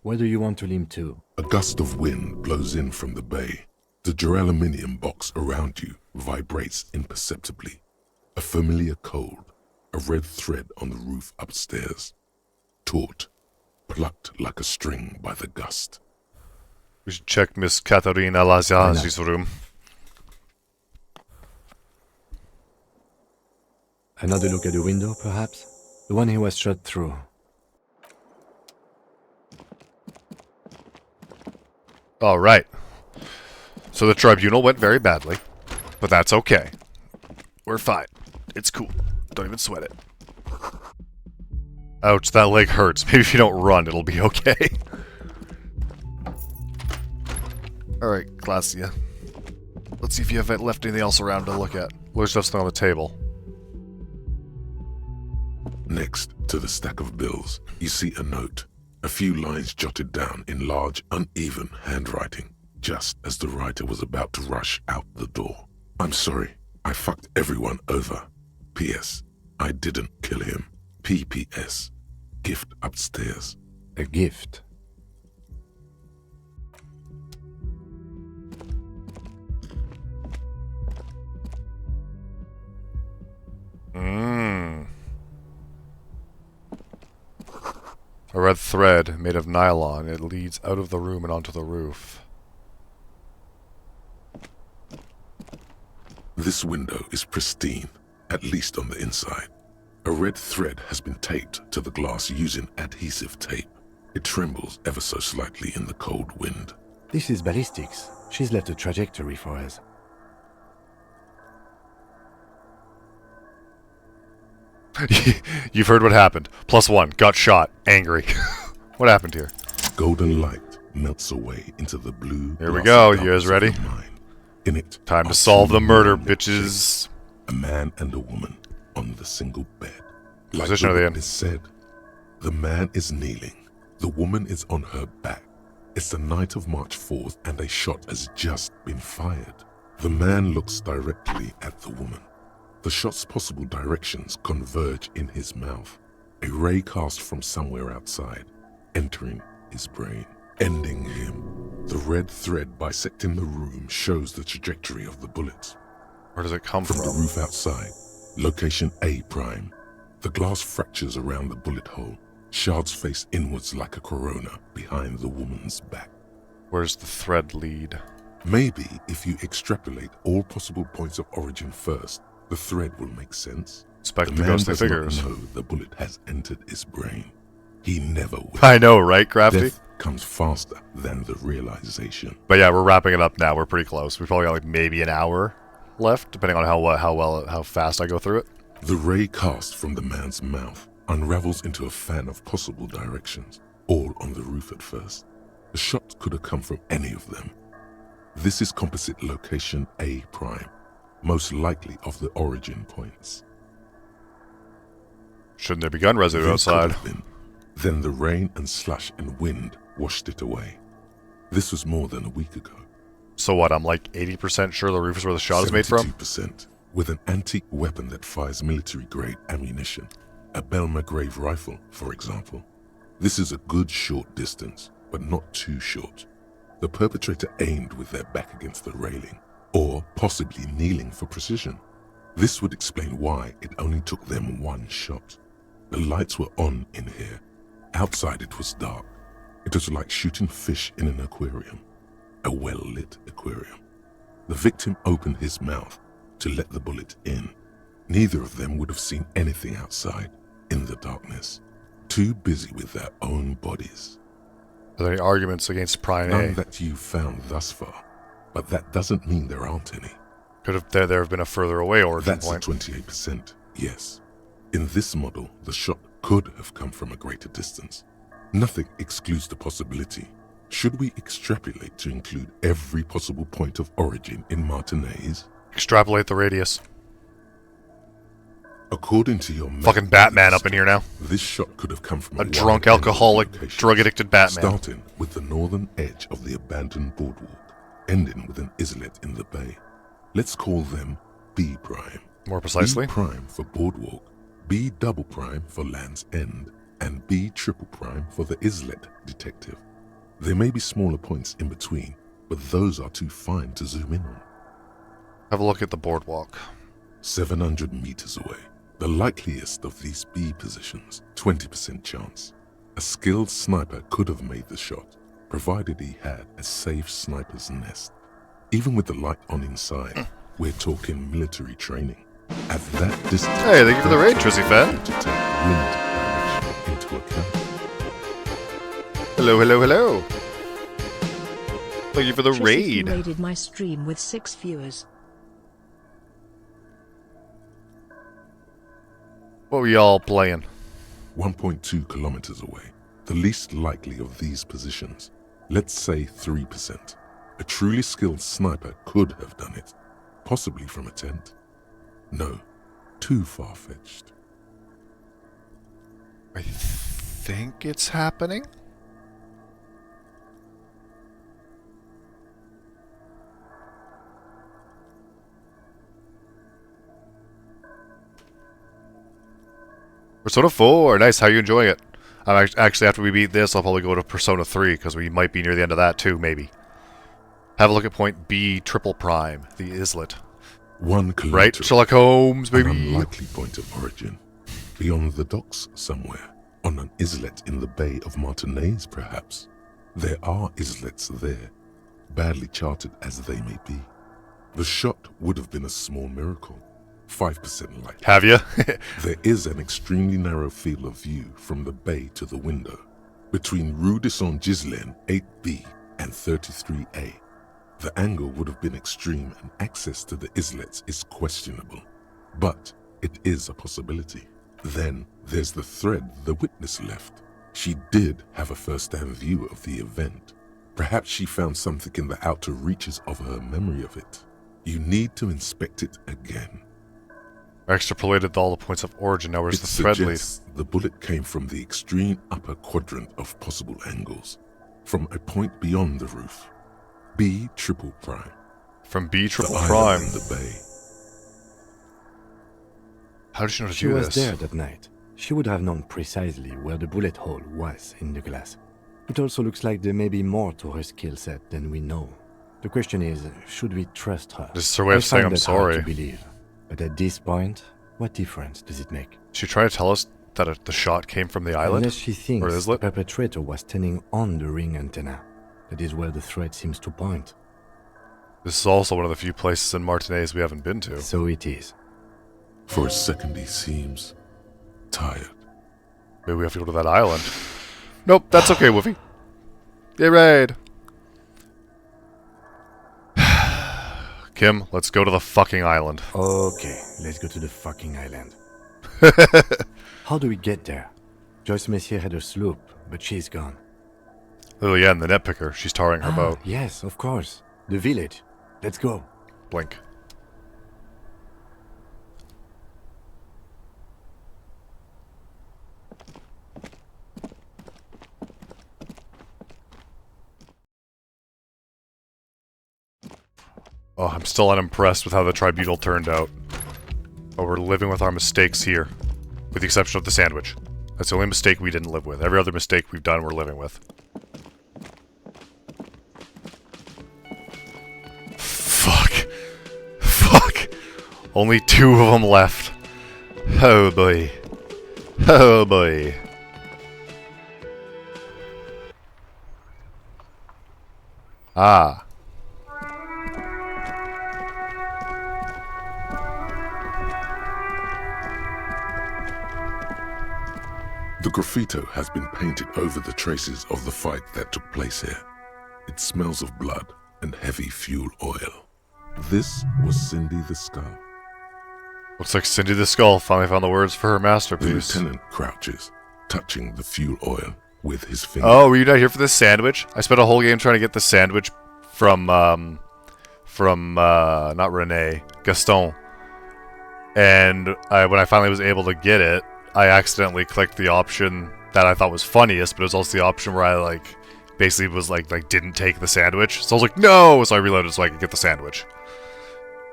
Where do you want to limp to? A gust of wind blows in from the bay. The duraluminum box around you vibrates imperceptibly. A familiar cold, a red thread on the roof upstairs. Taut, plucked like a string by the gust. We should check Miss Katarina Laziazi's room. Another look at the window, perhaps? The one he was shot through. All right. So the tribunal went very badly, but that's okay. We're fine. It's cool. Don't even sweat it. Ouch, that leg hurts. Maybe if you don't run, it'll be okay. Alright, Glacia. Let's see if you have left anything else around to look at. There's something on the table. Next to the stack of bills, you see a note. A few lines jotted down in large, uneven handwriting, just as the writer was about to rush out the door. I'm sorry. I fucked everyone over. P.S. I didn't kill him. P.P.S. Gift upstairs. A gift? A red thread made of nylon. It leads out of the room and onto the roof. This window is pristine, at least on the inside. A red thread has been taped to the glass using adhesive tape. It trembles ever so slightly in the cold wind. This is ballistics. She's left a trajectory for us. You've heard what happened. +1. Got shot. Angry. What happened here? Golden light melts away into the blue. Here we go. You guys ready? In it, time to solve the murder, bitches. A man and a woman on the single bed. Like Position of the end. Is said, the man is kneeling. The woman is on her back. It's the night of March 4th and a shot has just been fired. The man looks directly at the woman. The shot's possible directions converge in his mouth. A ray cast from somewhere outside, entering his brain, ending him. The red thread bisecting the room shows the trajectory of the bullet. Where does it come from? From the roof outside, location A prime. The glass fractures around the bullet hole. Shards face inwards like a corona behind the woman's back. Where's the thread lead? Maybe if you extrapolate all possible points of origin first, the thread will make sense. Expect the the ghostly figures. Does not know the bullet has entered his brain. He never will. I know, right, Crafty? Death comes faster than the realization. But yeah, we're wrapping it up now. We're pretty close. We probably got like maybe an hour left, depending on how fast I go through it. The ray cast from the man's mouth unravels into a fan of possible directions, all on the roof at first. The shot could have come from any of them. This is composite location A prime, most likely of the origin points. Shouldn't there be gun residue outside? Then the rain and slush and wind washed it away. This was more than a week ago. So what, I'm like 80% sure the roof is where the shot is made from? 72%, with an antique weapon that fires military-grade ammunition. A Belma-grave rifle, for example. This is a good short distance, but not too short. The perpetrator aimed with their back against the railing, or possibly kneeling for precision. This would explain why it only took them one shot. The lights were on in here. Outside it was dark. It was like shooting fish in an aquarium. A well-lit aquarium. The victim opened his mouth to let the bullet in. Neither of them would have seen anything outside, in the darkness. Too busy with their own bodies. Are there any arguments against Prime A? None that you've found thus far, but that doesn't mean there aren't any. Could have there have been a further away origin point. That's a 28%, yes. In this model, the shot could have come from a greater distance. Nothing excludes the possibility. Should we extrapolate to include every possible point of origin in Martinez? Extrapolate the radius. According to your fucking Batman up in here now. This shot could have come from a drunk, alcoholic, drug-addicted Batman. Starting with the northern edge of the abandoned boardwalk, ending with an islet in the bay. Let's call them B prime. More precisely? B prime for boardwalk, B double prime for Land's End, and B triple prime for the islet detective. There may be smaller points in between, but those are too fine to zoom in on. Have a look at the boardwalk. 700 meters away. The likeliest of these B positions, 20% chance. A skilled sniper could have made the shot, provided he had a safe sniper's nest. Even with the light on inside, we're talking military training. At that distance... Hey, thank you for the raid, Trizzy fan. ...to take wind direction into account. Hello, hello, hello. Thank you for the raid. Raided my stream with 6 viewers. What were y'all playing? 1.2 kilometers away. The least likely of these positions. Let's say 3%. A truly skilled sniper could have done it. Possibly from a tent. No. Too far-fetched. I think it's happening. Persona 4, nice. How are you enjoying it? I'm actually, after we beat this, I'll probably go to Persona 3, because we might be near the end of that too, maybe. Have a look at point B, triple prime, the islet. 1 kilometer. Right, Sherlock Holmes, baby. An unlikely point of origin. Beyond the docks somewhere. On an islet in the Bay of Martinez, perhaps. There are islets there, badly charted as they may be. The shot would have been a small miracle. 5% light. Have you? There is an extremely narrow field of view from the bay to the window, between Rue de Saint-Ghislain 8B and 33A. The angle would have been extreme and access to the islets is questionable. But it is a possibility. Then there's the thread the witness left. She did have a first-hand view of the event. Perhaps she found something in the outer reaches of her memory of it. You need to inspect it again. Extrapolated all the points of origin. Now where's the thread lead? The bullet came from the extreme upper quadrant of possible angles. From a point beyond the roof. B triple prime. From B triple the prime. In the bay. How did she know to She do was this? there that night. She would have known precisely where the bullet hole was in the glass. It also looks like there may be more to her skill set than we know. The question is, should we trust her? This is her way of saying I'm sorry. To believe. But at this point, what difference does it make? She trying to tell us that the shot came from the island? Unless she thinks the perpetrator was standing on the ring antenna. That is where the thread seems to point. This is also one of the few places in Martinez we haven't been to. So it is. For a second he seems tired. Maybe we have to go to that island. Nope, that's okay, Woofy. Yay, raid! Kim, let's go to the fucking island. Okay, let's go to the fucking island. How do we get there? Joyce Messier had her sloop, but she's gone. Lillian, the net picker, she's tarring her boat. Yes, of course. The village. Let's go. Blink. Oh, I'm still unimpressed with how the tribunal turned out. But we're living with our mistakes here. With the exception of the sandwich. That's the only mistake we didn't live with. Every other mistake we've done, we're living with. Fuck. Fuck. Only 2 of them left. Oh boy. Oh boy. Ah. The graffito has been painted over the traces of the fight that took place here. It smells of blood and heavy fuel oil. This was Cindy the Skull. Looks like Cindy the Skull finally found the words for her masterpiece. The lieutenant crouches, touching the fuel oil with his finger. Oh, were you not here for this sandwich? I spent a whole game trying to get the sandwich from not Renee, Gaston. And when I finally was able to get it, I accidentally clicked the option that I thought was funniest, but it was also the option where I basically was like didn't take the sandwich. So I was like, no! So I reloaded so I could get the sandwich.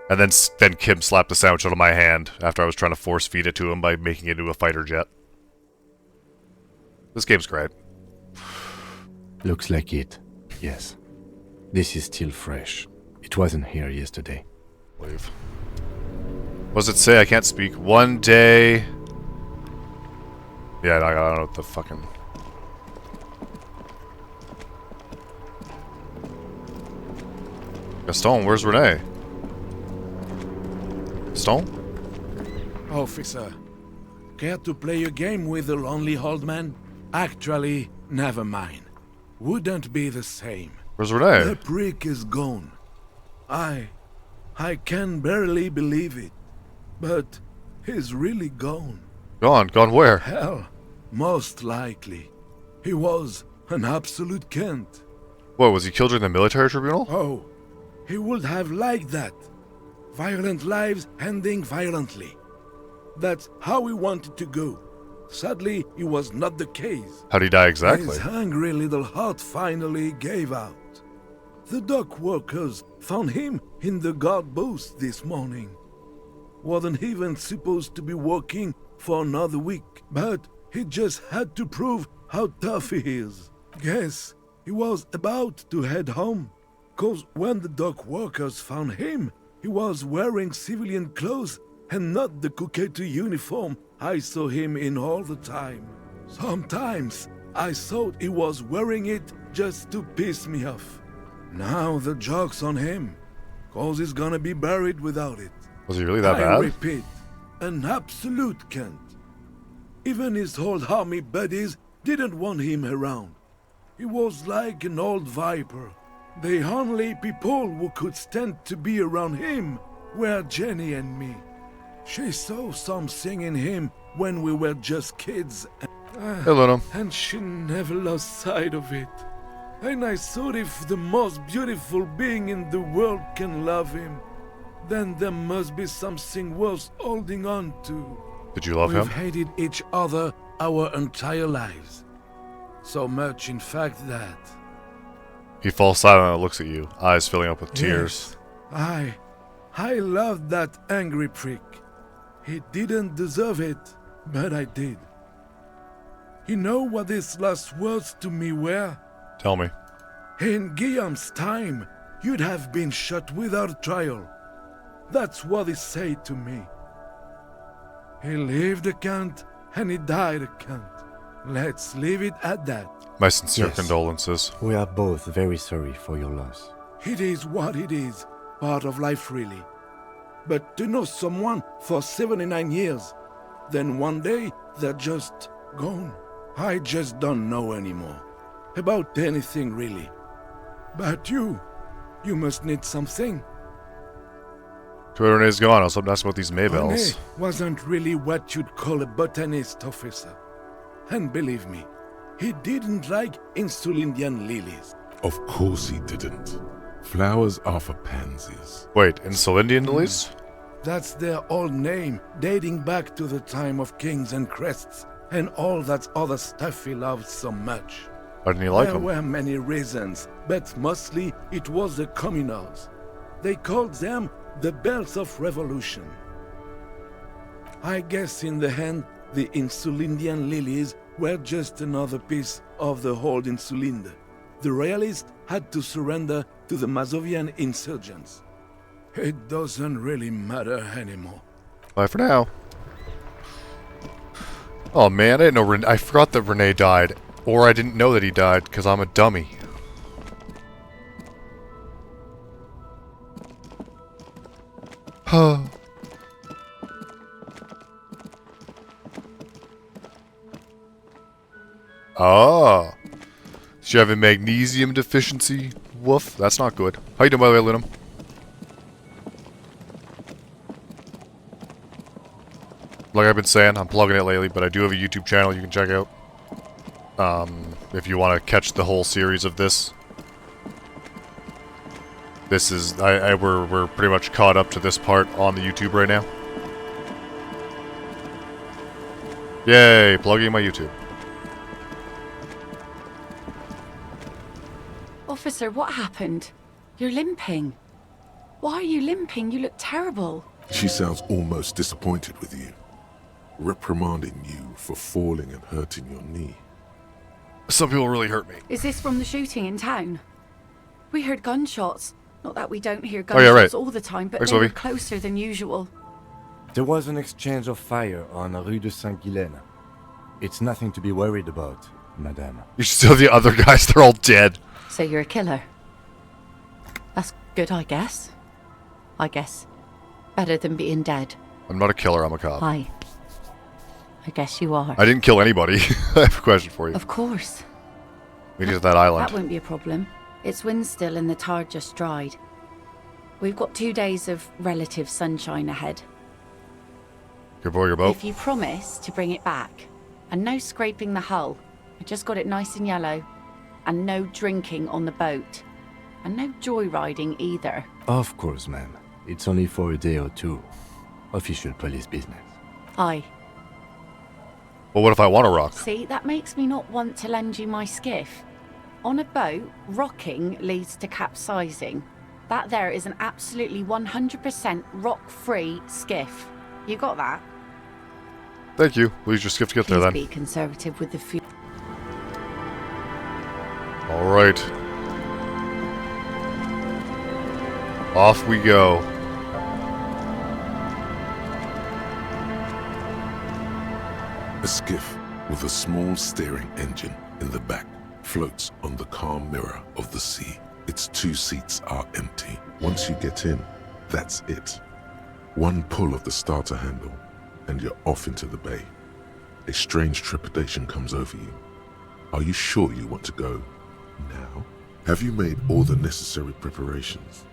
And then Kim slapped the sandwich out of my hand after I was trying to force feed it to him by making it into a fighter jet. This game's great. Looks like it. Yes. This is still fresh. It wasn't here yesterday. Leave. What does it say? I can't speak. One day... Yeah, I don't know what the fucking... Gaston, where's Renee? Gaston? Officer, care to play a game with the lonely old man? Actually, never mind. Wouldn't be the same. Where's Renee? The prick is gone. I can barely believe it. But he's really gone. Gone? Gone where? Hell, most likely. He was an absolute Kent. What, was he killed during the military tribunal? Oh, he would have liked that. Violent lives ending violently. That's how he wanted to go. Sadly, it was not the case. How'd he die exactly? His hungry little heart finally gave out. The dock workers found him in the guard booth this morning. wasn't even supposed to be working for another week, but he just had to prove how tough he is. Guess he was about to head home, 'cause when the dock workers found him, he was wearing civilian clothes and not the Kuketu uniform I saw him in all the time. Sometimes I thought he was wearing it just to piss me off. Now the joke's on him, 'cause he's gonna be buried without it. Was he really that I bad? repeat, an absolute cunt. Even his old army buddies didn't want him around. He was like an old viper. The only people who could stand to be around him were Jenny and me. She saw something in him when we were just kids. Hello. And she never lost sight of it. And I thought if the most beautiful being in the world can love him, then there must be something worth holding on to. Did you love We've him? hated each other our entire lives. So much, in fact, that... He falls silent and looks at you, eyes filling up with tears. Yes, I loved that angry prick. He didn't deserve it, but I did. You know what his last words to me were? Tell me. In Guillaume's time, you'd have been shot without trial. That's what he said to me. He lived a cunt, and he died a cunt. Let's leave it at that. My sincere Yes. condolences. We are both very sorry for your loss. It is what it is, part of life really. But to know someone for 79 years, then one day they're just gone. I just don't know anymore. About anything really. But you must need something. Renee's gone. I was hoping to ask about these Maybells. René wasn't really what you'd call a botanist, officer. And believe me, he didn't like Insulindian lilies. Of course he didn't. Flowers are for pansies. Wait, Insulindian lilies? That's their old name, dating back to the time of kings and crests, and all that other stuff he loved so much. Why didn't he like There them? were many reasons, but mostly it was the communals. They called them the bells of revolution. I guess in the end, the Insulindian lilies were just another piece of the whole Insulinde. The royalists had to surrender to the Mazovian insurgents. It doesn't really matter anymore. Bye for now. Oh man, I didn't know. I forgot that Renee died, or I didn't know that he died because I'm a dummy. Huh. Ah. So you have a magnesium deficiency? Woof. That's not good. How you doing, by the way, Linum? Like I've been saying, I'm plugging it lately, but I do have a YouTube channel you can check out. If you want to catch the whole series of this. This is, we're pretty much caught up to this part on the YouTube right now. Yay, plugging my YouTube. Officer, what happened? You're limping. Why are you limping? You look terrible. She sounds almost disappointed with you. Reprimanding you for falling and hurting your knee. Some people really hurt me. Is this from the shooting in town? We heard gunshots. Not that we don't hear Oh, gunshots yeah, right. all the time, but Thanks, they were Lovey. closer than usual. There was an exchange of fire on Rue de Saint-Guylaine. It's nothing to be worried about, madame. You should see the other guys, they're all dead. So you're a killer. That's good, I guess. Better than being dead. I'm not a killer, I'm a cop. Hi. I guess you are. I didn't kill anybody. I have a question for you. Of course. We need to that island. That won't be a problem. It's wind still and the tar just dried. We've got 2 days of relative sunshine ahead. Good boy, your boat. If you promise to bring it back, and no scraping the hull, I just got it nice and yellow, and no drinking on the boat, and no joyriding either. Of course, ma'am. It's only for a day or two. Official police business. Aye. Well, what if I want to rock? See, that makes me not want to lend you my skiff. On a boat, rocking leads to capsizing. That there is an absolutely 100% rock-free skiff. You got that? Thank you. We just have to get there Please then. be conservative with the fuel. Alright. Off we go. A skiff with a small steering engine in the back floats on the calm mirror of the sea. Its 2 seats are empty. Once you get in, that's it. One pull of the starter handle, and you're off into the bay. A strange trepidation comes over you. Are you sure you want to go now? Have you made all the necessary preparations?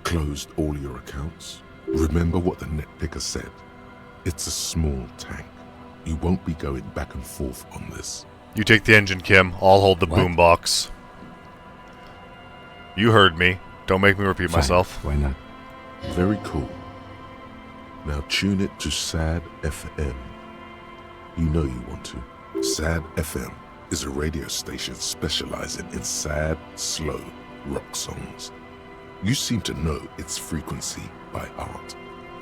Closed all your accounts? Remember what the net picker said. It's a small tank. You won't be going back and forth on this. You take the engine, Kim. I'll hold the boombox. You heard me. Don't make me repeat myself. Why not? Very cool. Now tune it to SAD FM. You know you want to. SAD FM is a radio station specializing in sad, slow rock songs. You seem to know its frequency by heart.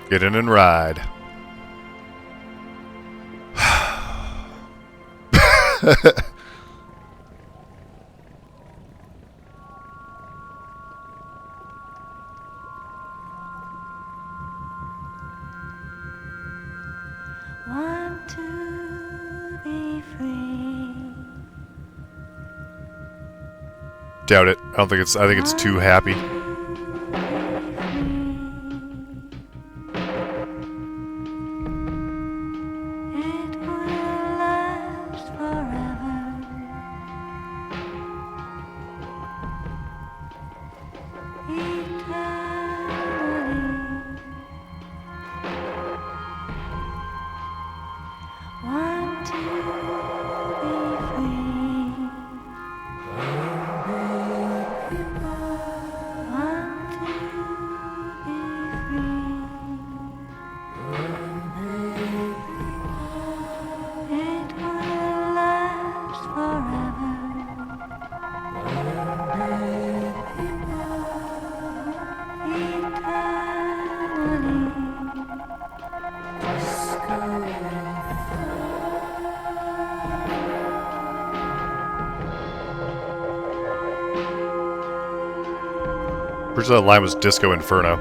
Get in and ride. Want to be free. Doubt it. I think it's too happy. Pretty sure that line was Disco Inferno.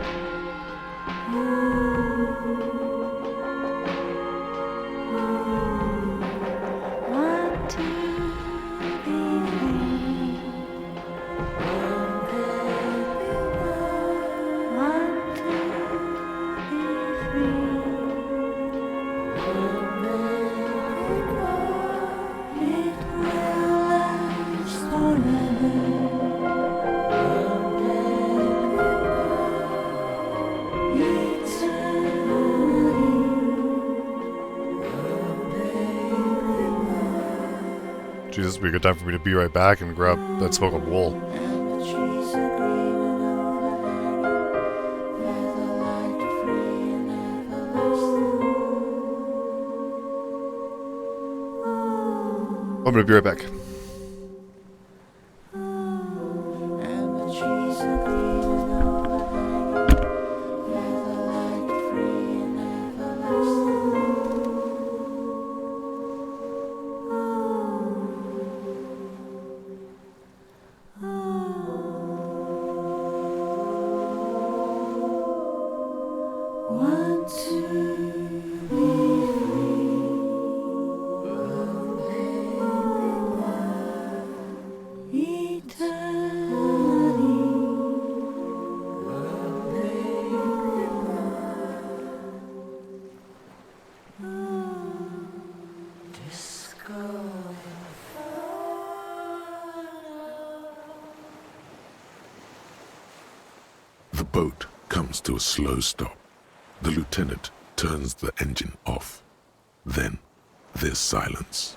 Jeez, this would be a good time for me to be right back and grab that smoke of wool. I'm gonna be right back. The boat comes to a slow stop. The lieutenant turns the engine off. Then there's silence.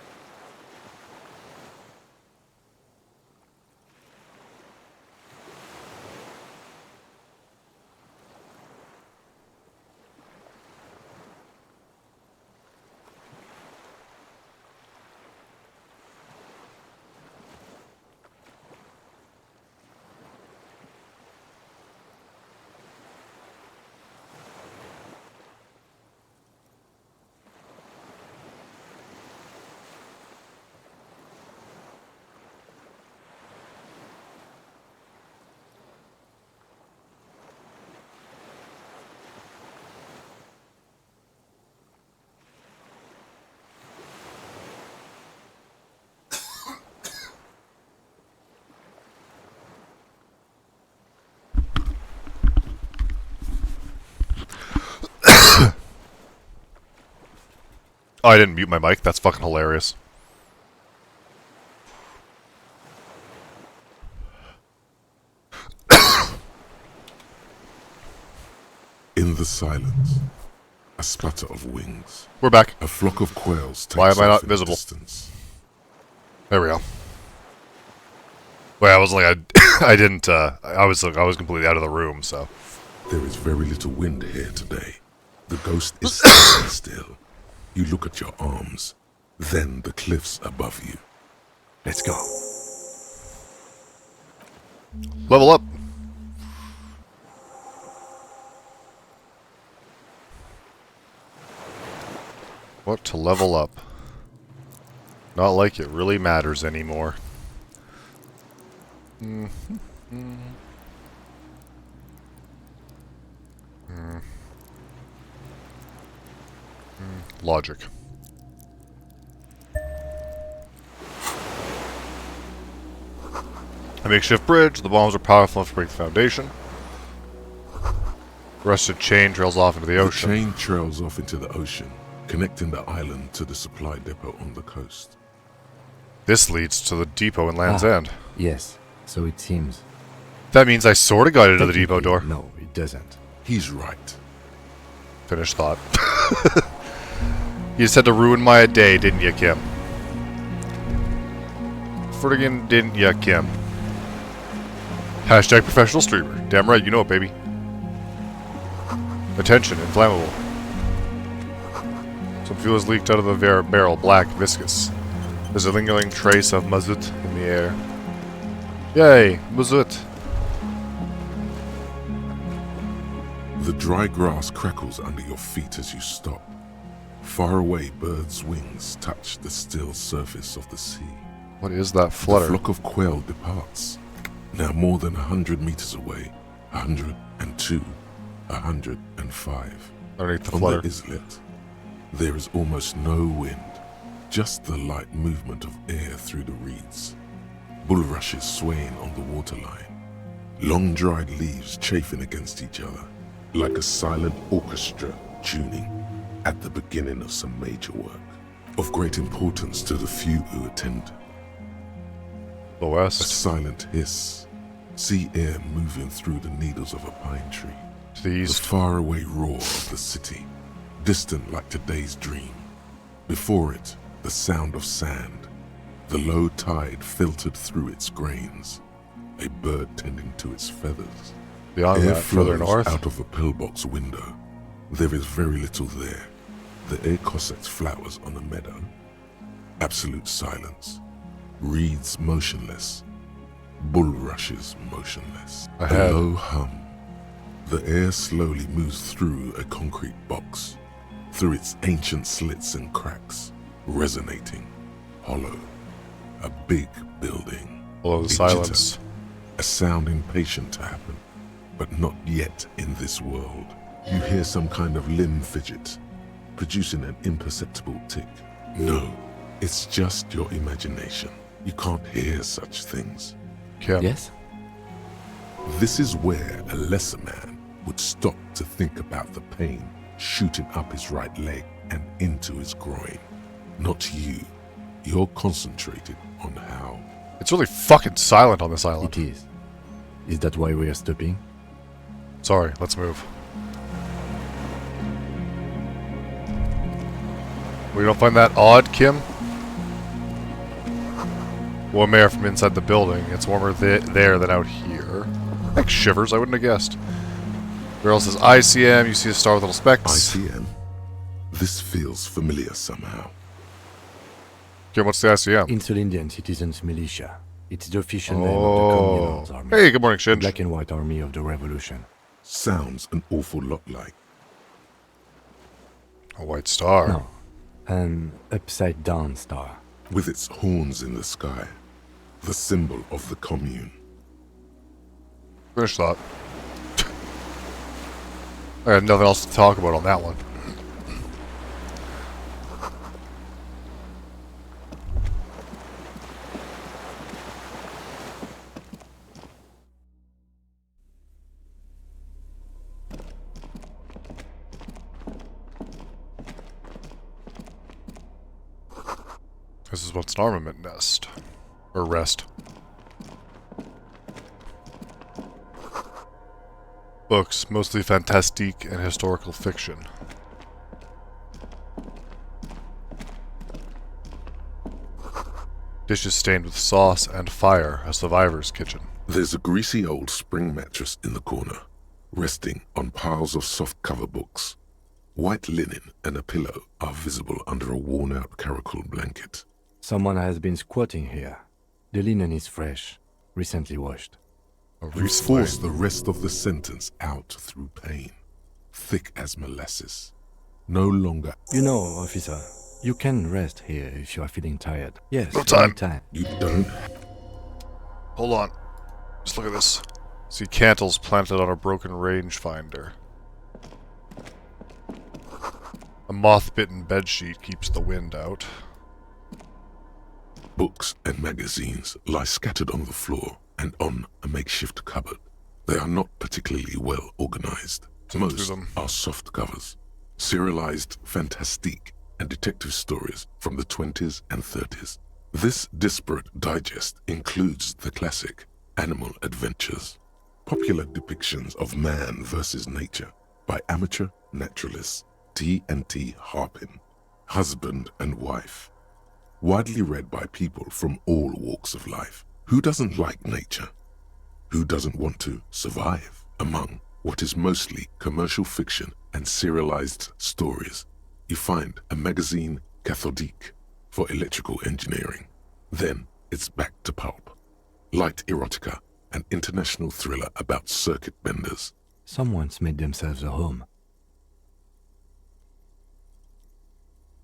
Oh, I didn't mute my mic. That's fucking hilarious. In the silence, a sputter of wings. We're back. A flock of quails takes Why am I off not in the visible? distance. There we go. Wait, I was like, I didn't, I was completely out of the room, so. There is very little wind here today. The ghost is standing still. You look at your arms, then the cliffs above you. Let's go. Level up. What to level up? Not like it really matters anymore. Logic. A makeshift bridge. The bombs are powerful enough to break the foundation. Rusted chain trails off into the ocean. The chain trails off into the ocean, connecting the island to the supply depot on the coast. This leads to the depot in Land's End. Yes, so it seems. That means I sort of got into the depot door. No, it doesn't. He's right. Finished thought. You just had to ruin my day, didn't you, Kim? Friggin' didn't ya, Kim? Hashtag professional streamer. Damn right, you know it, baby. Attention, inflammable. Some fuel has leaked out of the barrel, black, viscous. There's a lingering trace of mazout in the air. Yay, mazout. The dry grass crackles under your feet as you stop. Far away, birds' wings touch the still surface of the sea. What is that flutter? The flock of quail departs. Now more than 100 meters away. 102, 105. Underneath the On flutter. the islet, there is almost no wind, just the light movement of air through the reeds. Bulrushes swaying on the waterline. Long dried leaves chafing against each other, like a silent orchestra tuning at the beginning of some major work, of great importance to the few who attend. The west. A silent hiss, sea air moving through the needles of a pine tree. To the east. The faraway roar of the city, distant like today's dream. Before it, the sound of sand, the low tide filtered through its grains, a bird tending to its feathers. Beyond Air that, further flows north. out of a pillbox window. There is very little there. The air cossets flowers on a meadow. Absolute silence. Reeds motionless. Bulrushes motionless. Ahead. A low hum. The air slowly moves through a concrete box, through its ancient slits and cracks, resonating, hollow. A big building. Below the A silence. jitter, a sound impatient to happen, but not yet in this world. You hear some kind of limb fidget, producing an imperceptible tick. No, it's just your imagination. You can't hear such things. Yes? This is where a lesser man would stop to think about the pain shooting up his right leg and into his groin. Not you. You're concentrated on how. It's really fucking silent on this island. It is. Is that why we are stopping? Sorry, let's move. We don't find that odd, Kim? Warm air from inside the building. It's warmer there than out here. Like shivers, I wouldn't have guessed. Barrel says ICM, you see a star with little specks. ICM? This feels familiar somehow. Kim, what's the ICM? Insulindian Citizens Militia. It's the official name of the Communals Army. Hey, good morning, Shinj. The Black and White Army of the Revolution. Sounds an awful lot like. A white star. No. An upside-down star. With its horns in the sky. The symbol of the commune. Finish thought. I had nothing else to talk about on that one. This is what's an armament nest. Or rest. Books, mostly fantastique and historical fiction. Dishes stained with sauce and fire, a survivor's kitchen. There's a greasy old spring mattress in the corner, resting on piles of soft-cover books. White linen and a pillow are visible under a worn-out caracal blanket. Someone has been squatting here. The linen is fresh, recently washed. You force the rest of the sentence out through pain, thick as molasses. No longer. You know, officer, you can rest here if you are feeling tired. Yes, No time. anytime. You don't. Hold on. Just look at this. See cantles planted on a broken rangefinder. A moth-bitten bedsheet keeps the wind out. Books and magazines lie scattered on the floor and on a makeshift cupboard. They are not particularly well organized. Most are soft covers, serialized fantastique and detective stories from the 20s and 30s. This disparate digest includes the classic Animal Adventures, popular depictions of man versus nature by amateur naturalists T&T Harpin, husband and wife. Widely read by people from all walks of life. Who doesn't like nature? Who doesn't want to survive among what is mostly commercial fiction and serialized stories? You find a magazine cathodique for electrical engineering. Then it's back to pulp. Light erotica, an international thriller about circuit benders. Someone's made themselves a home.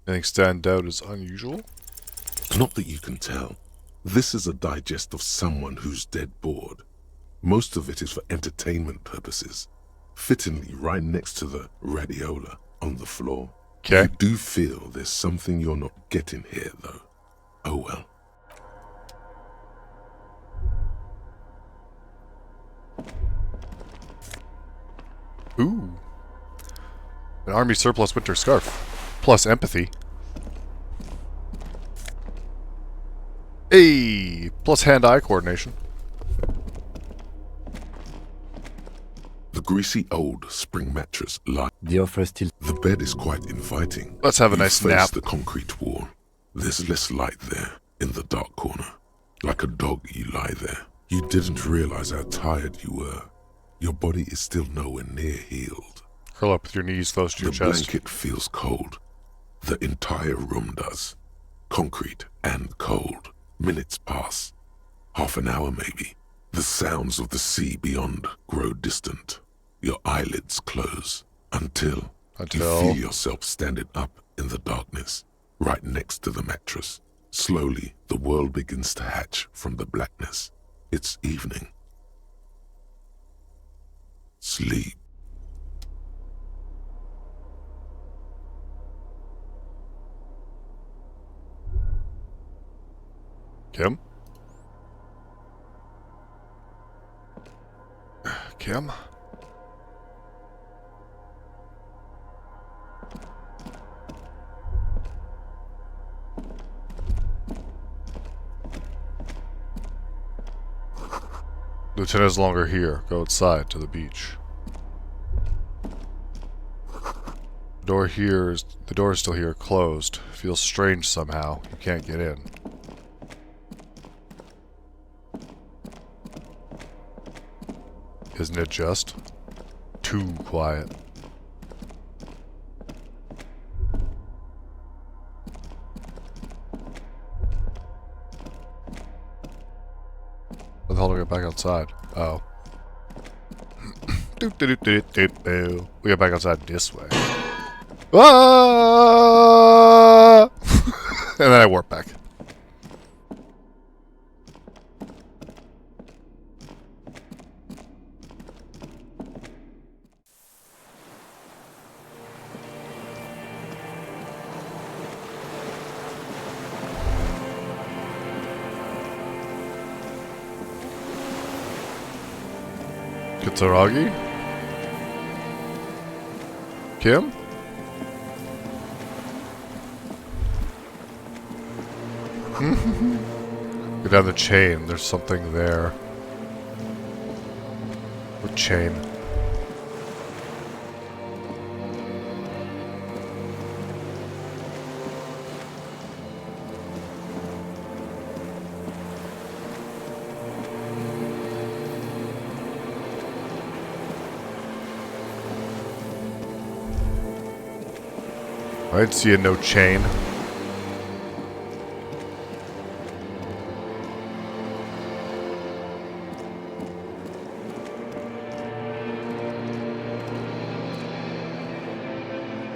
Anything stand out as unusual? Not that you can tell. This is a digest of someone who's dead bored. Most of it is for entertainment purposes. Fittingly right next to the radiola on the floor. Okay. You do feel there's something you're not getting here, though. Oh well. Ooh. An army surplus winter scarf. Plus empathy. Hey! Plus hand-eye coordination. The greasy old spring mattress lies. The offer still. The bed is quite inviting. Let's have a You nice face nap. the concrete wall. There's less light there, in the dark corner. Like a dog, you lie there. You didn't realize how tired you were. Your body is still nowhere near healed. Curl up with your knees close to your The chest. blanket feels cold. The entire room does. Concrete and cold. Minutes pass. Half an hour maybe. The sounds of the sea beyond grow distant. Your eyelids close until you feel yourself standing up in the darkness, right next to the mattress. Slowly, the world begins to hatch from the blackness. It's evening. Sleep. Kim? Kim? Lieutenant is longer here. Go outside to the beach. The door is still here, closed. Feels strange somehow. You can't get in. Isn't it just too quiet? How the hell do I get back outside? Oh. We get back outside this way. Ah! And then I warp back. Kitsuragi? Kim? Go down the chain. There's something there. What chain? I didn't see a no chain.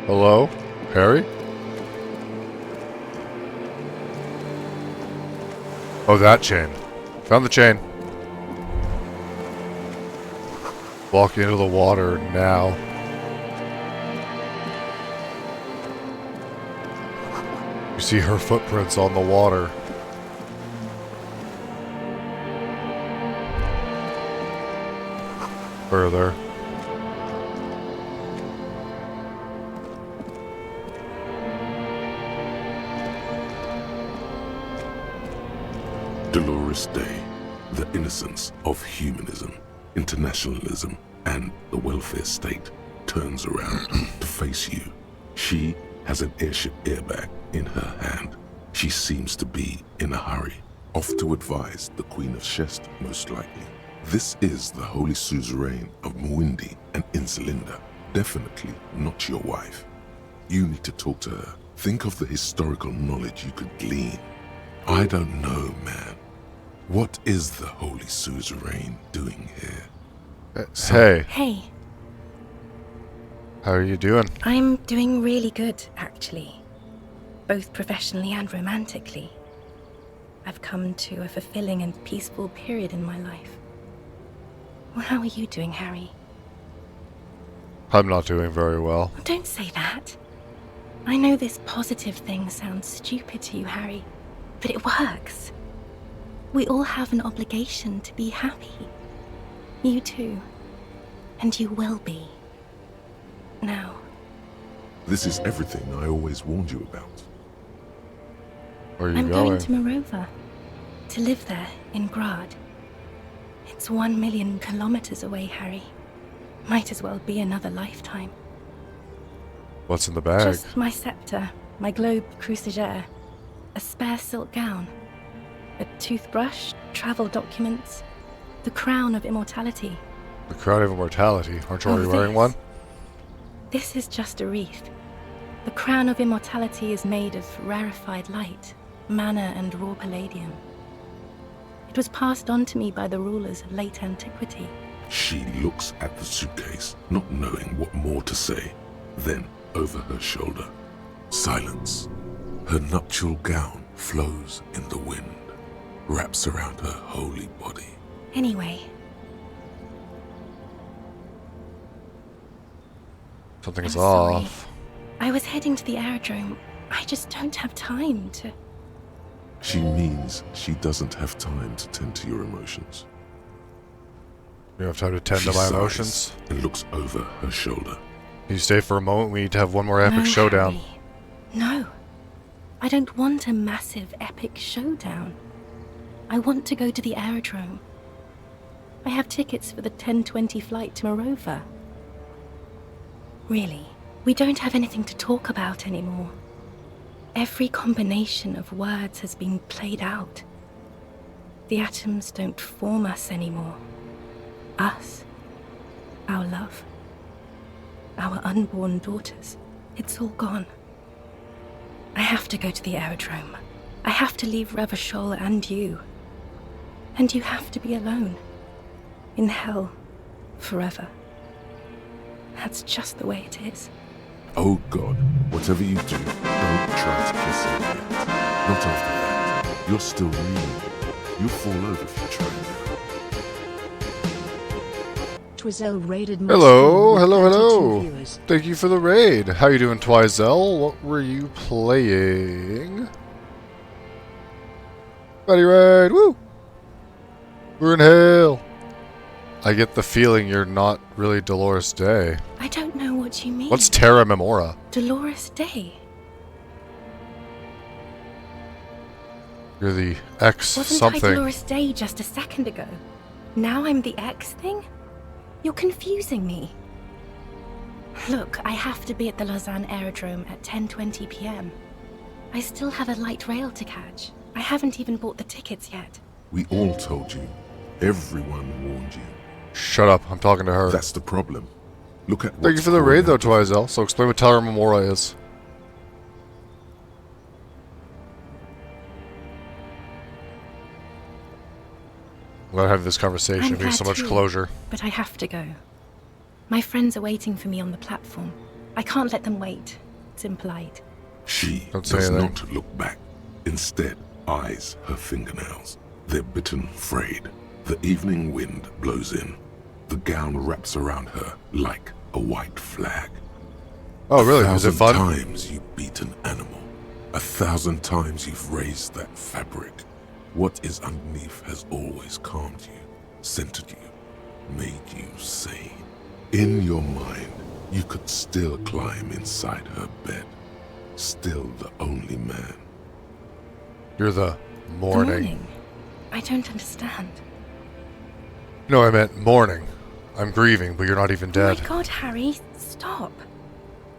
Hello? Harry? Oh, that chain. Found the chain. Walking into the water now. You see her footprints on the water. Further. Dolores Day, the innocence of humanism, internationalism, and the welfare state turns around to face you. She has an airship airbag in her hand. She seems to be in a hurry, off to advise the Queen of Shest, most likely. This is the Holy Suzerain of Mwindi and Insulinda, definitely not your wife. You need to talk to her. Think of the historical knowledge you could glean. I don't know, man. What is the Holy Suzerain doing here? Hey. Hey. How are you doing? I'm doing really good, actually. Both professionally and romantically. I've come to a fulfilling and peaceful period in my life. Well, how are you doing, Harry? I'm not doing very well. Don't say that. I know this positive thing sounds stupid to you, Harry, but it works. We all have an obligation to be happy. You too. And you will be. Now. This is everything I always warned you about. Where are you I'm going to Morova. To live there, in Grad. It's 1 million kilometers away, Harry. Might as well be another lifetime. What's in the bag? Just my scepter, my globe cruciger, a spare silk gown, a toothbrush, travel documents, the crown of immortality. The crown of immortality? Aren't you already Oh, wearing one? This is just a wreath. The crown of immortality is made of rarefied light, mana and raw palladium. It was passed on to me by the rulers of late antiquity. She looks at the suitcase, not knowing what more to say. Then, over her shoulder, silence. Her nuptial gown flows in the wind, wraps around her holy body. Anyway. Something's I'm sorry. off. I was heading to the aerodrome. I just don't have time to... She means she doesn't have time to tend to your emotions. You have time to tend She to my sighs emotions? and looks over her shoulder. Can you stay for a moment? We need to have one more epic No, showdown. Harry. No. I don't want a massive epic showdown. I want to go to the aerodrome. I have tickets for the 10:20 flight to Morova. Really, we don't have anything to talk about anymore. Every combination of words has been played out. The atoms don't form us anymore. Us, our love, our unborn daughters, it's all gone. I have to go to the aerodrome. I have to leave Revachol and you. And you have to be alone. In hell, forever. That's just the way it is. Oh God, whatever you do, don't try to kiss her yet. Not after that. You're still real. You'll fall over if you try. Twizel raided Hello, my hello, stream with 32 hello. viewers. Thank you for the raid. How you doing, Twizel? What were you playing? Buddy raid, woo! We're in hell. I get the feeling you're not really Dolores Day. I don't know what you mean. What's Terra Memora? Dolores Day? You're the X Wasn't something. I Dolores Day just a second ago? Now I'm the X thing? You're confusing me. Look, I have to be at the Lausanne Aerodrome at 10:20 p.m. I still have a light rail to catch. I haven't even bought the tickets yet. We all told you. Everyone warned you. Shut up, I'm talking to her. That's the problem. Look at Thank you for the raid though, Twizel. So explain what Terra Memora is. I'm glad I have this conversation. I'm It brings so glad much too, closure. But I have to go. My friends are waiting for me on the platform. I can't let them wait. It's impolite. She Don't say does anything. not look back. Instead, eyes her fingernails. They're bitten frayed. The evening wind blows in. The gown wraps around her like a white flag. Oh, really? Is it 1,000 fun? times you beat an animal. 1,000 times you've raised that fabric. What is underneath has always calmed you, centered you, made you sane. In your mind, you could still climb inside her bed. Still the only man. You're the morning. Morning? I don't understand. No, I meant mourning. I'm grieving, but you're not even dead. Oh my god, Harry, stop.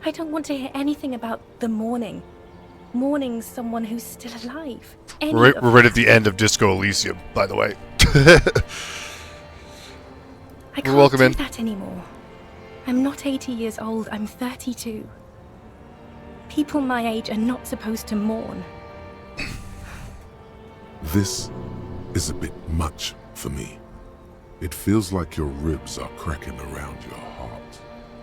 I don't want to hear anything about the morning. Mourning someone who's still alive. We're right at the end of Disco Elysium, by the way. I can't welcome do in. that anymore. I'm not 80 years old, I'm 32. People my age are not supposed to mourn. This is a bit much for me. It feels like your ribs are cracking around your heart.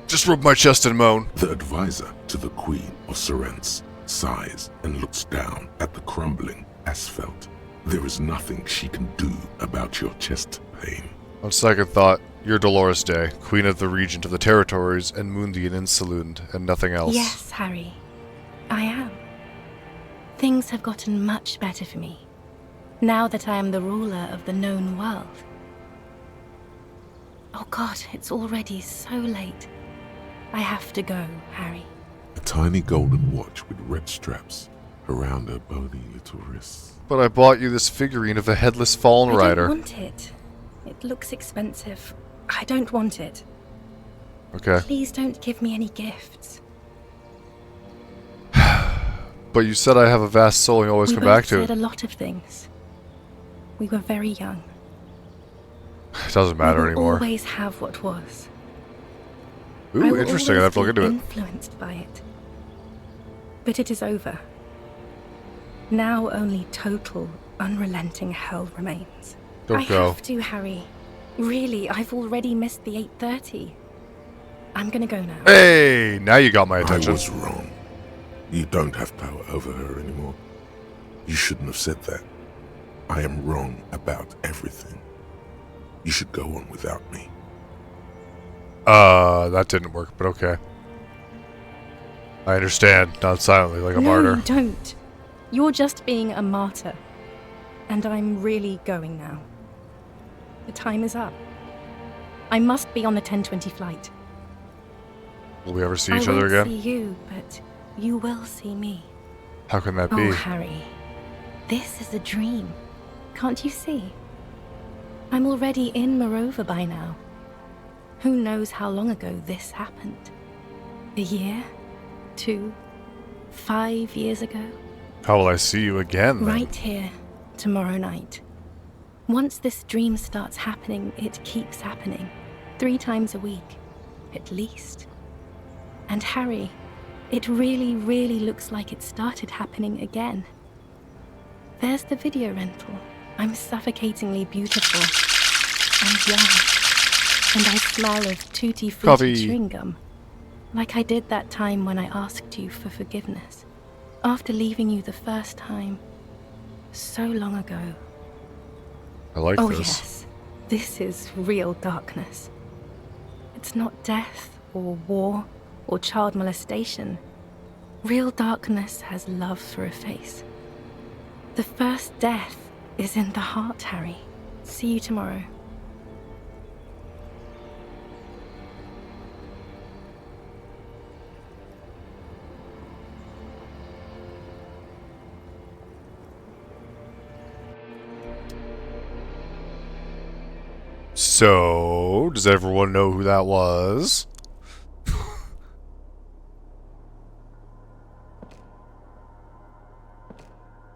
Just rub my chest and moan. The advisor to the Queen of Sorrents sighs and looks down at the crumbling asphalt. There is nothing she can do about your chest pain. On second thought, you're Dolores Day, Queen of the Regent of the Territories and Mundian Insulund, and nothing else. Yes, Harry. I am. Things have gotten much better for me, now that I am the ruler of the known world. Oh god, it's already so late. I have to go, Harry. A tiny golden watch with red straps around her bony little wrists. But I bought you this figurine of a headless fallen I rider. don't want it. It looks expensive. I don't want it. Okay. Please don't give me any gifts. But you said I have a vast soul and you always We come both back to said it. a lot of things. We were very young. It doesn't matter we will anymore. Always have what was. I Ooh, will interesting. I have to look always into be it. influenced by it. But it is over. Now only total, unrelenting hell remains. Don't I go. have to, Harry. Really, I've already missed the 8:30. I'm gonna go now. Hey, now you got my attention. I was wrong. You don't have power over her anymore. You shouldn't have said that. I am wrong about everything. You should go on without me. That didn't work, but okay. I understand, not silently like a No, martyr. you don't. You're just being a martyr. And I'm really going now. The time is up. I must be on the 10:20 flight. Will we ever see I each other won't again? see you, but you will see me. How can that Oh, be? Harry. This is a dream. Can't you see? I'm already in Morova by now. Who knows how long ago this happened? A year? 2? 5 years ago? How will I see you again, then? Right here, tomorrow night. Once this dream starts happening, it keeps happening. 3 times a week, at least. And Harry, it really, really looks like it started happening again. There's the video rental. I'm suffocatingly beautiful. And young. And I smell of tutti frutti Coffee. chewing gum. Like I did that time when I asked you for forgiveness. After leaving you the first time. So long ago. I like Oh this. yes, this is real darkness. It's not death or war or child molestation. Real darkness has love for a face. The first death is in the heart, Harry. See you tomorrow. So, does everyone know who that was?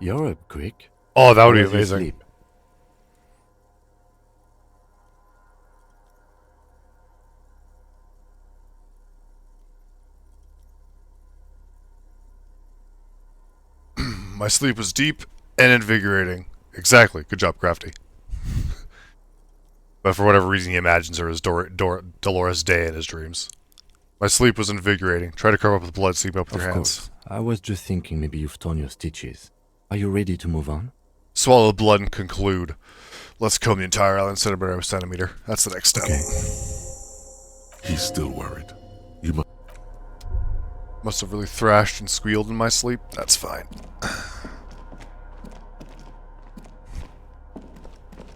You're up quick. Oh, that would be How was your amazing. sleep? My sleep was deep and invigorating. Exactly. Good job, Crafty. But for whatever reason, he imagines her as Dolores Day in his dreams. My sleep was invigorating. Try to cover up the blood, sleep up with your hands. Of course. I was just thinking maybe you've torn your stitches. Are you ready to move on? Swallow the blood and conclude. Let's comb the entire island centimeter by centimeter. That's the next step. Okay. He's still worried. You Must have really thrashed and squealed in my sleep. That's fine.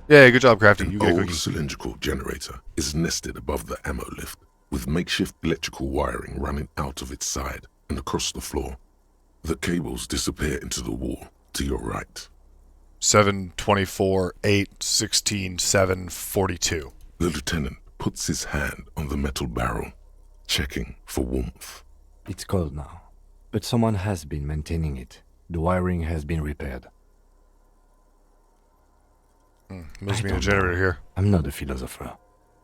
Yeah, good job, Crafty. You get a old cookie. cylindrical generator is nested above the ammo lift, with makeshift electrical wiring running out of its side and across the floor. The cables disappear into the wall to your right. 7:24, 8, 16, 7, 42. The lieutenant puts his hand on the metal barrel, checking for warmth. It's cold now, but someone has been maintaining it. The wiring has been repaired. Must be a generator here. I'm not a philosopher.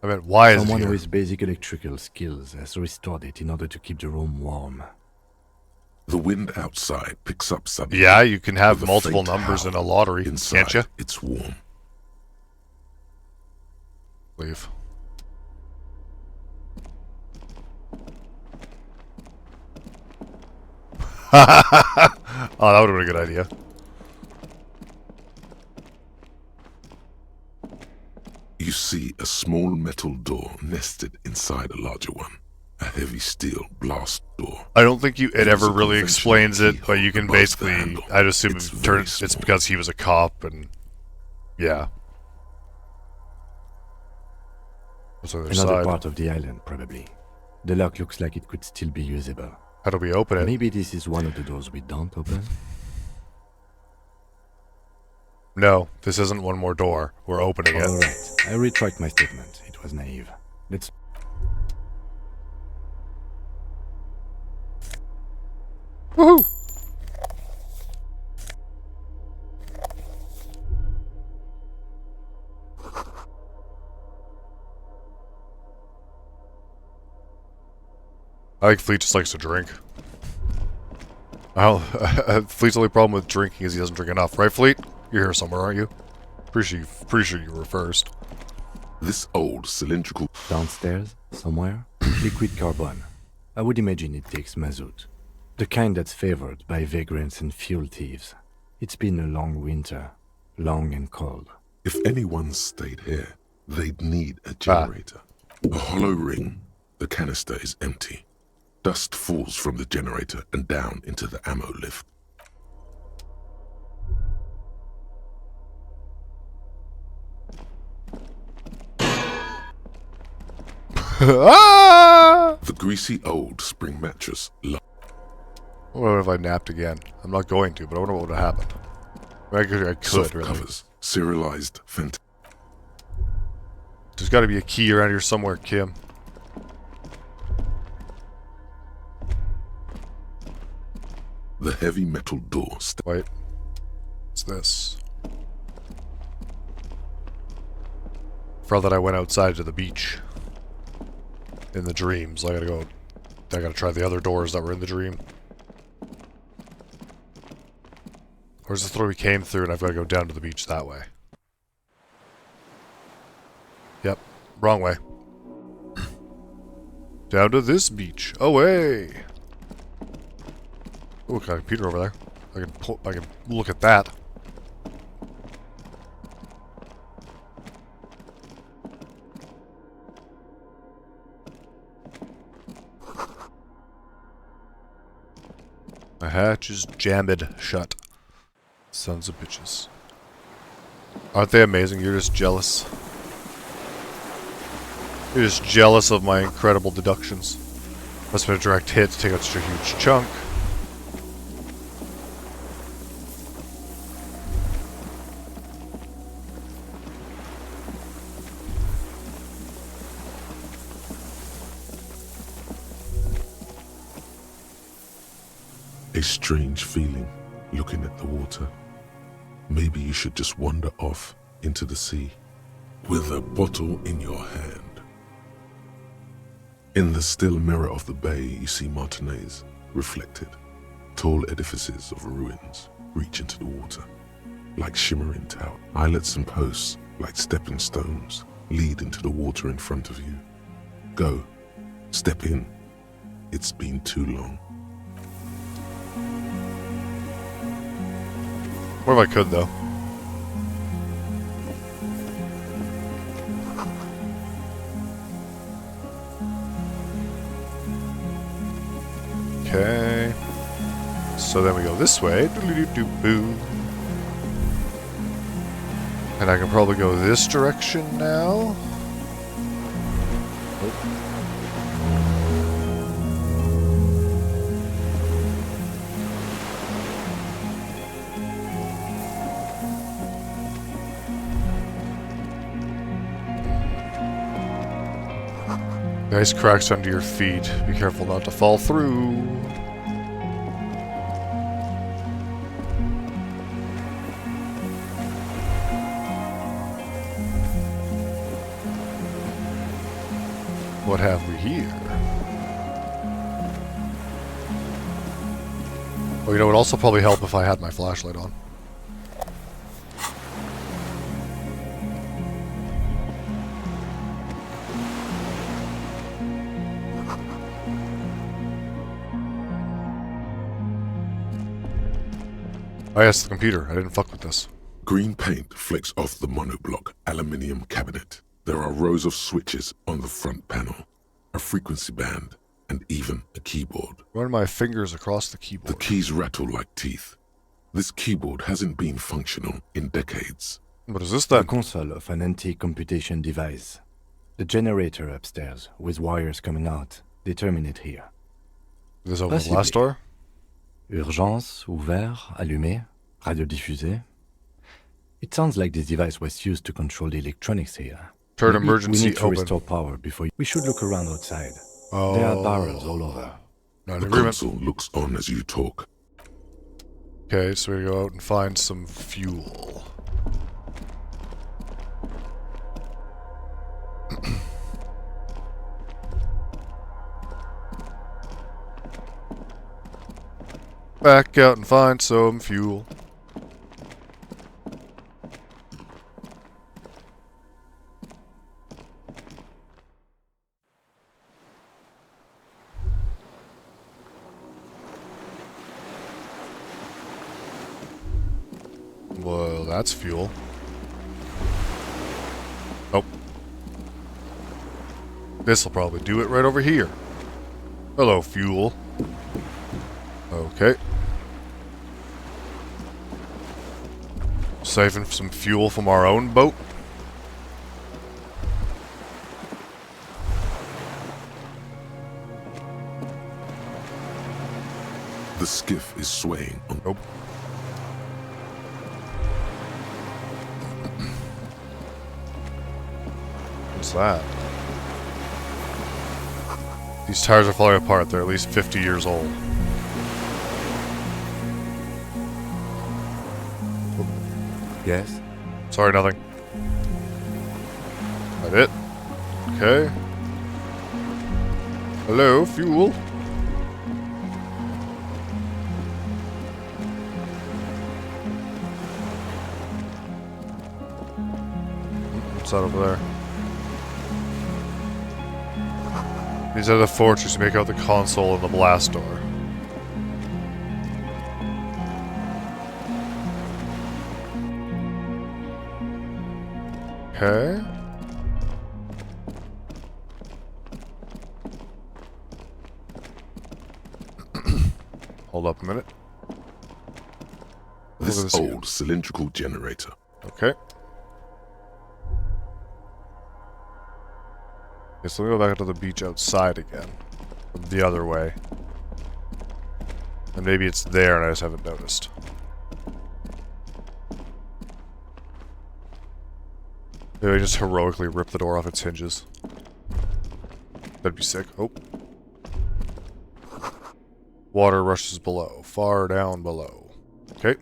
I meant, why is it Someone here? with basic electrical skills has restored it in order to keep the room warm. The wind outside picks up suddenly. Yeah, you can have with a multiple faint numbers in a howl. lottery, Inside, can't you? It's warm. Leave. Oh, that would have been a good idea. You see a small metal door nested inside a larger one. A heavy steel blast door. I don't think it There's ever a really conventional explains it, but you can above the basically, handle. I'd assume It's very small. it's because he was a cop and, yeah. What's on the other Another side? part of the island, probably. The lock looks like it could still be usable. How do we open it? Maybe this is one of the doors we don't open? No, this isn't one more door. We're opening it. Alright, I retract my statement. It was naive. Let's... Woohoo! I think Fleet just likes to drink. Fleet's only problem with drinking is he doesn't drink enough, right, Fleet? You're here somewhere, aren't you? Pretty sure you were first. This old cylindrical... Downstairs, somewhere, liquid carbon. I would imagine it takes mazout. The kind that's favored by vagrants and fuel thieves. It's been a long winter. Long and cold. If anyone stayed here, they'd need a generator. A hollow ring. The canister is empty. Dust falls from the generator and down into the ammo lift. The greasy old spring mattress. What if I napped again? I'm not going to, but I wonder what would have happened. I could, Soft really. covers. Serialized fent. There's got to be a key around here somewhere, Kim. The heavy metal door. Wait. What's this? For that I went outside to the beach. In the dreams. I gotta try the other doors that were in the dream. Where's the door we came through and I've gotta go down to the beach that way? Yep. Wrong way. Down to this beach. Away! Oh, got a computer over there. I can look at that. The hatch is jammed shut. Sons of bitches. Aren't they amazing? You're just jealous. You're just jealous of my incredible deductions. Must have been a direct hit to take out such a huge chunk. A strange feeling looking at the water. Maybe you should just wander off into the sea with a bottle in your hand. In the still mirror of the bay, you see Martinez reflected. Tall edifices of ruins reach into the water, like shimmering towers. Islets and posts, like stepping stones, lead into the water in front of you. Go, step in. It's been too long. What if I could, though? Okay. So then we go this way. Doodly-doo-doo-boo. And I can probably go this direction now. The ice cracks under your feet. Be careful not to fall through. What have we here? Oh, you know, it would also probably help if I had my flashlight on. Oh yes, the computer. I didn't fuck with this. Green paint flicks off the monoblock aluminium cabinet. There are rows of switches on the front panel, a frequency band, and even a keyboard. Run my fingers across the keyboard. The keys rattle like teeth. This keyboard hasn't been functional in decades. What is this then? The console of an antique computation device. The generator upstairs, with wires coming out, they terminate here. This open the last door? Urgence, ouvert, allumé, radiodiffusé. It sounds like this device was used to control the electronics here. Turn Maybe emergency we need to open. restore power before we should look around outside. Oh. There are barrels all over. The console looks on as you talk. Okay, so we go out and find some fuel. Back out and find some fuel. Well, that's fuel. Nope. This'll probably do it right over here. Hello, fuel. Okay. Saving some fuel from our own boat. The skiff is swaying on. Nope. What's that? These tires are falling apart. They're at least 50 years old. Yes? Sorry, nothing. That it? Okay. Hello, fuel? What's that over there? These are the fortress. Make out the console and the blast door. Okay. Hold up a minute. This old cylindrical generator. Okay. Okay, so we go back to the beach outside again. The other way. And maybe it's there and I just haven't noticed. Maybe I just heroically rip the door off its hinges. That'd be sick. Oh. Water rushes below. Far down below. Okay.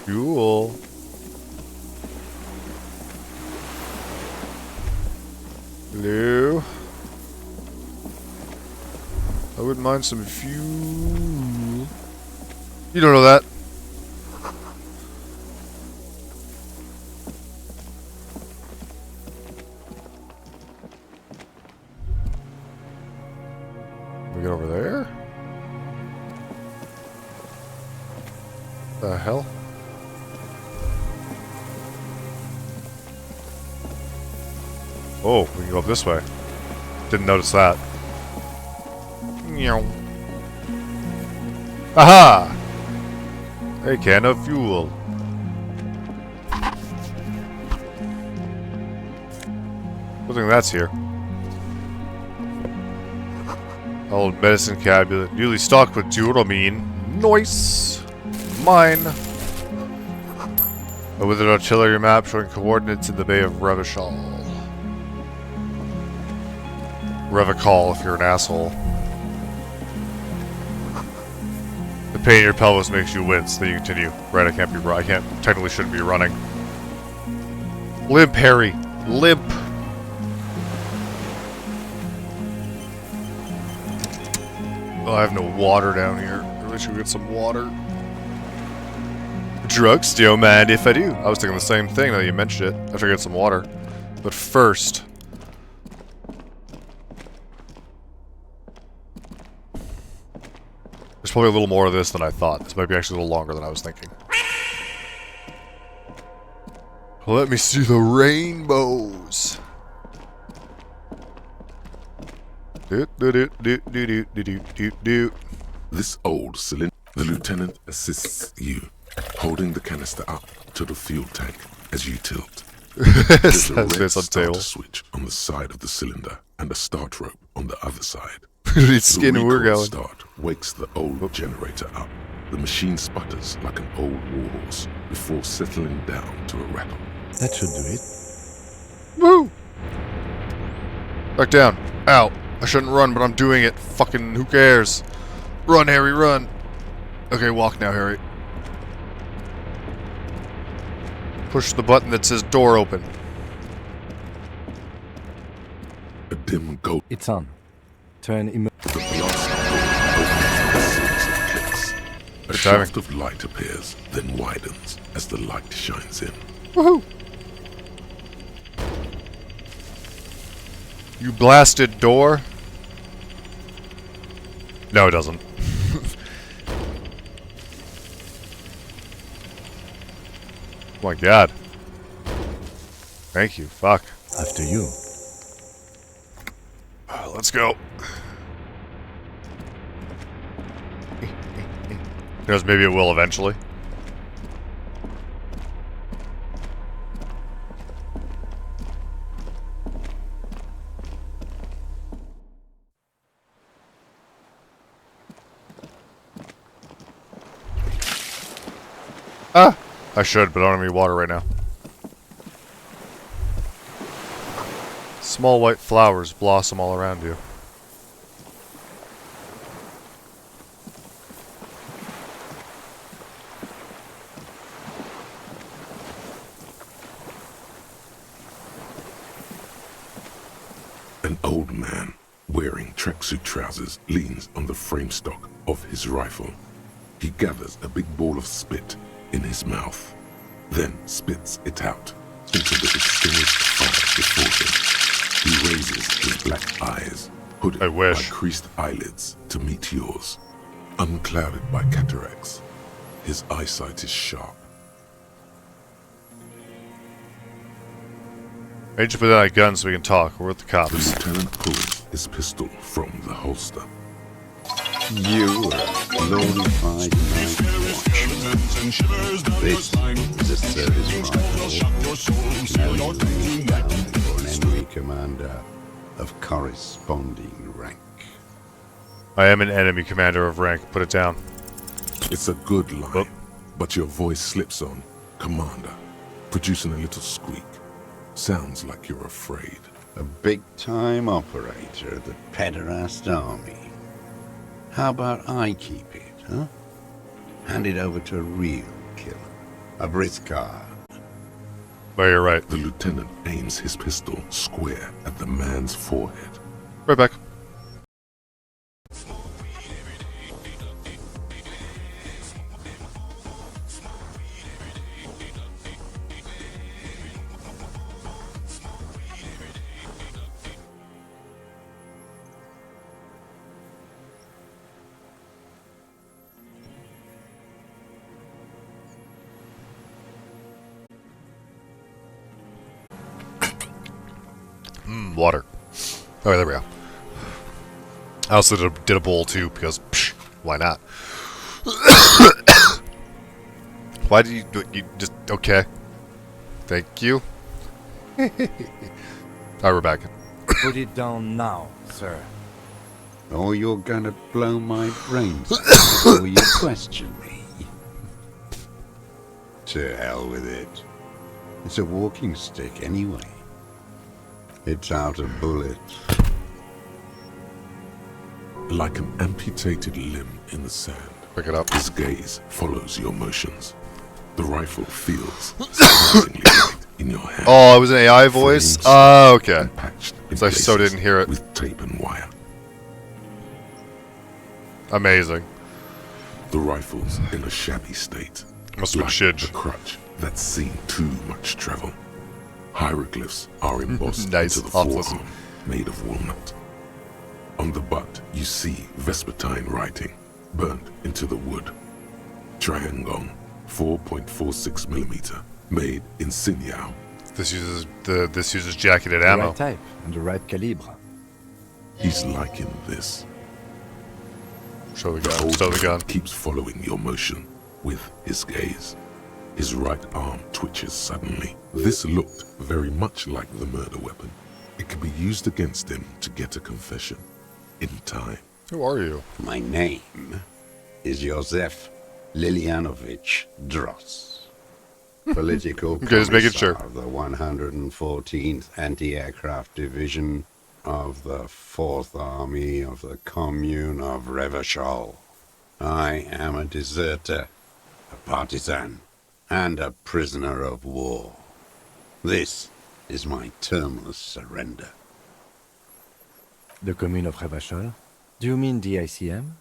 Fuel. Hello. I wouldn't mind some fuel. You don't know that. We get over there? The hell? Oh, we can go up this way. Didn't notice that. Meow. Aha! A can of fuel. Good thing that's here. Old medicine cabinet, newly stocked with duramine. Nice! Mine! A withered artillery map showing coordinates in the Bay of Revachol. Revachol if you're an asshole. The pain in your pelvis makes you wince, then you continue. Right, I technically shouldn't be running. Limp, Harry! Limp! Oh, I have no water down here. I really should get some water. Drugs, do you mind if I do? I was thinking the same thing now that you mentioned it. After I get some water. But first... there's probably a little more of this than I thought. This might be actually a little longer than I was thinking. Let me see the rainbows. This old cylinder. The lieutenant assists you, holding the canister up to the fuel tank as you tilt. There's a red starter switch on the side of the cylinder and a start rope on the other side. It's skin we're going. Start wakes the old generator up. The machine sputters like an old warhorse before settling down to a rattle. That should do it. Woo! Back down. Ow. I shouldn't run, but I'm doing it. Fucking who cares? Run, Harry, run. Okay, walk now, Harry. Push the button that says door open. A dim gold. It's on. Turn The blast clicks. A shaft of light appears, then widens as the light shines in. Woohoo! You blasted door? No, it doesn't. Oh my god. Thank you. Fuck. After you. Let's go. Who knows, maybe it will eventually. Ah! I should, but I don't have any water right now. Small white flowers blossom all around you. An old man, wearing tracksuit trousers, leans on the frame stock of his rifle. He gathers a big ball of spit in his mouth, then spits it out into the extinguished fire before him. He raises his black eyes, hooded by creased eyelids, to meet yours. Unclouded by cataracts, his eyesight is sharp. I need you to put down that gun so we can talk. We're with the cops. The lieutenant pulls his pistol from the holster. You are a glorified night watchman. This is a service rifle. Now laying down for an enemy commander of corresponding rank. I am an enemy commander of rank. Put it down. It's a good line, but your voice slips on, Commander. producing a little squeak. Sounds like you're afraid. A big-time operator of the pederast army. How about I keep it, huh? Hand it over to a real killer. A Briscard. Well, you're right. The lieutenant aims his pistol square at the man's forehead. Right back. Water. Oh, there we go. I also did a bowl too because why not? Why did you just okay? Thank you. Alright, we're back. Put it down now, sir. Or you're gonna blow my brains out before you question me. To hell with it. It's a walking stick anyway. It's out of bullets. Like an amputated limb in the sand. Pick it up. His gaze follows your motions. The rifle feels surprisingly light in your hand. Oh, it was an AI voice? Oh, okay. So I so didn't hear it. With tape and wire. Amazing. The rifle's in a shabby state. Must have been shidge. A crutch that's seen too much travel. Hieroglyphs are embossed Nice. into the forearm, made of walnut. On the butt, you see Vespertine writing, burnt into the wood. Triangong, 4.46mm, made in Sinyao. This uses jacketed The ammo. right type and the right calibre. He's liking this. Show the gun. Show the gun. Keeps following your motion with his gaze. His right arm twitches suddenly. This looked very much like the murder weapon. It could be used against him to get a confession. In time. Who are you? My name is Josef Lilianovich Dross. Political Okay, just making commissar sure. of the 114th Anti-Aircraft Division of the 4th Army of the Commune of Revachol. I am a deserter, a partisan, and a prisoner of war. This is my termless surrender. The commune of Revachol? Do you mean the ICM?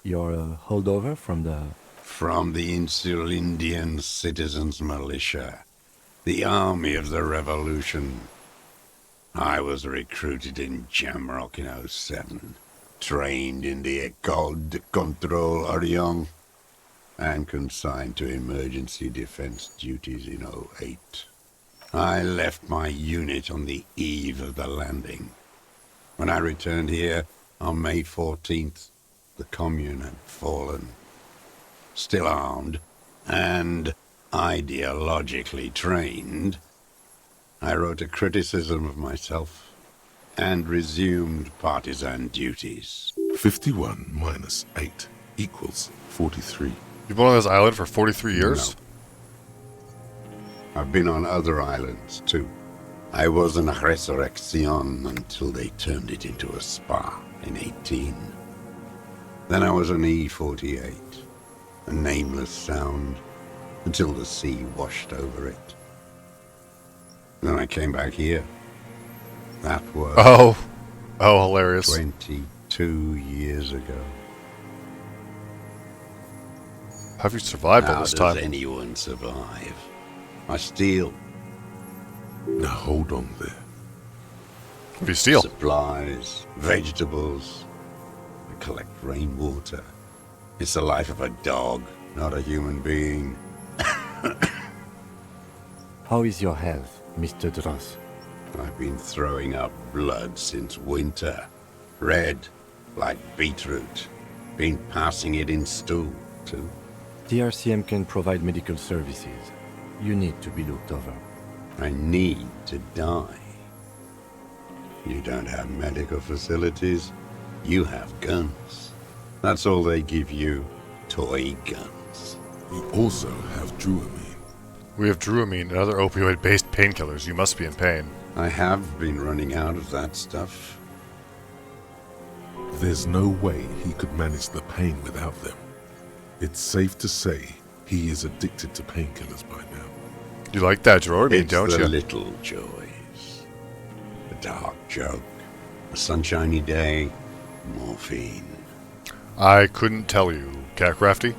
You're a holdover from the... From the Insulindian Citizens Militia, the army of the revolution. I was recruited in Jamrock in 07, trained in the École de Contrôle Orient, and consigned to emergency defense duties in 08. I left my unit on the eve of the landing. When I returned here on May 14th, the commune had fallen. Still armed and ideologically trained, I wrote a criticism of myself and resumed partisan duties. 51 minus 8 equals 43. You've been on this island for 43 years? No. I've been on other islands, too. I was an Resurrection until they turned it into a spa in 18. Then I was an E-48, a nameless sound, until the sea washed over it. Then I came back here. That was... Oh, hilarious. 22 years ago. How have you survived all this time? How does anyone survive? I steal. Now hold on there. What do you steal? Supplies, vegetables. I collect rainwater. It's the life of a dog, not a human being. How is your health, Mr. Dross? I've been throwing up blood since winter. Red, like beetroot. Been passing it in stool, too. The RCM can provide medical services. You need to be looked over. I need to die. You don't have medical facilities. You have guns. That's all they give you. Toy guns. We also have Druamine. We have Druamine and other opioid-based painkillers. You must be in pain. I have been running out of that stuff. There's no way he could manage the pain without them. It's safe to say he is addicted to painkillers by now. You like that, Druamine, don't It's you? the little joys. A dark joke, a sunshiny day, morphine. I couldn't tell you, Catcrafty.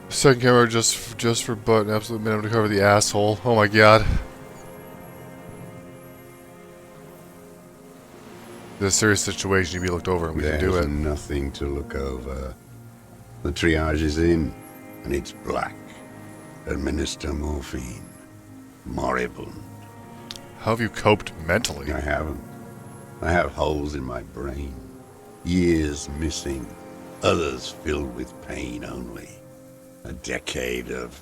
Second camera just for butt, an absolute minimum to cover the asshole. Oh my god. This is a serious situation to be looked over and we can do There's it. nothing to look over. The triage is in, and it's black. Administer morphine. Moribund. How have you coped mentally? I haven't. I have holes in my brain. Years missing. Others filled with pain only. A decade of...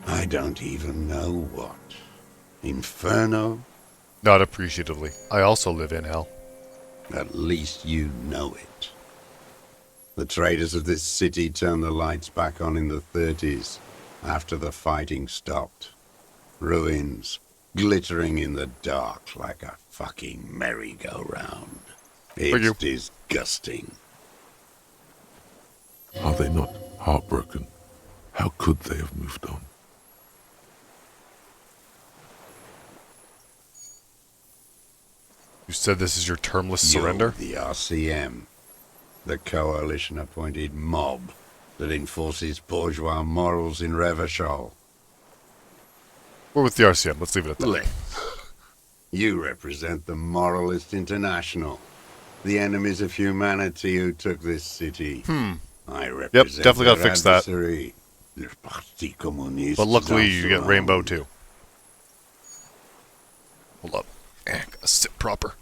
I don't even know what. Inferno? Not appreciatively. I also live in hell. At least you know it. The traders of this city turned the lights back on in the 30s, after the fighting stopped. Ruins, glittering in the dark like a fucking merry-go-round. It's disgusting. Are they not heartbroken? How could they have moved on? You said this is your termless surrender? The RCM. The coalition-appointed mob that enforces bourgeois morals in Revachol. We're with the RCM. Let's leave it at that. You represent the Moralist International, the enemies of humanity who took this city. I represent definitely gotta their fix that. adversary, le Parti Communiste But luckily you get d'Anselon. Rainbow too. Hold up. Gotta sit proper.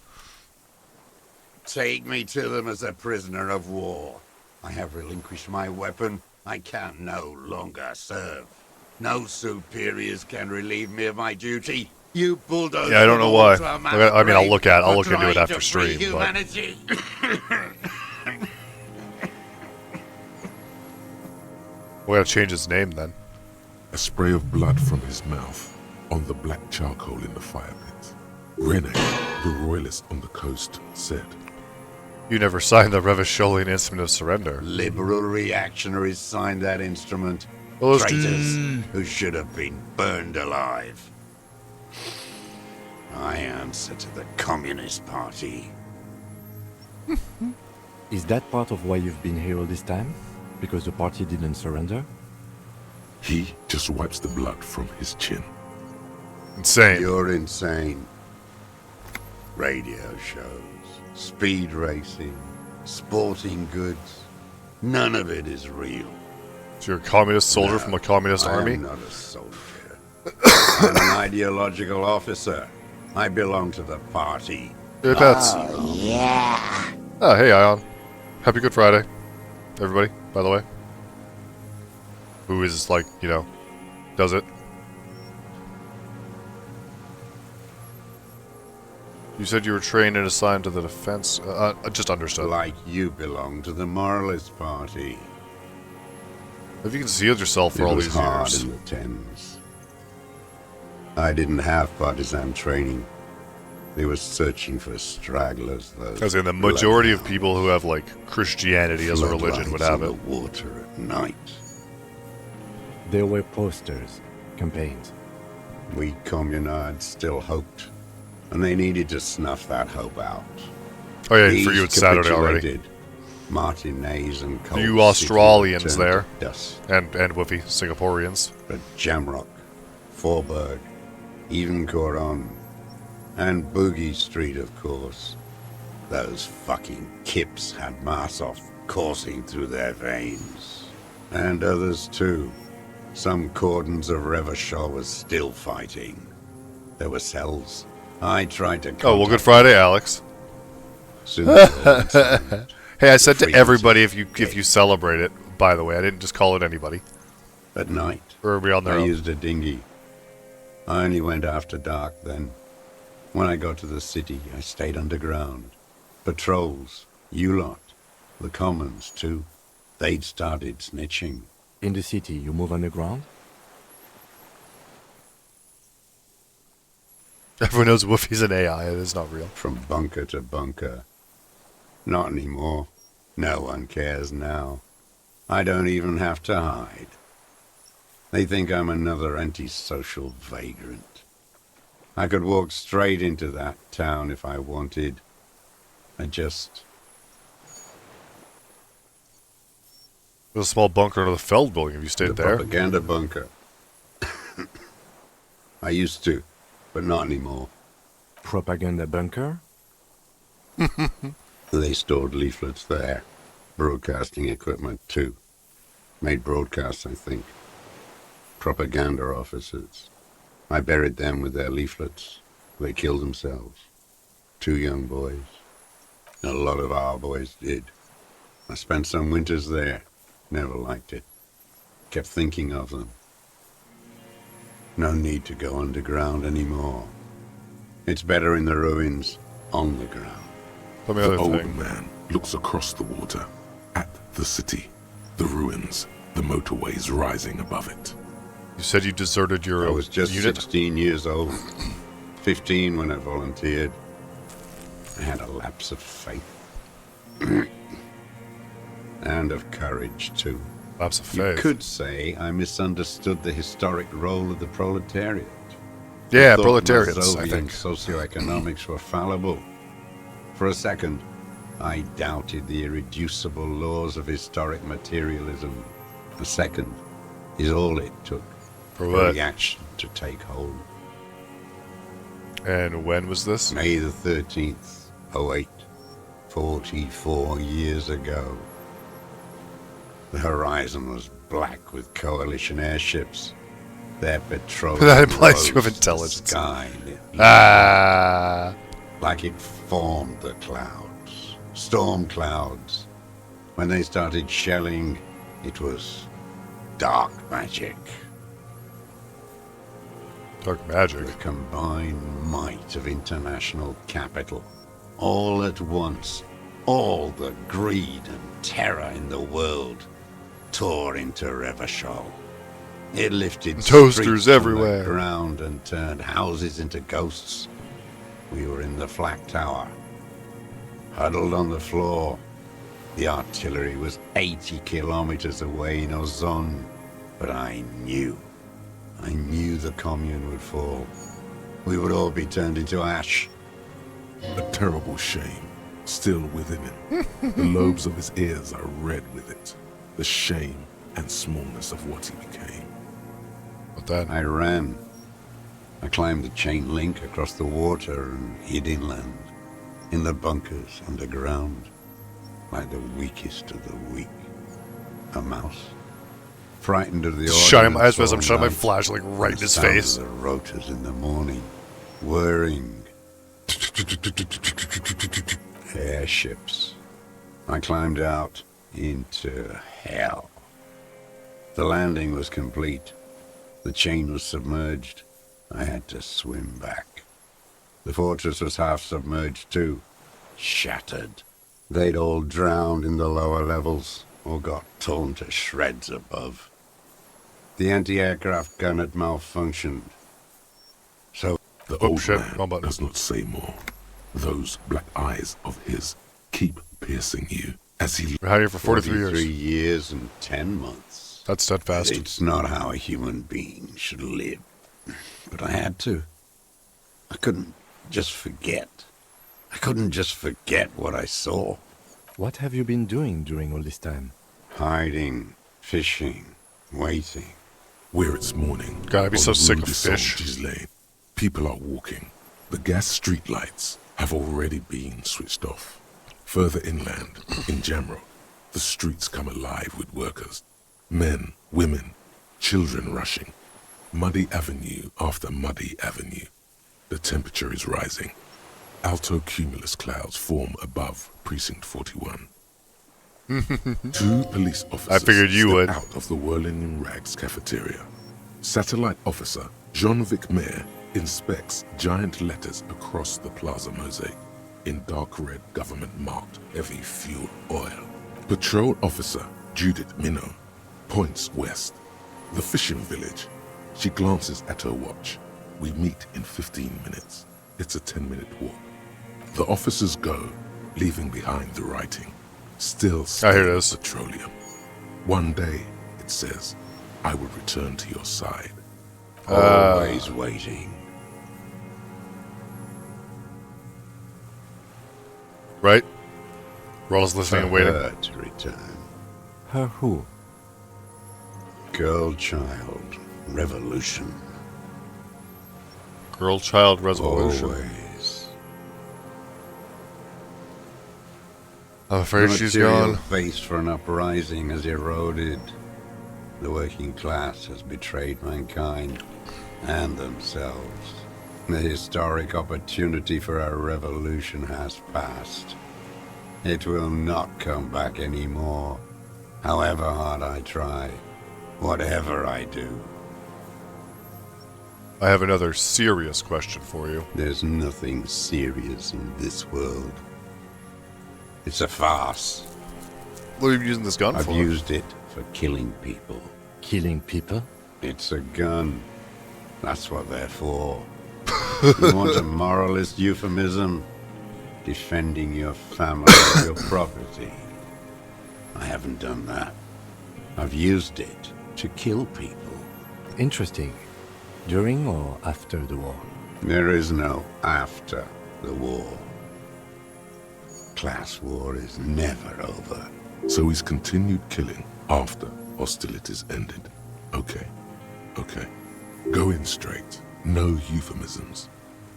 Take me to them as a prisoner of war. I have relinquished my weapon. I can no longer serve. No superiors can relieve me of my duty. You bulldoze. Yeah, I don't know why. them all to a mass I mean, I'll grave look into for it trying after to stream, free but... humanity. We gotta change his name then. A spray of blood from his mouth on the black charcoal in the fire pit. Rene, the royalist on the coast, said, You never signed the Revacholian Instrument of Surrender. Liberal reactionaries signed that instrument. LSD. Traitors who should have been burned alive. I answer to the Communist Party. Is that part of why you've been here all this time? Because the party didn't surrender? He just wipes the blood from his chin. Insane. You're insane. Radio shows, speed racing, sporting goods. None of it is real. So you're a communist soldier from a communist I army? am not a soldier. I'm an ideological officer. I belong to the party. Hey, pets. yeah. Oh, hey, Ion. Happy Good Friday. Everybody, by the way. Who is, like, you know, does it. You said you were trained and assigned to the defense. Just understood. Like you belong to the Moralist Party. Have you concealed yourself for It all was these hard years? in the Thames. I didn't have partisan training. They were searching for stragglers, though. I was saying the majority of people who have, like, Christianity as a religion would have it. The water at night. There were posters, campaigns. We communards still hoped, and they needed to snuff that hope out. Oh yeah, These for you it's Saturday already. capitulated. Martinez and Cold You City Australians turned there, to dust. and Woofy, Singaporeans. But Jamrock, Forberg, even Coron, and Boogie Street, of course. Those fucking kips had Marsov coursing through their veins. And others too. Some cordons of Revachol was still fighting. There were cells. I tried to Oh well, Good Friday, Alex. Soon as Hey, I said to frequency everybody if you celebrate it. By the way, I didn't just call it anybody. At night, Or are we on their I own? used a dinghy. I only went after dark then. When I got to the city, I stayed underground. Patrols, you lot, the commons too. They'd started snitching. In the city, you move underground? Everyone knows Woofy's an AI. It is not real. From bunker to bunker. Not anymore. No one cares now. I don't even have to hide. They think I'm another antisocial vagrant. I could walk straight into that town if I wanted. I just... There's a small bunker under the Feld building. Have you stayed there? Propaganda bunker. I used to, but not anymore. Propaganda bunker? They stored leaflets there. Broadcasting equipment, too. Made broadcasts, I think. Propaganda officers. I buried them with their leaflets. They killed themselves. 2 young boys. A lot of our boys did. I spent some winters there. Never liked it. Kept thinking of them. No need to go underground anymore. It's better in the ruins, on the ground. The old man looks across the water, at the city, the ruins, the motorways rising above it. You said you deserted your I was just unit? 16 years old. 15 when I volunteered. I had a lapse of faith. And of courage, too. Lapse of You faith? could say I misunderstood the historic role of the proletariat. Yeah, I thought proletariats, I Mazovian think. socioeconomics were fallible. For a second, I doubted the irreducible laws of historic materialism. A second is all it took For what? reaction to take hold. And when was this? May the 13th, 08, 44 years ago. The horizon was black with coalition airships. Their patrol That implies you have rose to the intelligence. sky, like it formed the clouds, storm clouds. When they started shelling, it was dark magic. Dark magic? The combined might of international capital. All at once, all the greed and terror in the world tore into Revachol. It lifted Toasters streets from everywhere. the ground and turned houses into ghosts. We were in the flak tower, huddled on the floor. The artillery was 80 kilometers away in Ozon, but I knew the commune would fall. We would all be turned into ash. A terrible shame still within him. The lobes of his ears are red with it. The shame and smallness of what he became. But then I ran. I climbed the chain link across the water and hid inland, in the bunkers underground, like the weakest of the weak. A mouse. Frightened of the Shining my eyes ordnance as I'm all shining my night, flashlight right in the his sound of face. The rotors in the morning, whirring. Airships. I climbed out into hell. The landing was complete. The chain was submerged. I had to swim back. The fortress was half submerged too. Shattered. They'd all drowned in the lower levels or got torn to shreds above. The anti-aircraft gun had malfunctioned. So The old man does not say more. Those black eyes of his keep piercing you as he... We're here for 43 years. 43 years and 10 months. That's steadfast. It's not how a human being should live. But I had to. I couldn't just forget. I couldn't just forget what I saw. What have you been doing during all this time? Hiding, fishing, waiting. Where it's morning. God, I'd be on so the sick Rue of du fish. Saint-Gilles Lane, people are walking. The gas street lights have already been switched off. Further inland, in Jamrock, the streets come alive with workers. Men, women, children rushing. Muddy avenue after muddy avenue. The temperature is rising. Alto cumulus clouds form above Precinct 41. 2 police officers I figured you step would. out of the Whirling in Rags cafeteria. Satellite officer Jean-Vic Mayer inspects giant letters across the plaza mosaic in dark red government-marked heavy fuel oil. Patrol officer Judith Minot Points west. The fishing village. She glances at her watch. We meet in 15 minutes. It's a 10-minute walk. The officers go, leaving behind the writing. Still stealing petroleum. One day, it says, I will return to your side. Always waiting. Right? We're all listening and waiting. Her to return. Her who? Girl, child, revolution. Girl, child, resolution. Always. I'm afraid she's gone. The base for an uprising has eroded. The working class has betrayed mankind and themselves. The historic opportunity for a revolution has passed. It will not come back anymore, however hard I try, whatever I do. I have another serious question for you. There's nothing serious in this world. It's a farce. What are you using this gun for? I've used it for killing people. Killing people? It's a gun. That's what they're for. You want a moralist euphemism? Defending your family or your property. I haven't done that. I've used it to kill people. Interesting. During or after the war? There is no after the war. Class war is never over. So he's continued killing after hostilities ended. Okay. Go in straight. No euphemisms.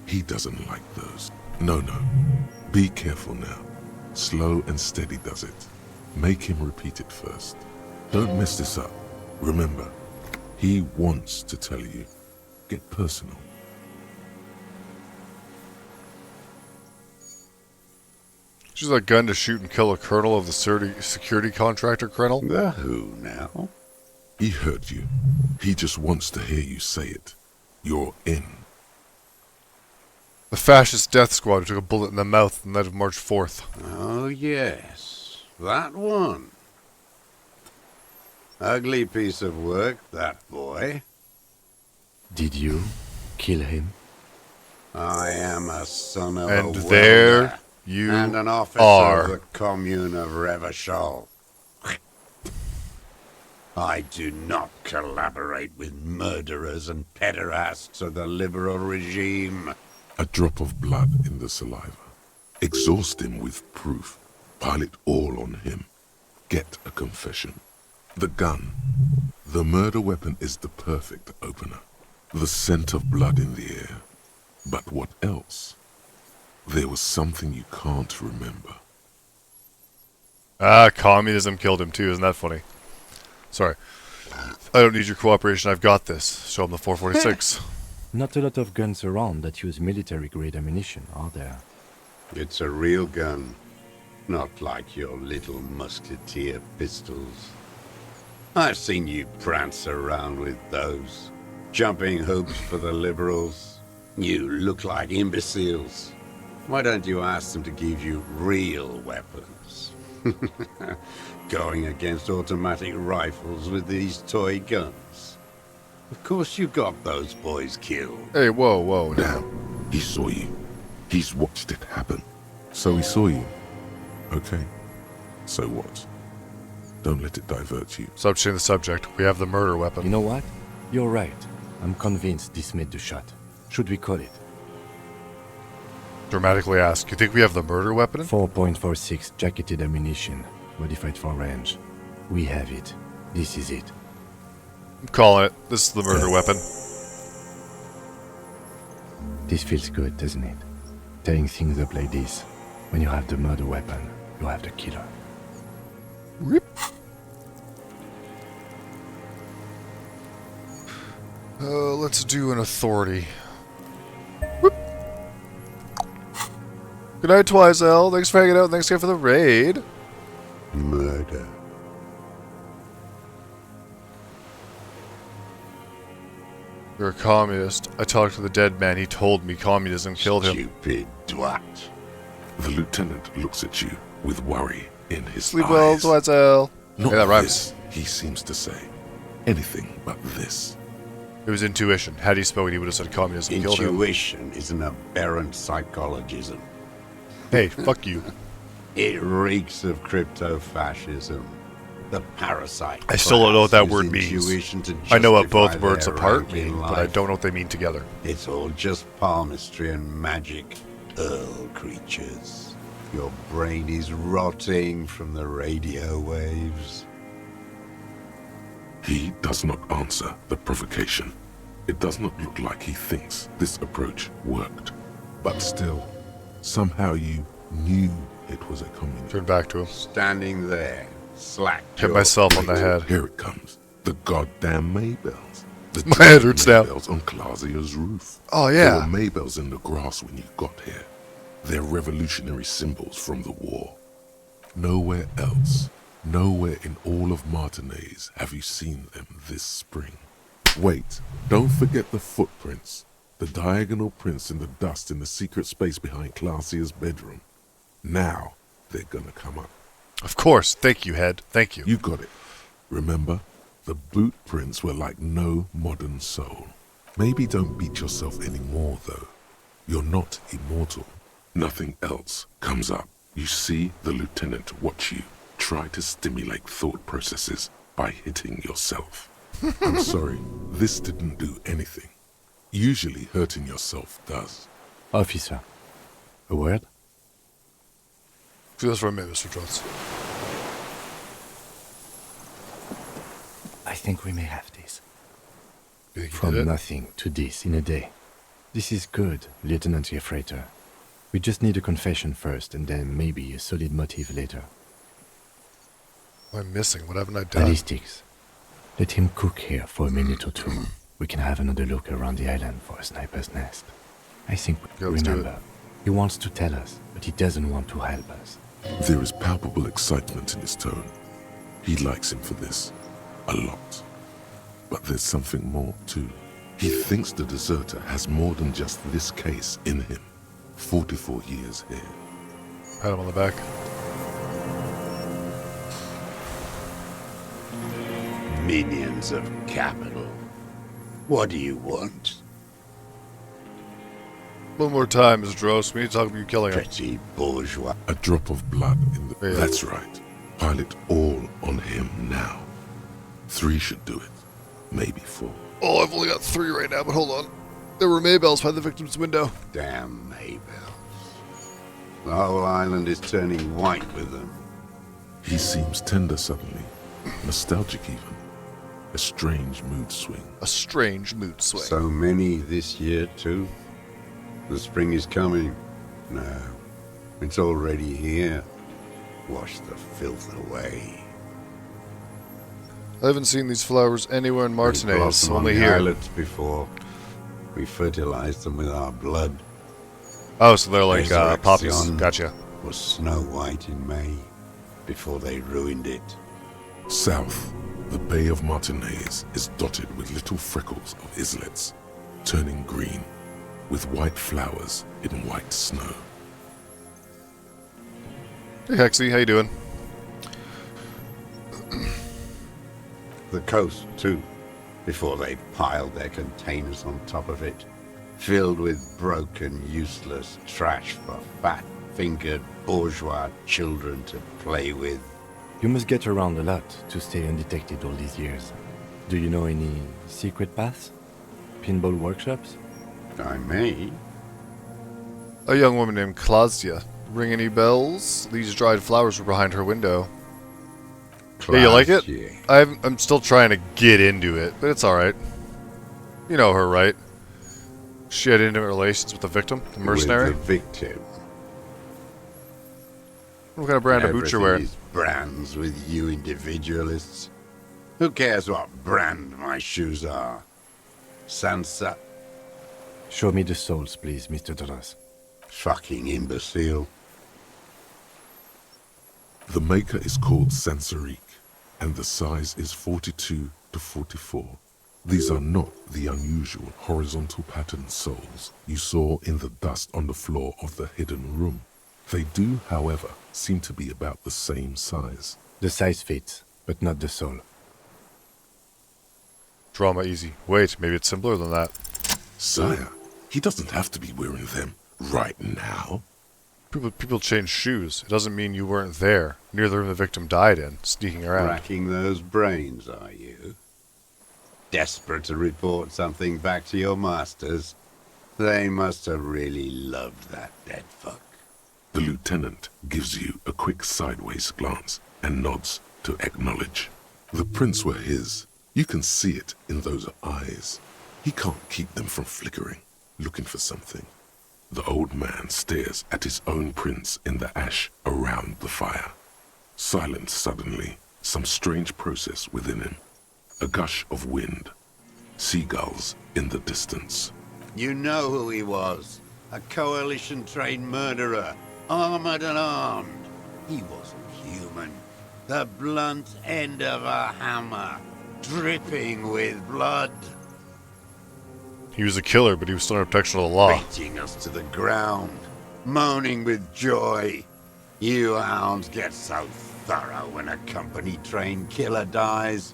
He doesn't like those. No. Be careful now. Slow and steady does it. Make him repeat it first. Don't mess this up. Remember, he wants to tell you. Get personal. She's a gun to shoot and kill a colonel of the security contractor, Colonel? The who now? He heard you. He just wants to hear you say it. You're in. The fascist death squad who took a bullet in the mouth the night of March 4th. Oh, yes. That one. Ugly piece of work, that boy. Did you kill him? I am a son of and a there welder you and an officer are. of the commune of Revachol. I do not collaborate with murderers and pederasts of the liberal regime. A drop of blood in the saliva. Exhaust him with proof. Pile it all on him. Get a confession. The gun. The murder weapon is the perfect opener. The scent of blood in the air. But what else? There was something you can't remember. Communism killed him too, isn't that funny? Sorry. I don't need your cooperation, I've got this. Show him the 446. Not a lot of guns around that use military-grade ammunition, are there? It's a real gun. Not like your little musketeer pistols. I've seen you prance around with those. Jumping hoops for the liberals. You look like imbeciles. Why don't you ask them to give you real weapons? Going against automatic rifles with these toy guns. Of course you got those boys killed. Hey, whoa. Now, he saw you. He's watched it happen. So he saw you. Okay. So what? Don't let it divert you. Stop changing the subject. We have the murder weapon. You know what? You're right. I'm convinced this made the shot. Should we call it? Dramatically ask, you think we have the murder weapon? 4.46 jacketed ammunition, modified for range. We have it. This is it. I'm calling it. This is the murder weapon. This feels good, doesn't it? Tearing things up like this. When you have the murder weapon, you have the killer. Rip. Let's do an authority. Whoop. Good night, Twizel. Thanks for hanging out. Thanks again for the raid. Murder. You're a communist. I talked to the dead man. He told me communism killed him. Stupid twat. The lieutenant looks at you with worry in his Sleep eyes. well, Twizel. Not Hey, that rhymes. this. He seems to say anything but this. It was intuition. Had he spoken, he would have said communism killed him. Intuition is an aberrant psychologism. Hey, fuck you. It reeks of crypto-fascism. The parasite. I still don't know what that class word use means. intuition to I know what justify both words their apart rank in mean, but I life. don't know what they mean together. It's all just palmistry and magic, Earl creatures. Your brain is rotting from the radio waves. He does not answer the provocation. It does not look like he thinks this approach worked. But still, somehow you knew it was a communist. Turn back to him. Standing there, slack. Hit myself on the head. Here it comes. The goddamn Maybells. The My head hurts now. Maybells on Clausia's roof. Oh, yeah. There were Maybells in the grass when you got here. They're revolutionary symbols from the war. Nowhere else, nowhere in all of Martinez have you seen them this spring. Wait, don't forget the footprints. The diagonal prints in the dust in the secret space behind Clausia's bedroom. Now, they're gonna come up. Of course. Thank you, Head. Thank you. You got it. Remember, the boot prints were like no modern soul. Maybe don't beat yourself anymore, though. You're not immortal. Nothing else comes up. You see the lieutenant watch you try to stimulate thought processes by hitting yourself. I'm sorry, this didn't do anything. Usually hurting yourself does. Officer, a word? Feels for a minute, Mr. Jones. I think we may have this. You think you From did it? nothing to this in a day. This is good, Lieutenant Gefreiter. We just need a confession first, and then maybe a solid motive later. What am I missing? What haven't I done? Ballistics. Let him cook here for a minute or two. We can have another look around the island for a sniper's nest. I think, let's do it. remember, he wants to tell us, but he doesn't want to help us. There is palpable excitement in his tone. He likes him for this. A lot. But there's something more, too. He thinks the deserter has more than just this case in him. 44 years here. Pat him on the back. Minions of capital. What do you want? One more time, Mr. Dross. We need to talk about you killing him. Petty bourgeois. A drop of blood in the... Yeah. That's right. Pile it all on him now. 3 should do it. Maybe 4. Oh, I've only got 3 right now, but hold on. There were Maybells by the victim's window. Damn Maybells. The whole island is turning white with them. He seems tender suddenly. Nostalgic even. A strange mood swing. A strange mood swing. So many this year, too. The spring is coming. No, it's already here. Wash the filth away. I haven't seen these flowers anywhere in Martinez, blossom only on the here. islets before. We fertilized them with our blood. Oh, so they're like poppies. Resurrection Gotcha. Was Snow White in May, before they ruined it. South, the Bay of Martinez is dotted with little freckles of islets, turning green, with white flowers in white snow. Hey, Hexy, how you doing? The coast, too, before they piled their containers on top of it, filled with broken, useless trash for fat-fingered bourgeois children to play with. You must get around a lot to stay undetected all these years. Do you know any secret paths? Pinball workshops? I may. A young woman named Claudia. Ring any bells? These dried flowers were behind her window. Yeah, you like it? I'm still trying to get into it, but it's alright. You know her, right? She had intimate relations with the victim, the mercenary? With the victim. What kind of brand of boots you're wearing? Everything is brands with you individualists. Who cares what brand my shoes are? Sansa. Show me the souls, please, Mr. Doras. Fucking imbecile. The maker is called Sansarique, and the size is 42 to 44. These are not the unusual horizontal patterned souls you saw in the dust on the floor of the hidden room. They do, however, seem to be about the same size. The size fits, but not the soul. Drama easy. Wait, maybe it's simpler than that. Sire, he doesn't have to be wearing them right now. People change shoes. It doesn't mean you weren't there, near the room the victim died in, sneaking around. Racking those brains, are you? Desperate to report something back to your masters? They must have really loved that dead fuck. The lieutenant gives you a quick sideways glance and nods to acknowledge. The prints were his. You can see it in those eyes. He can't keep them from flickering, looking for something. The old man stares at his own prints in the ash around the fire. Silent suddenly, some strange process within him. A gush of wind. Seagulls in the distance. You know who he was. A coalition-trained murderer. Armored and armed. He wasn't human. The blunt end of a hammer. Dripping with blood. He was a killer, but he was still under protection of the law. Beating us to the ground. Moaning with joy. You hounds get so thorough when a company-trained killer dies.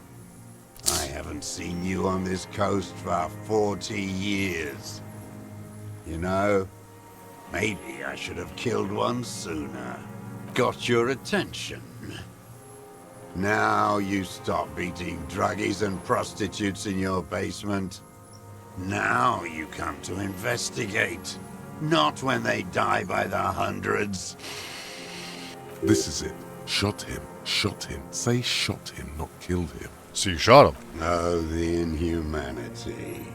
I haven't seen you on this coast for 40 years. You know, maybe I should have killed one sooner. Got your attention. Now you stop beating druggies and prostitutes in your basement. Now you come to investigate. Not when they die by the hundreds. This is it. Shot him. Shot him. Say shot him, not killed him. So you shot him? Oh, the inhumanity.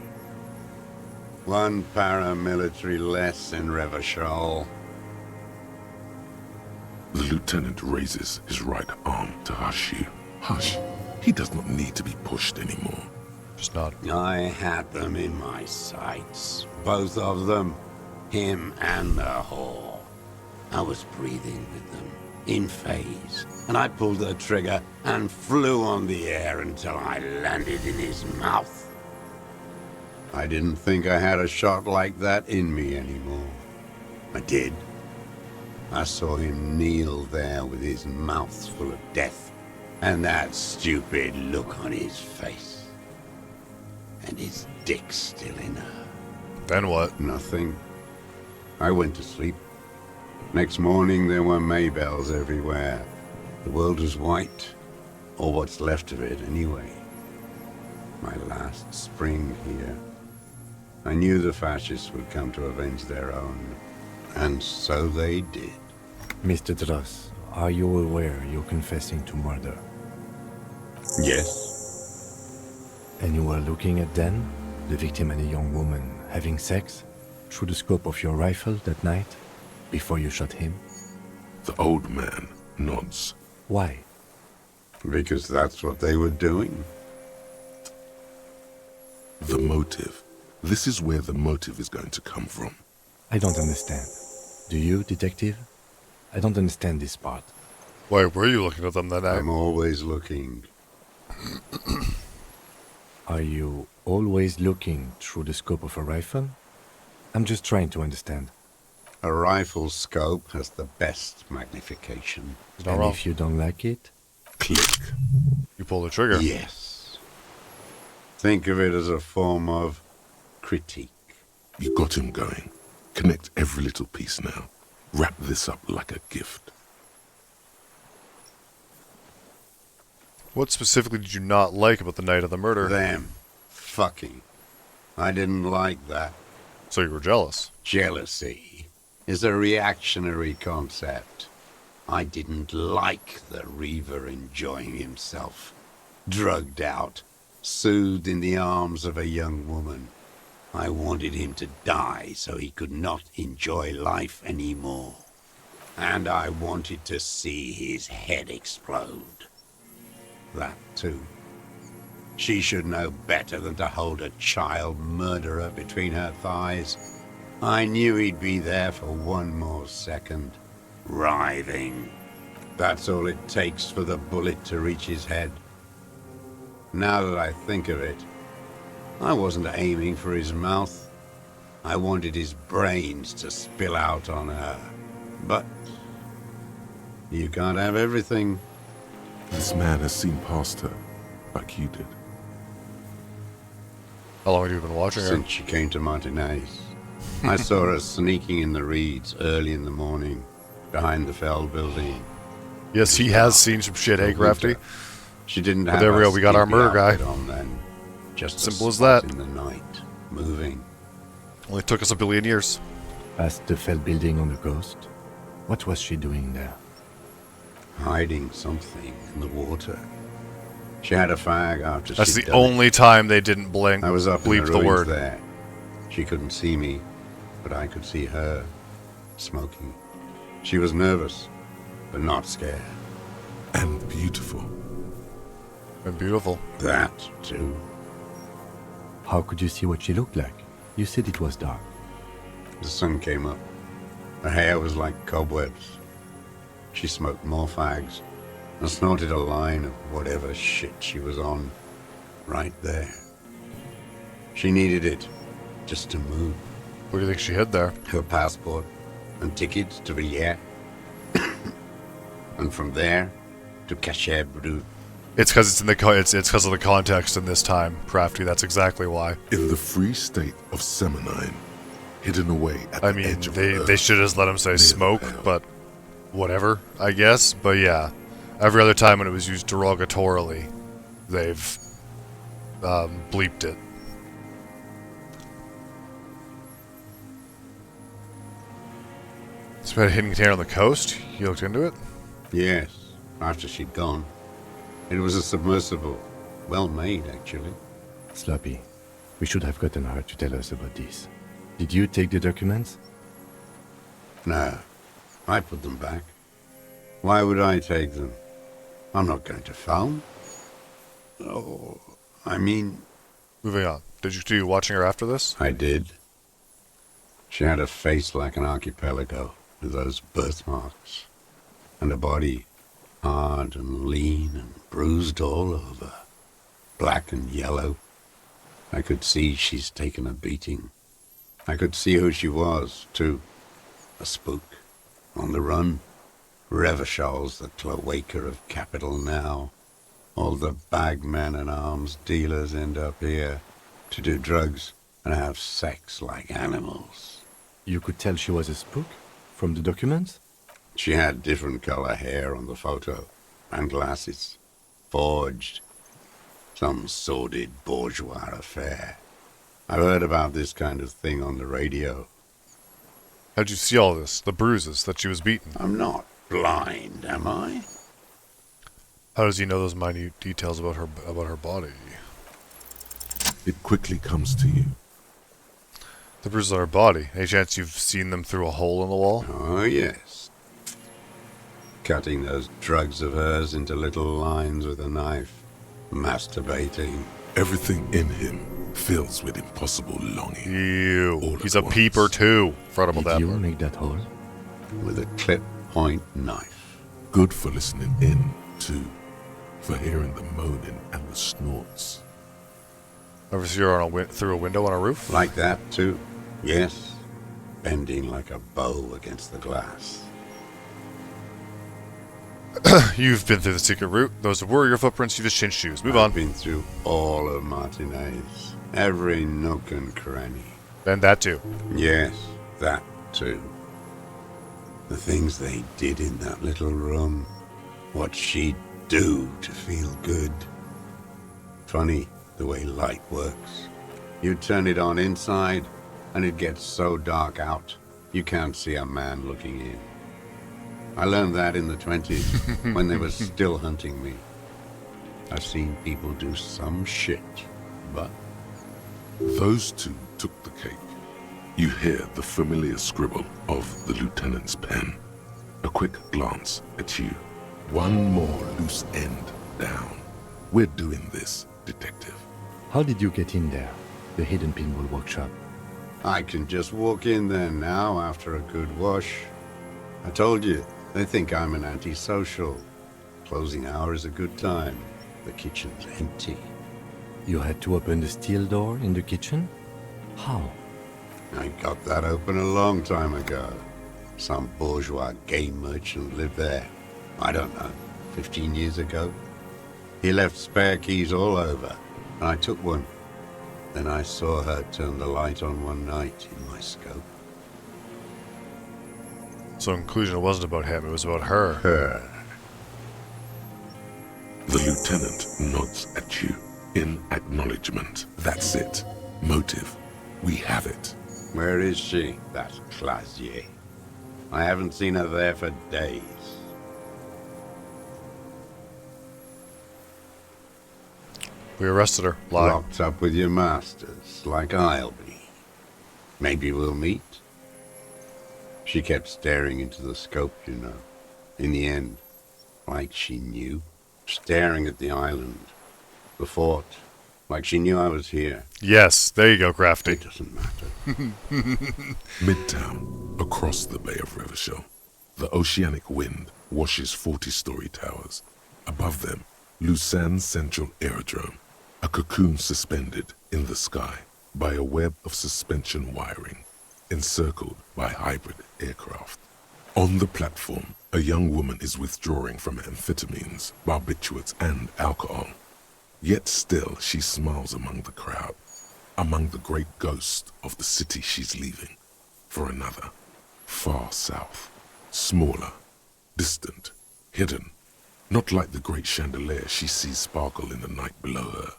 One paramilitary less in Revachol. The lieutenant raises his right arm to hush you. Hush. He does not need to be pushed anymore. Just nod. I had them in my sights. Both of them. Him and the whore. I was breathing with them. In phase. And I pulled the trigger and flew on the air until I landed in his mouth. I didn't think I had a shot like that in me anymore. I did. I saw him kneel there with his mouth full of death, and that stupid look on his face. And his dick still in her. Then what? Nothing. I went to sleep. Next morning there were Maybells everywhere. The world was white, or what's left of it anyway. My last spring here. I knew the fascists would come to avenge their own, and so they did. Mr. Dross, are you aware you're confessing to murder? Yes. And you were looking at Dan, the victim and a young woman, having sex, through the scope of your rifle that night, before you shot him? The old man nods. Why? Because that's what they were doing. The motive. This is where the motive is going to come from. I don't understand. Do you, detective? I don't understand this part. Why were you looking at them that night? I'm always looking. Are you always looking through the scope of a rifle? I'm just trying to understand. A rifle scope has the best magnification. And if you don't like it? Click. You pull the trigger. Yes. Think of it as a form of critique. You got him going. Connect every little piece now. Wrap this up like a gift. What specifically did you not like about the night of the murder? Them. Fucking. I didn't like that. So you were jealous? Jealousy is a reactionary concept. I didn't like the Reaver enjoying himself. Drugged out, soothed in the arms of a young woman. I wanted him to die so he could not enjoy life anymore. And I wanted to see his head explode. That too. She should know better than to hold a child murderer between her thighs. I knew he'd be there for one more second. Writhing. That's all it takes for the bullet to reach his head. Now that I think of it, I wasn't aiming for his mouth. I wanted his brains to spill out on her. But you can't have everything. This man has seen past her, like you did. How long have you been watching her? Since she came to Martinez. I saw her sneaking in the reeds early in the morning, behind the Fell building. Yes, he has seen some shit, hey, Crafty? She didn't But have there we her go, we got our skimpy murder guy. outfit on then. Just a Simple as spot that. in the night, moving. Only took us a billion years. Past the Fell building on the coast, what was she doing there? Hiding something in the water. She had a fag after That's she'd the done it. only time they didn't blink. I was up bleep in the the ruins word. there. She couldn't see me, but I could see her, smoking. She was nervous, but not scared. And beautiful. And beautiful. That, too. How could you see what she looked like? You said it was dark. The sun came up. Her hair was like cobwebs. She smoked more fags and snorted a line of whatever shit she was on right there. She needed it just to move. Where do you think she hid there? Her passport and tickets to Villiers. And from there to Cachet Brut. It's because it's in the it's because of the context in this time, Crafty. That's exactly why. In the free state of Seminine, hidden away at I the mean, edge of they should have just let him say smoke, but whatever, I guess. But yeah, every other time when it was used derogatorily, they've bleeped it. It's about a hidden container on the coast. You looked into it? Yes, after she'd gone. It was a submersible. Well made, actually. Sloppy, we should have gotten her to tell us about this. Did you take the documents? No, I put them back. Why would I take them? I'm not going to phone. Oh, I mean... Moving on. Did you do watching her after this? I did. She had a face like an archipelago with those birthmarks. And a body hard and lean and bruised all over. Black and yellow. I could see she's taken a beating. I could see who she was, too. A spook. On the run. Revachol's the cloaca of capital now. All the bagmen and arms dealers end up here to do drugs and have sex like animals. You could tell she was a spook from the documents? She had different color hair on the photo, and glasses. Forged. Some sordid bourgeois affair. I've heard about this kind of thing on the radio. How'd you see all this? The bruises that she was beaten? I'm not blind, am I? How does he know those minute details about her body? It quickly comes to you. The bruises on her body. Any chance you've seen them through a hole in the wall? Oh, yes. Cutting those drugs of hers into little lines with a knife. Masturbating. Everything in him fills with impossible longing. Ew. He's a peeper too. Frontable Did you make that hole? With a clip point knife. Good for listening in, too. For hearing the moaning and the snorts. Ever see her on through a window on a roof? Like that, too. Yes. Bending like a bow against the glass. You've been through the secret route. Those were your footprints. You just changed shoes. Move I've on. been through all of Martinez. Every nook and cranny. And that too. Yes, that too. The things they did in that little room. What she'd do to feel good. Funny the way light works. You turn it on inside, and it gets so dark out, you can't see a man looking in. I learned that in the 20s, when they were still hunting me. I've seen people do some shit, but... Those two took the cake. You hear the familiar scribble of the lieutenant's pen. A quick glance at you. One more loose end down. We're doing this, detective. How did you get in there? The hidden pinball workshop. I can just walk in there now after a good wash. I told you, they think I'm an antisocial. Closing hour is a good time. The kitchen's empty. You had to open the steel door in the kitchen? How? I got that open a long time ago. Some bourgeois game merchant lived there. I don't know, 15 years ago. He left spare keys all over, and I took one. Then I saw her turn the light on one night in my scope. So in conclusion, it wasn't about him, it was about her. Her. The lieutenant nods at you in acknowledgement. That's it. Motive. We have it. Where is she, that Clasier? I haven't seen her there for days. We arrested her. Lying. Locked up with your masters, like I'll be. Maybe we'll meet. She kept staring into the scope, you know. In the end, like she knew. Staring at the island. The fort. Like she knew I was here. Yes, there you go, Crafty. It doesn't matter. Midtown, across the Bay of Revachol, the oceanic wind washes 40-story towers. Above them, Lausanne's central aerodrome, a cocoon suspended in the sky by a web of suspension wiring, encircled by hybrid aircraft. On the platform, a young woman is withdrawing from amphetamines, barbiturates, and alcohol. Yet still she smiles among the crowd, among the great ghosts of the city she's leaving, for another, far south, smaller, distant, hidden, not like the great chandelier she sees sparkle in the night below her.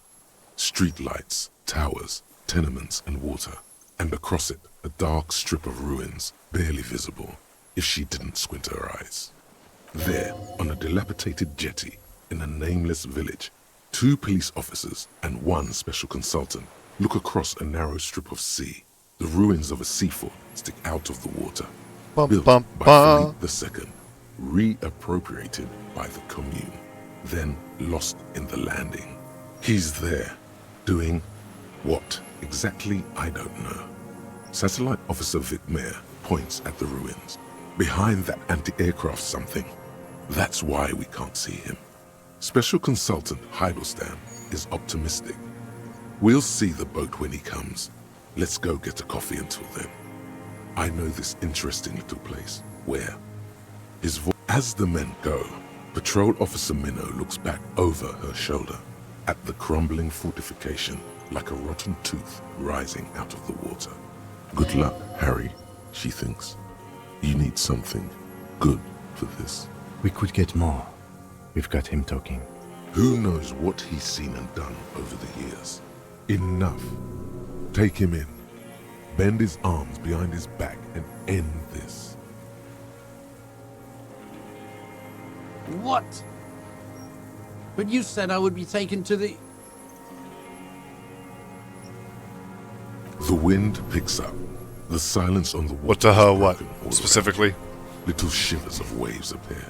Street lights, towers, tenements, and water, and across it a dark strip of ruins, barely visible if she didn't squint her eyes. There, on a dilapidated jetty in a nameless village, 2 police officers and 1 special consultant look across a narrow strip of sea. The ruins of a sea fort stick out of the water, built by Philippe II, reappropriated by the Commune, then lost in the landing. He's there, doing what exactly I don't know. Satellite Officer Vic Mayer points at the ruins. Behind that anti-aircraft something. That's why we can't see him. Special Consultant Heidelstam is optimistic. We'll see the boat when he comes. Let's go get a coffee until then. I know this interesting little place. Where? His voice. As the men go, Patrol Officer Minnow looks back over her shoulder at the crumbling fortification like a rotten tooth rising out of the water. Good luck, Harry, she thinks. You need something good for this. We could get more. We've got him talking. Who knows what he's seen and done over the years? Enough. Take him in. Bend his arms behind his back and end this. What? But you said I would be taken to the... The wind picks up. The silence on the water. What the hell, what? Specifically? Little shivers of waves appear.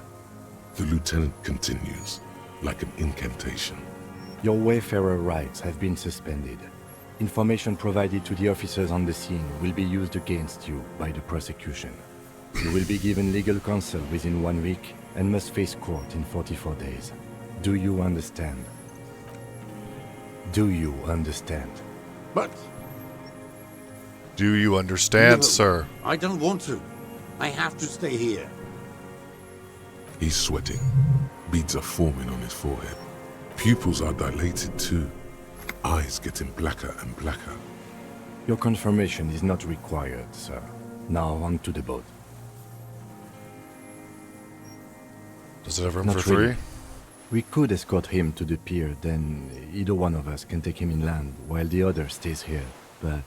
The lieutenant continues, like an incantation. Your Wayfarer rights have been suspended. Information provided to the officers on the scene will be used against you by the prosecution. You will be given legal counsel within 1 week and must face court in 44 days. Do you understand? Do you understand? But... Do you understand, No, sir? I don't want to. I have to stay here. He's sweating. Beads are forming on his forehead. Pupils are dilated too. Eyes getting blacker and blacker. Your confirmation is not required, sir. Now on to the boat. Does it have room Not for 3? really. We could escort him to the pier, then either one of us can take him inland while the other stays here, but...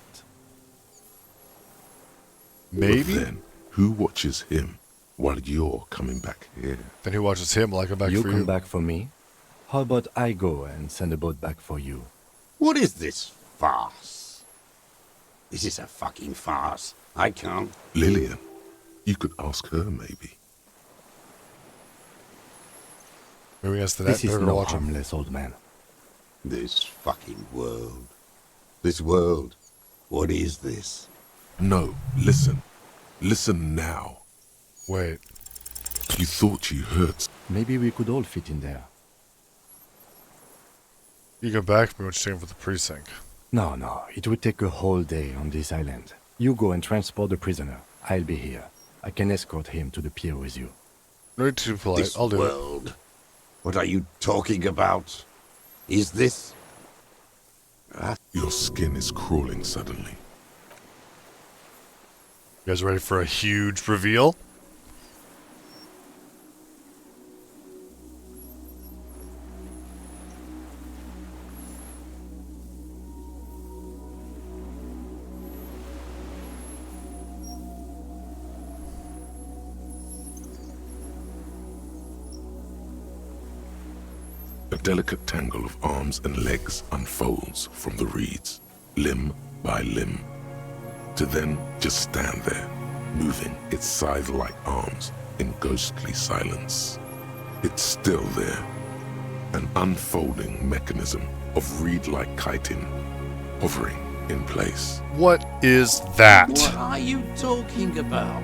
Maybe? But then, who watches him while you're coming back here? Then who watches him while I come back you for come you? back for me? How about I go and send a boat back for you? What is this farce? This is a fucking farce. I can't... Lillian. You could ask her, maybe. Maybe as to that, This is better no watch him. harmless old man. This fucking world. This world. What is this? No, listen. Listen now. Wait. You thought you heard... Maybe we could all fit in there. You come back for me when you're staying for the precinct. No, it would take a whole day on this island. You go and transport the prisoner. I'll be here. I can escort him to the pier with you. No need to be polite. This I'll do world. it. What are you talking about? Is this... Your skin is crawling suddenly. You guys ready for a huge reveal? A delicate tangle of arms and legs unfolds from the reeds, limb by limb, to then just stand there, moving its scythe-like arms in ghostly silence. It's still there, an unfolding mechanism of reed-like chitin, hovering in place. What is that? What are you talking about?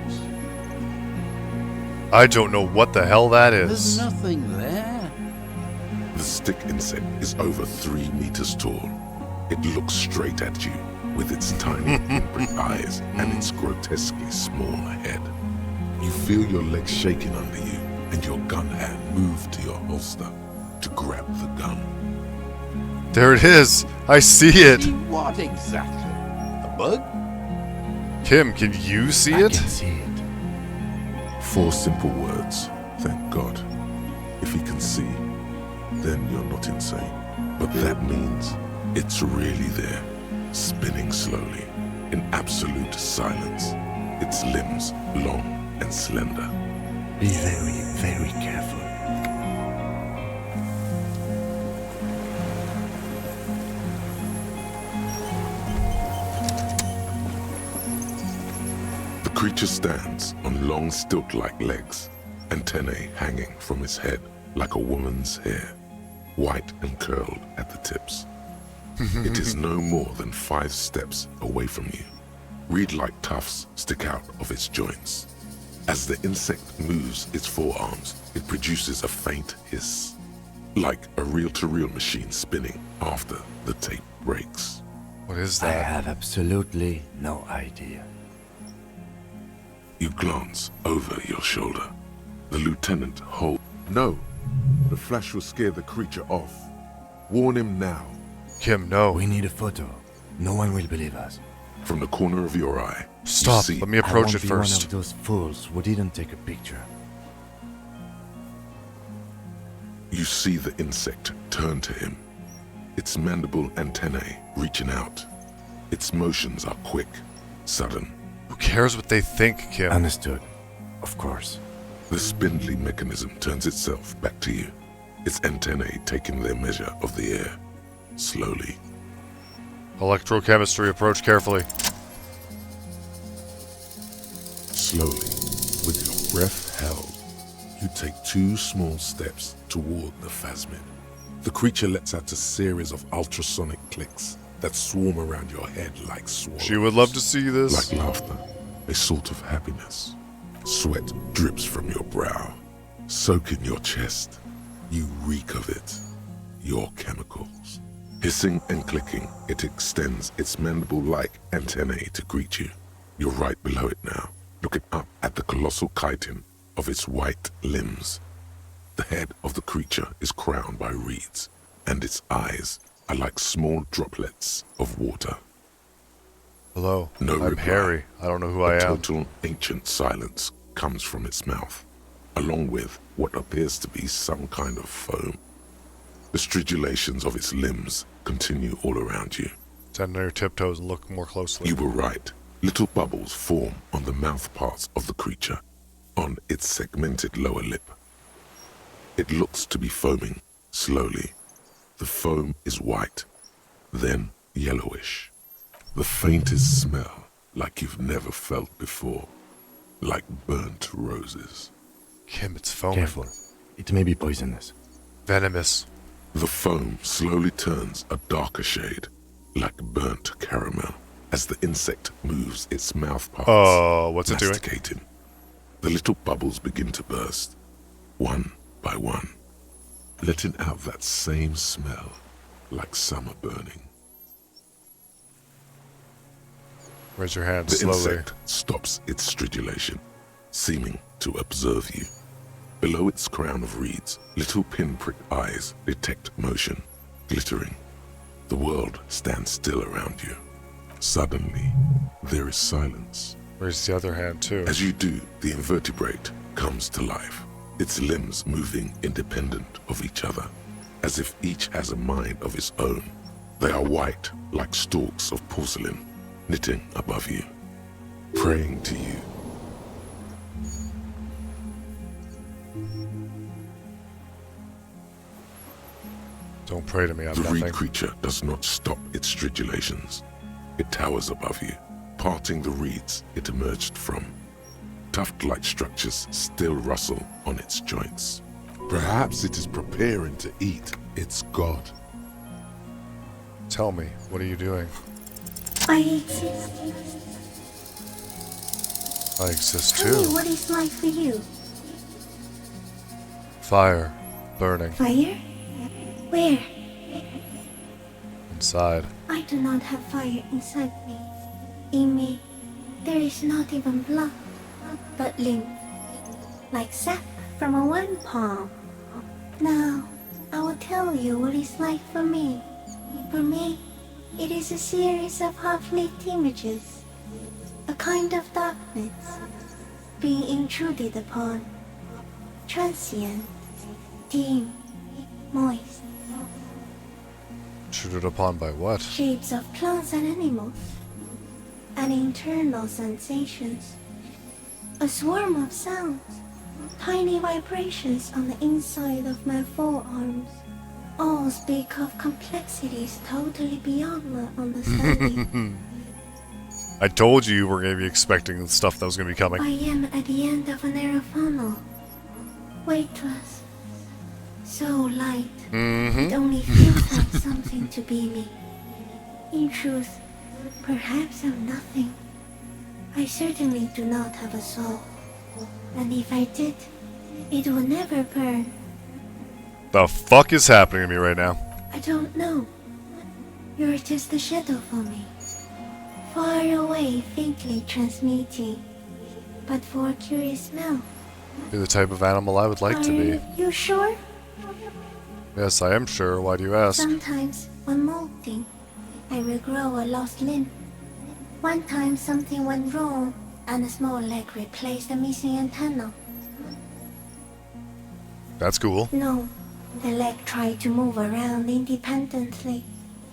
I don't know what the hell that There's is. nothing there. The stick insect is over 3 meters tall. It looks straight at you with its tiny pinprick eyes and its grotesquely small head. You feel your legs shaking under you and your gun hand move to your holster to grab the gun. There it is. I see it. See what exactly? A bug? Kim, can you see it? I can see it. 4 simple words, thank God. If he can see, then you're not insane. But that means it's really there, spinning slowly, in absolute silence, its limbs long and slender. Be very, very careful. The creature stands on long stilt-like legs, antennae hanging from its head like a woman's hair, white and curled at the tips. It is no more than 5 steps away from you. Reed-like tufts stick out of its joints. As the insect moves its forearms, it produces a faint hiss, like a reel-to-reel machine spinning after the tape breaks. What is I that? have absolutely no idea. You glance over your shoulder. The lieutenant holds. No, the flash will scare the creature off. Warn him now. Kim, no. We need a photo. No one will believe us. From the corner of your eye, Stop. you see Let me approach I it won't be one first. of those fools who didn't take a picture. You see the insect turn to him, its mandible antennae reaching out. Its motions are quick, sudden. Who cares what they think, Kim? Understood. Of course. The spindly mechanism turns itself back to you, its antennae taking their measure of the air, slowly. Electrochemistry, approach carefully. Slowly, with your breath held, you take 2 small steps toward the phasmid. The creature lets out a series of ultrasonic clicks that swarm around your head like swallows. She would love to see this. Like laughter, a sort of happiness. Sweat drips from your brow, soaking your chest. You reek of it, your chemicals. Hissing and clicking, it extends its mandible-like antennae to greet you. You're right below it now, looking up at the colossal chitin of its white limbs. The head of the creature is crowned by reeds, and its eyes are like small droplets of water. Hello, No I'm reply. Harry. I don't know who I am. Total ancient silence comes from its mouth, along with what appears to be some kind of foam. The stridulations of its limbs continue all around you. Stand on your tiptoes and look more closely. You were right. Little bubbles form on the mouth parts of the creature, on its segmented lower lip. It looks to be foaming, slowly. The foam is white, then yellowish. The faintest smell like you've never felt before, like burnt roses. Kim, it's foaming. Careful. It may be poisonous. Venomous. The foam slowly turns a darker shade, like burnt caramel, as the insect moves its mouth parts. Oh, what's it doing? Masticating. The little bubbles begin to burst, one by one, letting out that same smell, like summer burning. Raise your hand The slowly. insect stops its stridulation, seeming to observe you. Below its crown of reeds, little pinprick eyes detect motion, glittering. The world stands still around you. Suddenly, there is silence. Where's the other hand, too? As you do, the invertebrate comes to life, its limbs moving independent of each other, as if each has a mind of its own. They are white, like stalks of porcelain, knitting above you, praying to you. Don't pray to me, I'm The nothing. reed creature does not stop its stridulations. It towers above you, parting the reeds it emerged from. Tuft-like structures still rustle on its joints. Perhaps it is preparing to eat its god. Tell me, what are you doing? I exist. I exist Tell me too. what it's like for you. Fire. Burning. Fire? Where? Inside. I do not have fire inside me. In me, there is not even blood, but lymph, like sap from a one palm. Now, I will tell you what it's like for me. For me, it is a series of half-lit images, a kind of darkness, being intruded upon, transient, dim, moist. Intruded upon by what? Shapes of plants and animals, and internal sensations. A swarm of sounds, tiny vibrations on the inside of my forearms. All speak of complexities totally beyond my understanding. I told you were going to be expecting stuff that was going to be coming. I am at the end of a narrow funnel, weightless, so light, it only feels like something to be me. In truth, perhaps I'm nothing. I certainly do not have a soul, and if I did, it would never burn. The fuck is happening to me right now? I don't know. You're just a shadow for me. Far away, faintly transmitting, but for a curious smell. You're the type of animal I would like to be. Are you sure? Yes, I am sure. Why do you ask? Sometimes, when molting, I regrow a lost limb. One time something went wrong, and a small leg replaced a missing antenna. That's cool. No, the leg tried to move around independently,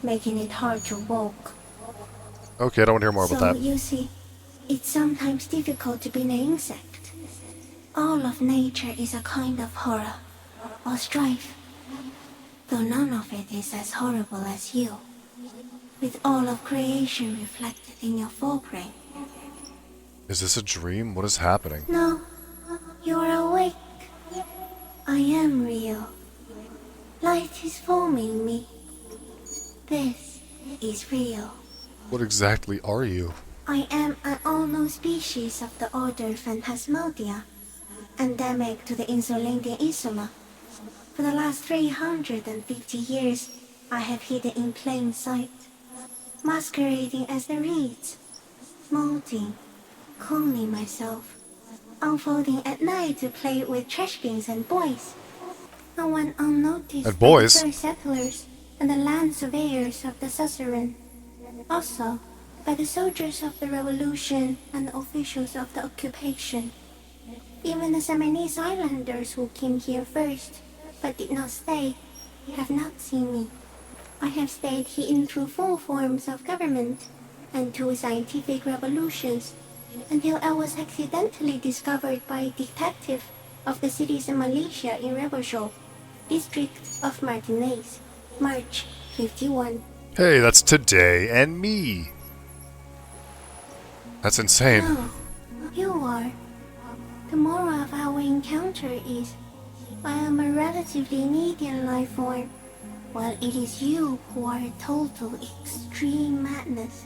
making it hard to walk. Okay, I don't want to hear more about So, that. you see, it's sometimes difficult to be an insect. All of nature is a kind of horror, or strife, though none of it is as horrible as you, with all of creation reflected in your forebrain. Is this a dream? What is happening? No, you're awake. I am real. Light is forming me. This is real. What exactly are you? I am an unknown species of the order Phantasmadia, endemic to the Insulindian Isoma. For the last 350 years, I have hidden in plain sight, masquerading as the reeds, molting, cloning myself, unfolding at night to play with trash bins and boys. And when unnoticed And by the boys? first settlers and the land surveyors of the suzerain, also by the soldiers of the revolution and the officials of the occupation. Even the Seminese islanders who came here first, but did not stay, have not seen me. I have stayed hidden through 4 forms of government and 2 scientific revolutions, until I was accidentally discovered by a detective of the citizen militia in Revelshop, district of Martinez, March 51. Hey, that's today and me. That's insane. No, you are. The moral of our encounter is, I am a relatively median life form, while it is you who are a total extreme madness.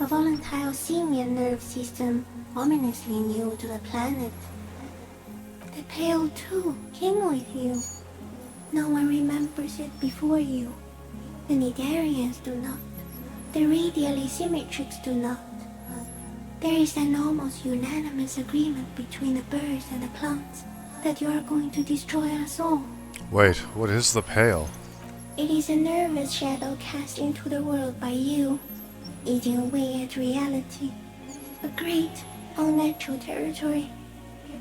A volatile simian nerve system ominously new to the planet. The Pale too came with you. No one remembers it before you. The Nidarians do not. The radially symmetrics do not. There is an almost unanimous agreement between the birds and the plants that you are going to destroy us all. Wait, what is the Pale? It is a nervous shadow cast into the world by you, eating away at reality. A great, unnatural territory.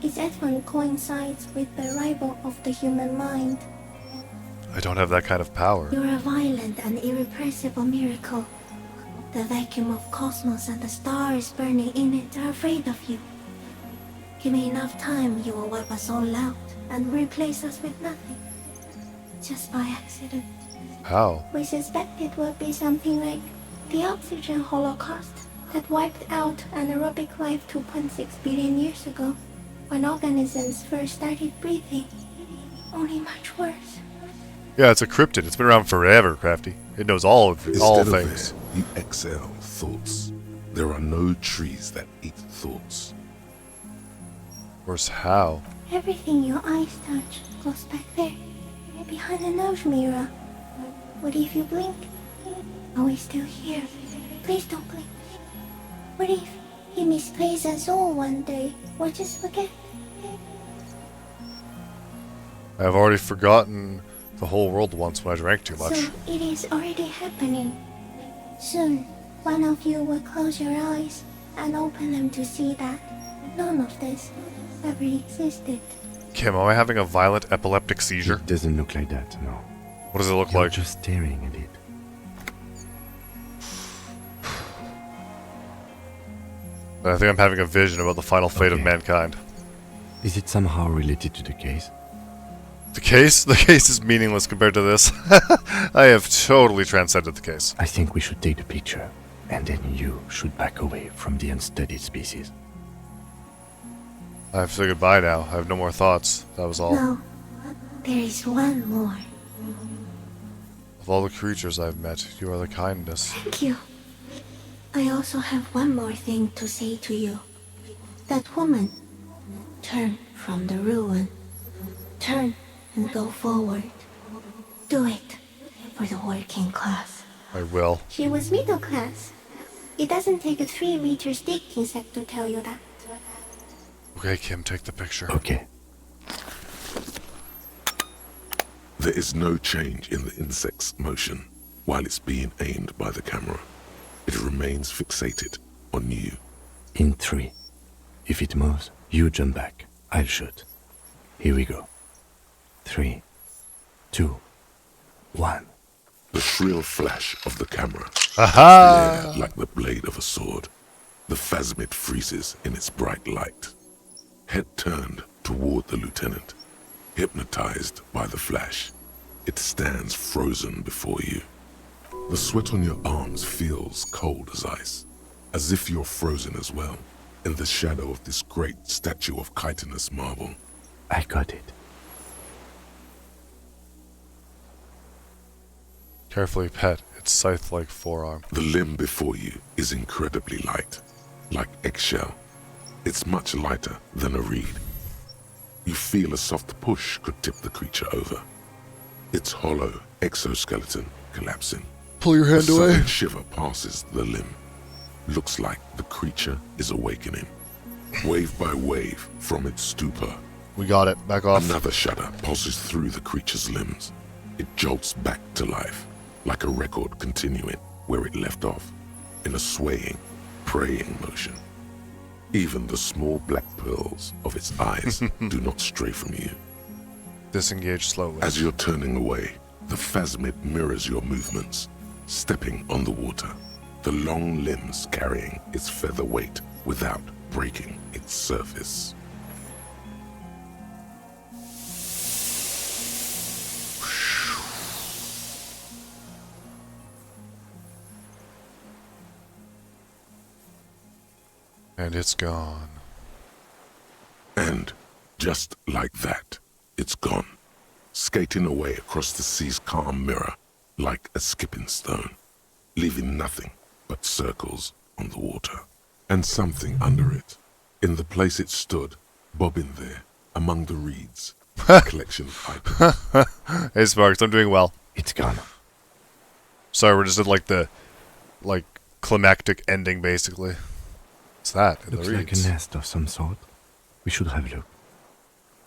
Its advent coincides with the arrival of the human mind. I don't have that kind of power. You're a violent and irrepressible miracle. The vacuum of cosmos and the stars burning in it are afraid of you. Give me enough time, you will wipe us all out and replace us with nothing. Just by accident. How? We suspect it will be something like the oxygen holocaust that wiped out anaerobic life 2.6 billion years ago, when organisms first started breathing. Only much worse. Yeah, it's a cryptid. It's been around forever, Crafty. It knows all things. Instead of air, you exhale thoughts. There are no trees that eat thoughts. Where's how? Everything your eyes touch goes back there, behind the nose mirror. What if you blink? Are we still here? Please don't blink. What if he misplaces us all one day? Or just forget? I've already forgotten the whole world once when I drank too much. So it is already happening. Soon, one of you will close your eyes and open them to see that none of this ever existed. Kim, am I having a violent epileptic seizure? It doesn't look like that, no. What does it look You're like? just staring at it. I think I'm having a vision about the final fate of mankind. Is it somehow related to the case? The case? The case is meaningless compared to this. I have totally transcended the case. I think we should take the picture, and then you should back away from the unstudied species. I have to say goodbye now. I have no more thoughts. That was all. No, there is one more. Of all the creatures I've met, you are the kindest. Thank you. I also have one more thing to say to you. That woman, turn from the ruin. Turn and go forward. Do it for the working class. I will. She was middle class. It doesn't take a 3-meter stick insect to tell you that. Okay, Kim, take the picture. Okay. There is no change in the insect's motion while it's being aimed by the camera. It remains fixated on you. In 3. If it moves, you jump back. I'll shoot. Here we go. 3, 2, 1. The shrill flash of the camera Aha! flare like the blade of a sword. The phasmid freezes in its bright light. Head turned toward the lieutenant, hypnotized by the flash. It stands frozen before you. The sweat on your arms feels cold as ice, as if you're frozen as well, in the shadow of this great statue of chitinous marble. I got it. Carefully pet its scythe-like forearm. The limb before you is incredibly light, like eggshell. It's much lighter than a reed. You feel a soft push could tip the creature over. Its hollow exoskeleton collapsing. Pull your hand a away. sudden shiver passes the limb. Looks like the creature is awakening, wave by wave from its stupor. We got it. Back off. Another shudder pulses through the creature's limbs. It jolts back to life, like a record continuing where it left off, in a swaying, praying motion. Even the small black pearls of its eyes do not stray from you. Disengage slowly. As you're turning away, the phasmid mirrors your movements, stepping on the water, the long limbs carrying its feather weight without breaking its surface. And it's gone. And just like that, it's gone, skating away across the sea's calm mirror like a skipping stone, leaving nothing but circles on the water. And something under it, in the place it stood, bobbing there, among the reeds, a collection of items. Hey Sparks, I'm doing well. It's gone. Sorry, we're just at like climactic ending basically. What's that? In Looks the like a reeds? nest of some sort. We should have a look.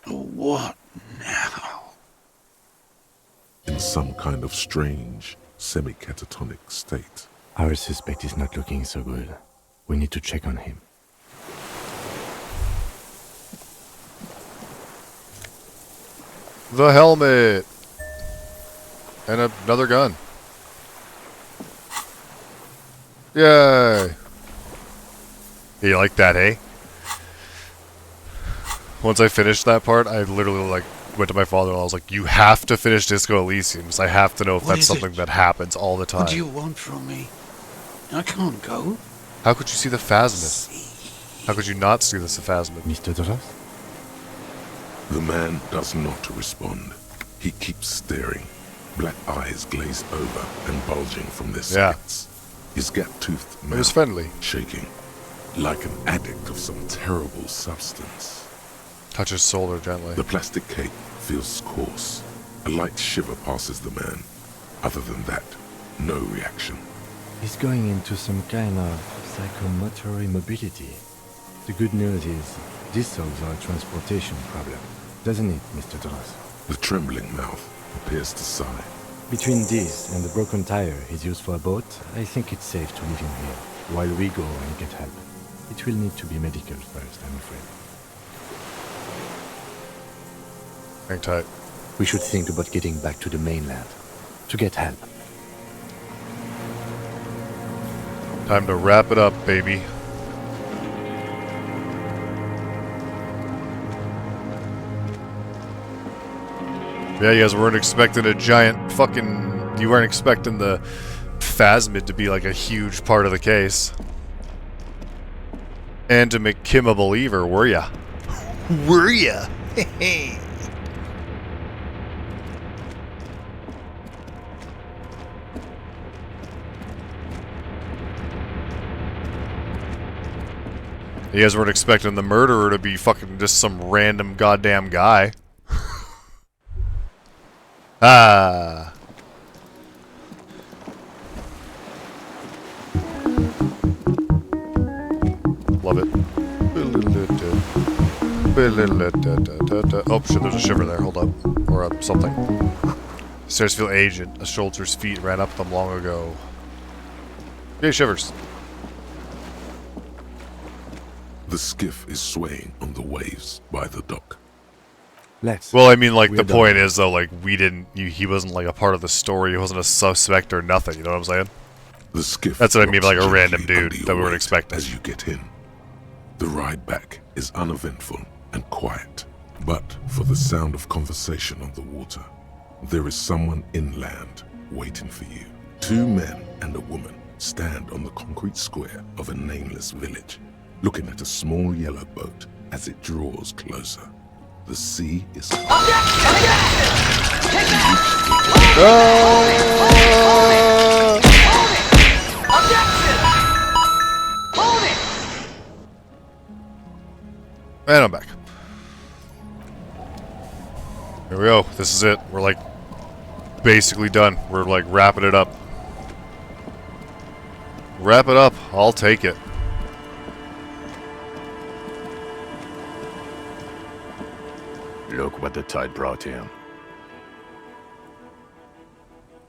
What now? In some kind of strange, semi-catatonic state. Our suspect is not looking so good. We need to check on him. The helmet! And another gun. Yay! You like that, eh? Once I finished that part, I literally like went to my father and I was like, you have to finish Disco Elysium, because I have to know if What that's is something it? that happens all the time. What do you want from me? I can't go. How could you see the phasmid? How could you not see the phasmid? Mr. Duras? The man does not respond. He keeps staring, black eyes glazed over and bulging from their sockets. His gap-toothed mouth was friendly. shaking, like an addict of some terrible substance. Touch his shoulder gently. The plastic cape feels coarse. A light shiver passes the man. Other than that, no reaction. He's going into some kind of psychomotor immobility. The good news is, this solves our transportation problem, doesn't it, Mr. Duras? The trembling mouth appears to sigh. Between this and the broken tire he's used for a boat, I think it's safe to leave him here, while we go and get help. It will need to be medical first, I'm afraid. Hang tight. We should think about getting back to the mainland, to get help. Time to wrap it up, baby. Yeah, you guys weren't expecting a giant fucking... You weren't expecting the phasmid to be like a huge part of the case. And to make Kim a believer, were ya? Were ya? Hey. You guys weren't expecting the murderer to be fucking just some random goddamn guy. Ah. Love it. Oh shit, there's a shiver there. Hold up. Or something. Stairs feel aged. A soldier's feet ran up them long ago. Yay, shivers. The skiff is swaying on the waves by the dock. Well, I mean, like, the point is, though, like, we didn't... he wasn't, like, a part of the story. He wasn't a suspect or nothing, you know what I'm saying? The skiff That's what I mean by, like, a drops random gently dude under that we your weren't weight expecting. As you get in. The ride back is uneventful and quiet. But for the sound of conversation on the water, there is someone inland waiting for you. 2 men and a woman stand on the concrete square of a nameless village, looking at a small yellow boat as it draws closer. The sea is And I'm back. Here we go. This is it. We're, like, basically done. We're, like, wrapping it up. Wrap it up. I'll take it. Look what the tide brought him.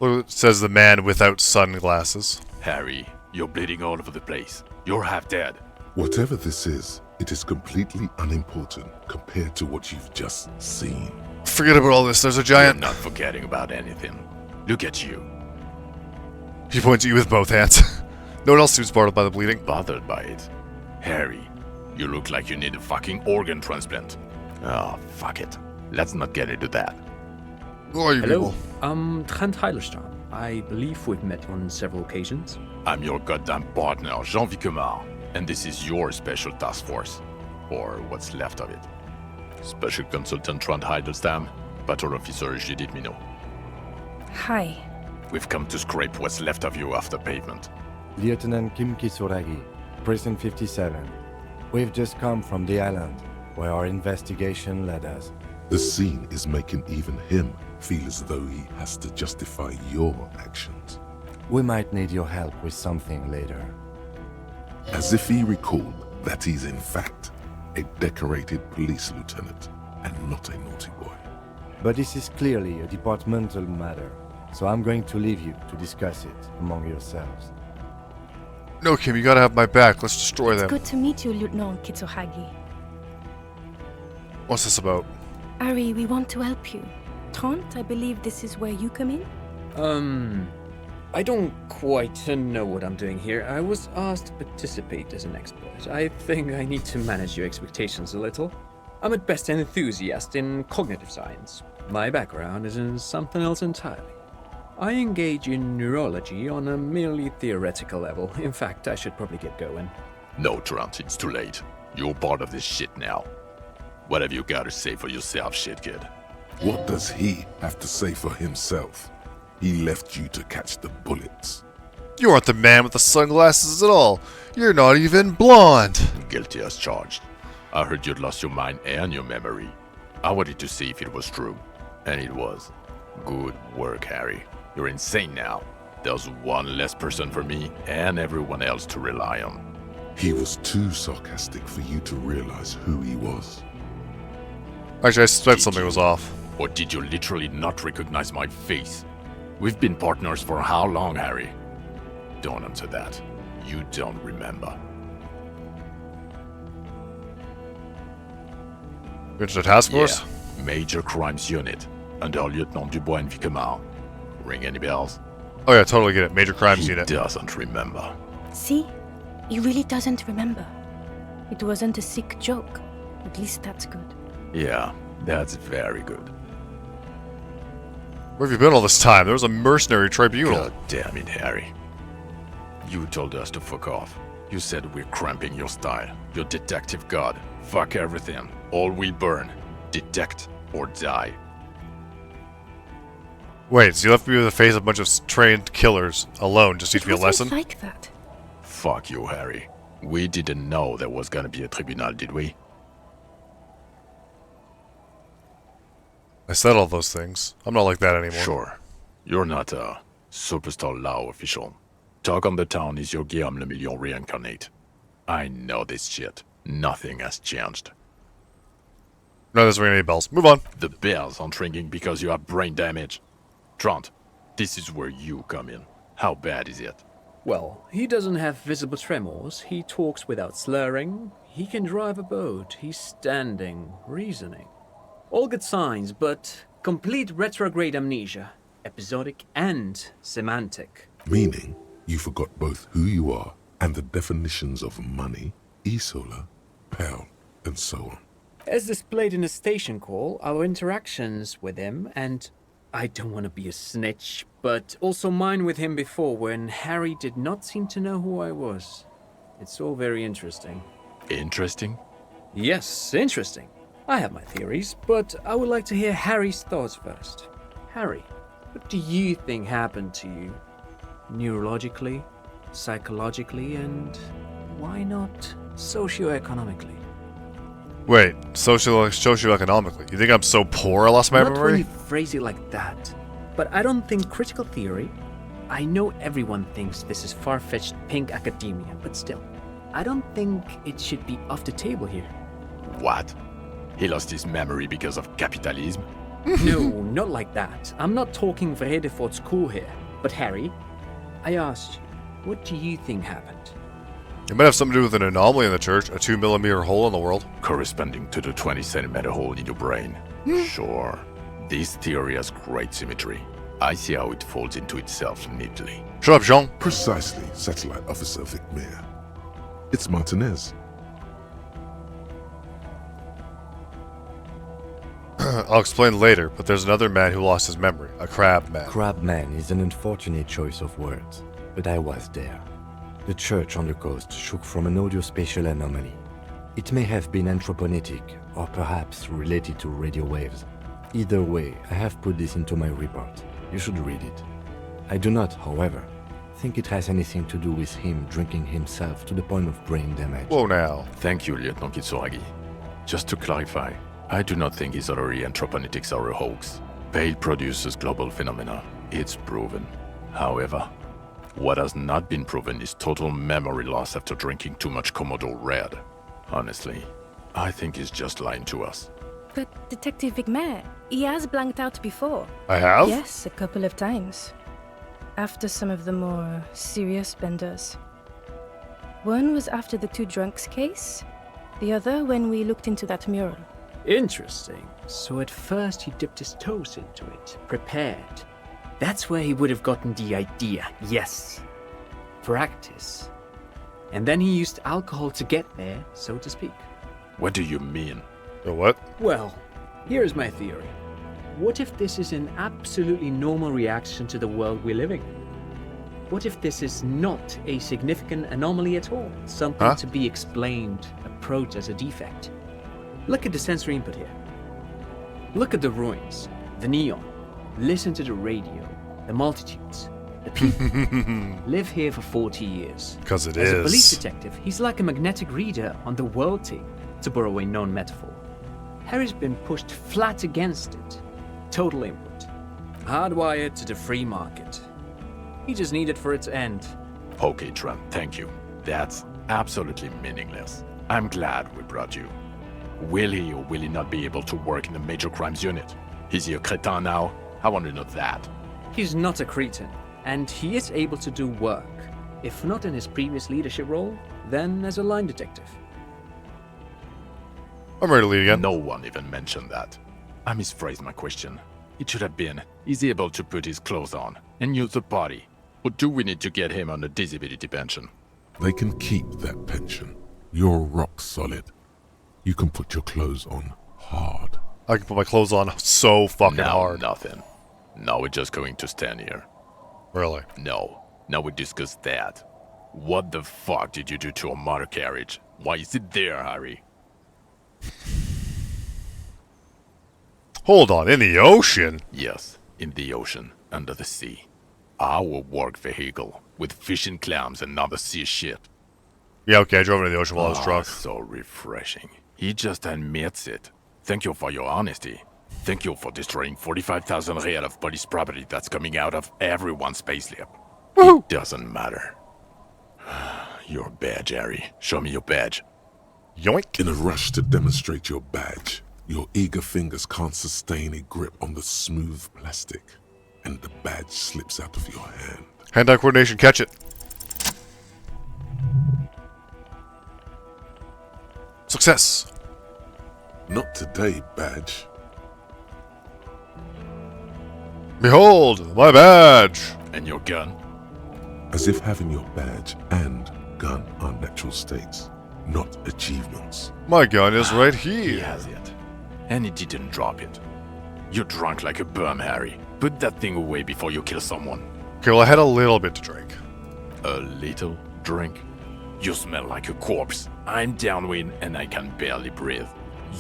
Look, it says the man without sunglasses. Harry, you're bleeding all over the place. You're half dead. Whatever this is, it is completely unimportant compared to what you've just seen. Forget about all this. There's a giant... You're not forgetting about anything. Look at you. He points at you with both hands. No one else seems bothered by the bleeding. Bothered by it? Harry, you look like you need a fucking organ transplant. Oh, fuck it. Let's not get into that. Who are you Hello, people? I'm Trent Heilerstein. I believe we've met on several occasions. I'm your goddamn partner, Jean Vicomar, and this is your special task force. Or what's left of it. Special Consultant Trent Heilerstein, Patrol Officer Judith Minot. Hi. We've come to scrape what's left of you off the pavement. Lieutenant Kim Kisuragi, Prison 57. We've just come from the island, where our investigation led us. The scene is making even him feel as though he has to justify your actions. We might need your help with something later. As if he recalled that he's in fact a decorated police lieutenant and not a naughty boy. But this is clearly a departmental matter. So I'm going to leave you to discuss it among yourselves. No, Kim, you gotta have my back. Let's destroy them. Good to meet you, Lieutenant Kitsuhagi. What's this about? Ari, we want to help you. Trant, I believe this is where you come in? I don't quite know what I'm doing here. I was asked to participate as an expert. I think I need to manage your expectations a little. I'm at best an enthusiast in cognitive science. My background is in something else entirely. I engage in neurology on a merely theoretical level. In fact, I should probably get going. No, Trant, it's too late. You're part of this shit now. What have you got to say for yourself, shit kid? What does he have to say for himself? He left you to catch the bullets. You aren't the man with the sunglasses at all. You're not even blonde. Guilty as charged. I heard you'd lost your mind and your memory. I wanted to see if it was true. And it was. Good work, Harry. You're insane now. There's one less person for me and everyone else to rely on. He was too sarcastic for you to realize who he was. Actually, I suspect something was off. Or did you literally not recognize my face? We've been partners for how long, Harry? Don't answer that. You don't remember. You're to the task force? Yeah. Major Crimes Unit. Under Lieutenant Dubois and Vicomar. Ring any bells? Oh yeah, totally get it. Major Crimes Unit. He doesn't remember. See? He really doesn't remember. It wasn't a sick joke. At least that's good. Yeah, that's very good. Where have you been all this time? There was a mercenary tribunal. God damn it, Harry. You told us to fuck off. You said we're cramping your style. Your detective god. Fuck everything. All we burn. Detect or die. Wait, so you left me with the face of a bunch of trained killers alone just to teach me a lesson? Like that. Fuck you, Harry. We didn't know there was gonna be a tribunal, did we? I said all those things. I'm not like that anymore. Sure. You're not a superstar Lao official. Talk on the town is your Guillaume Le Million reincarnate. I know this shit. Nothing has changed. No, there's ringing any bells. Move on. The bells aren't ringing because you have brain damage. Trant, this is where you come in. How bad is it? Well, he doesn't have visible tremors. He talks without slurring. He can drive a boat. He's standing, reasoning. All good signs, but complete retrograde amnesia. Episodic and semantic. Meaning, you forgot both who you are and the definitions of money, Isola, Pearl, and so on. As displayed in a station call, our interactions with him, and I don't want to be a snitch, but also mine with him before when Harry did not seem to know who I was. It's all very interesting. Interesting? Yes, interesting. I have my theories, but I would like to hear Harry's thoughts first. Harry, what do you think happened to you? Neurologically, psychologically, and why not socioeconomically? Wait, socioeconomically? You think I'm so poor I lost my Not memory? when you phrase it like that, but I don't think critical theory. I know everyone thinks this is far-fetched pink academia, but still, I don't think it should be off the table here. What? He lost his memory because of capitalism? No, not like that. I'm not talking Vrede for school here. But Harry, I asked you, what do you think happened? It might have something to do with an anomaly in the church, a 2mm hole in the world. Corresponding to the 20cm hole in your brain. Sure. This theory has great symmetry. I see how it folds into itself neatly. Shut up, Jean. Precisely, Satellite Officer Vicmere. It's Martinez. I'll explain later, but there's another man who lost his memory. A crab man. Crab man is an unfortunate choice of words, but I was there. The church on the coast shook from an audiospatial anomaly. It may have been anthroponetic, or perhaps related to radio waves. Either way, I have put this into my report. You should read it. I do not, however, think it has anything to do with him drinking himself to the point of brain damage. Whoa now. Thank you, Lieutenant Kitsuragi. Just to clarify, I do not think his other anthroponetics are a hoax. Pale produces global phenomena. It's proven. However, what has not been proven is total memory loss after drinking too much Commodore Red. Honestly, I think he's just lying to us. But Detective Vigmer, he has blanked out before. I have? Yes, a couple of times. After some of the more serious benders. One was after the two drunks case, the other when we looked into that mural. Interesting. So at first he dipped his toes into it, prepared. That's where he would have gotten the idea, yes. Practice. And then he used alcohol to get there, so to speak. What do you mean? The what? Well, here's my theory. What if this is an absolutely normal reaction to the world we're living in? What if this is not a significant anomaly at all? Something to be explained, approached as a defect? Look at the sensory input here. Look at the ruins, the neon. Listen to the radio, the multitudes, the people. Live here for 40 years. Because it As is. a police detective, he's like a magnetic reader on the world tape, to borrow a known metaphor. Harry's been pushed flat against it. Total input. Hardwired to the free market. He just needed for it to end. Okay, Trent, thank you. That's absolutely meaningless. I'm glad we brought you. Will he or will he not be able to work in the major crimes unit? Is he a cretin now? I want to know that. He's not a cretin, and he is able to do work. If not in his previous leadership role, then as a line detective. I'm ready to leave again. No one even mentioned that. I misphrased my question. It should have been, is he able to put his clothes on and use the body? Or do we need to get him on a disability pension? They can keep that pension. You're rock solid. You can put your clothes on hard. I can put my clothes on so fucking now, hard. Nothing. Now we're just going to stand here. Really? No. Now we discuss that. What the fuck did you do to a motor carriage? Why is it there, Harry? Hold on, in the ocean? Yes, in the ocean, under the sea. Our work vehicle, with fishing clams and other sea shit. Yeah, okay, I drove into the ocean while I was drunk. So refreshing. He just admits it. Thank you for your honesty. Thank you for destroying 45,000 real of police property that's coming out of everyone's payslip. It doesn't matter. Your badge, Harry. Show me your badge. Yoink. In a rush to demonstrate your badge, your eager fingers can't sustain a grip on the smooth plastic, and the badge slips out of your hand. Hand-eye coordination, catch it. Success. Not today, badge. Behold, my badge. And your gun? As if having your badge and gun are natural states, not achievements. My gun is right here. He has it. And he didn't drop it. You're drunk like a bum, Harry. Put that thing away before you kill someone. Okay, well, I had a little bit to drink. A little drink? You smell like a corpse. I'm downwind and I can barely breathe.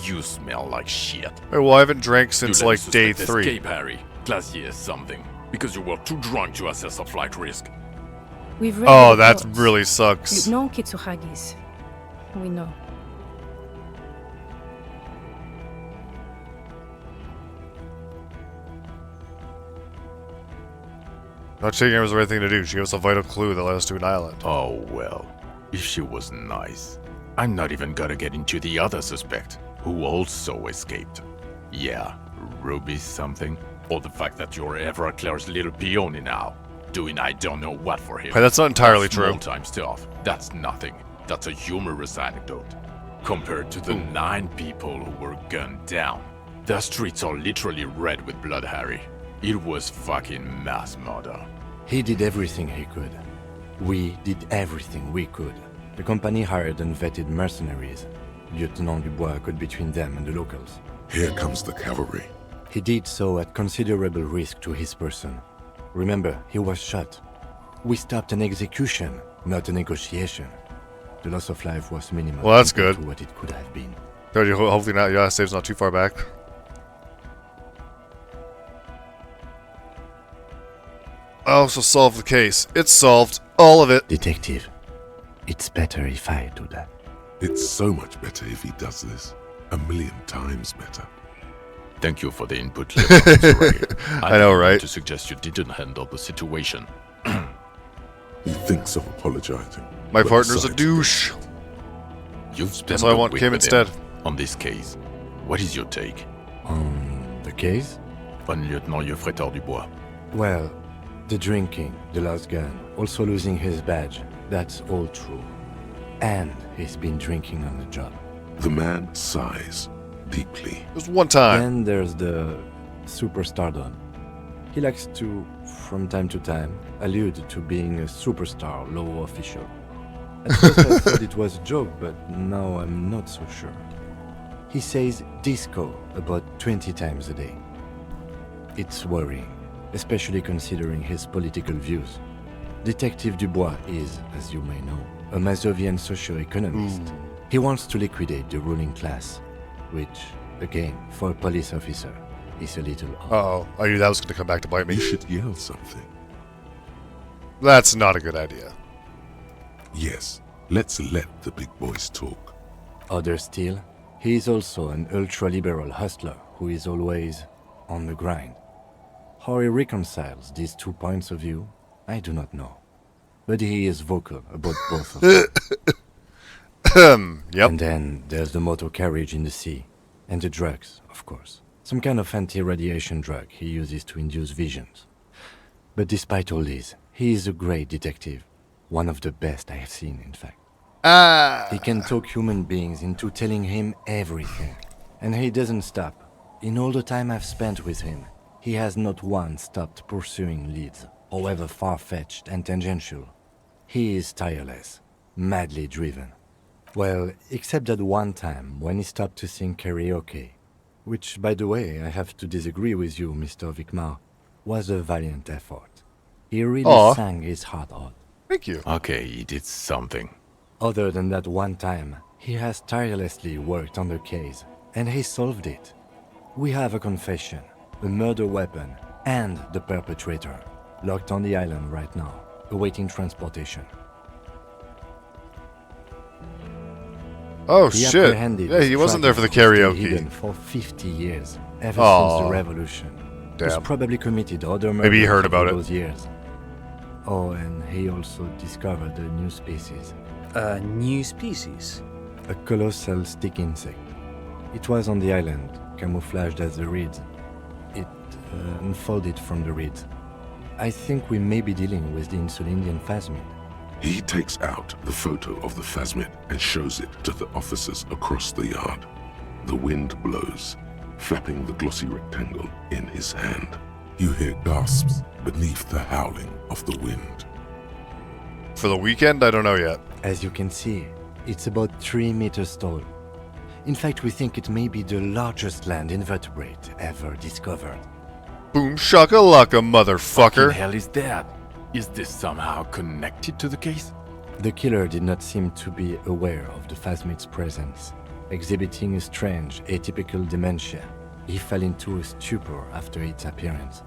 You smell like shit. Hey, well, I haven't drank since, like, day 3. Escape, Harry. Glacier something. Because you were too drunk to assess a flight risk. We've read Oh, the that reports. really sucks. Lieutenant Kitsuhagi's. We know. Not taking her was the right thing to do. She gave us a vital clue that led us to an island. Oh, well. If she was nice. I'm not even gonna get into the other suspect, who also escaped. Yeah, Ruby something. Or the fact that you're Everclear's little peony now. Doing I don't know what for him. Hey, that's not entirely That's true. Small-time stuff. That's nothing. That's a humorous anecdote. Compared to the 9 people who were gunned down. The streets are literally red with blood, Harry. It was fucking mass murder. He did everything he could. We did everything we could. The company hired and vetted mercenaries. Lieutenant Dubois got between them and the locals. Here comes the cavalry. He did so at considerable risk to his person. Remember, he was shot. We stopped an execution, not a negotiation. The loss of life was minimal. Well, that's compared good. To what it could have been. Hopefully not. Yeah, save's not too far back. I also solved the case. It's solved. All of it. Detective, it's better if I do that. It's so much better if he does this. 1,000,000 times better. Thank you for the input, Mr. Ray. I know, right? To suggest you didn't handle the situation. He thinks of apologizing. My but partner's a decides douche. You've spent So I a want week Kim with instead. him on this case. What is your take? On the case? On Lieutenant Geoffretor Dubois. Well, the drinking, the lost gun, also losing his badge, that's all true. And he's been drinking on the job. The man sighs deeply. There's one time. Then there's the superstardom. He likes to, from time to time, allude to being a superstar law official. At first I thought it was a joke, but now I'm not so sure. He says disco about 20 times a day. It's worrying, especially considering his political views. Detective Dubois is, as you may know, a Mazovian socio-economist. He wants to liquidate the ruling class, which, again, for a police officer, is a little odd. Uh-oh. I knew that was going to come back to bite me. You should yell something. That's not a good idea. Yes, let's let the big boys talk. Other still, he is also an ultra-liberal hustler who is always on the grind. How he reconciles these 2 points of view, I do not know. But he is vocal about both of them. Yep. And then there's the motor carriage in the sea. And the drugs, of course. Some kind of anti-radiation drug he uses to induce visions. But despite all this, he is a great detective. One of the best I have seen, in fact. He can talk human beings into telling him everything. And he doesn't stop. In all the time I've spent with him, he has not once stopped pursuing leads, however far-fetched and tangential. He is tireless, madly driven. Well, except that one time when he stopped to sing karaoke, which, by the way, I have to disagree with you, Mr. Vicmar, was a valiant effort. He really sang his heart out. Thank you. Okay, he did something. Other than that one time, he has tirelessly worked on the case, and he solved it. We have a confession, a murder weapon, and the perpetrator, locked on the island right now, awaiting transportation. Oh, The shit. apprehended Yeah, he wasn't there for the struggle was karaoke. hidden for 50 years, ever since the revolution. He's Damn. probably committed other murders Maybe he heard about over it. those years. Oh, and he also discovered a new species. A new species? A colossal stick insect. It was on the island, camouflaged as the reeds. It unfolded from the reeds. I think we may be dealing with the Insulindian phasmid. He takes out the photo of the phasmid and shows it to the officers across the yard. The wind blows, flapping the glossy rectangle in his hand. You hear gasps beneath the howling of the wind. For the weekend? I don't know yet. As you can see, it's about 3 meters tall. In fact, we think it may be the largest land invertebrate ever discovered. Boom shakalaka, motherfucker. What the hell is that? Is this somehow connected to the case? The killer did not seem to be aware of the phasmid's presence, exhibiting a strange, atypical dementia. He fell into a stupor after its appearance.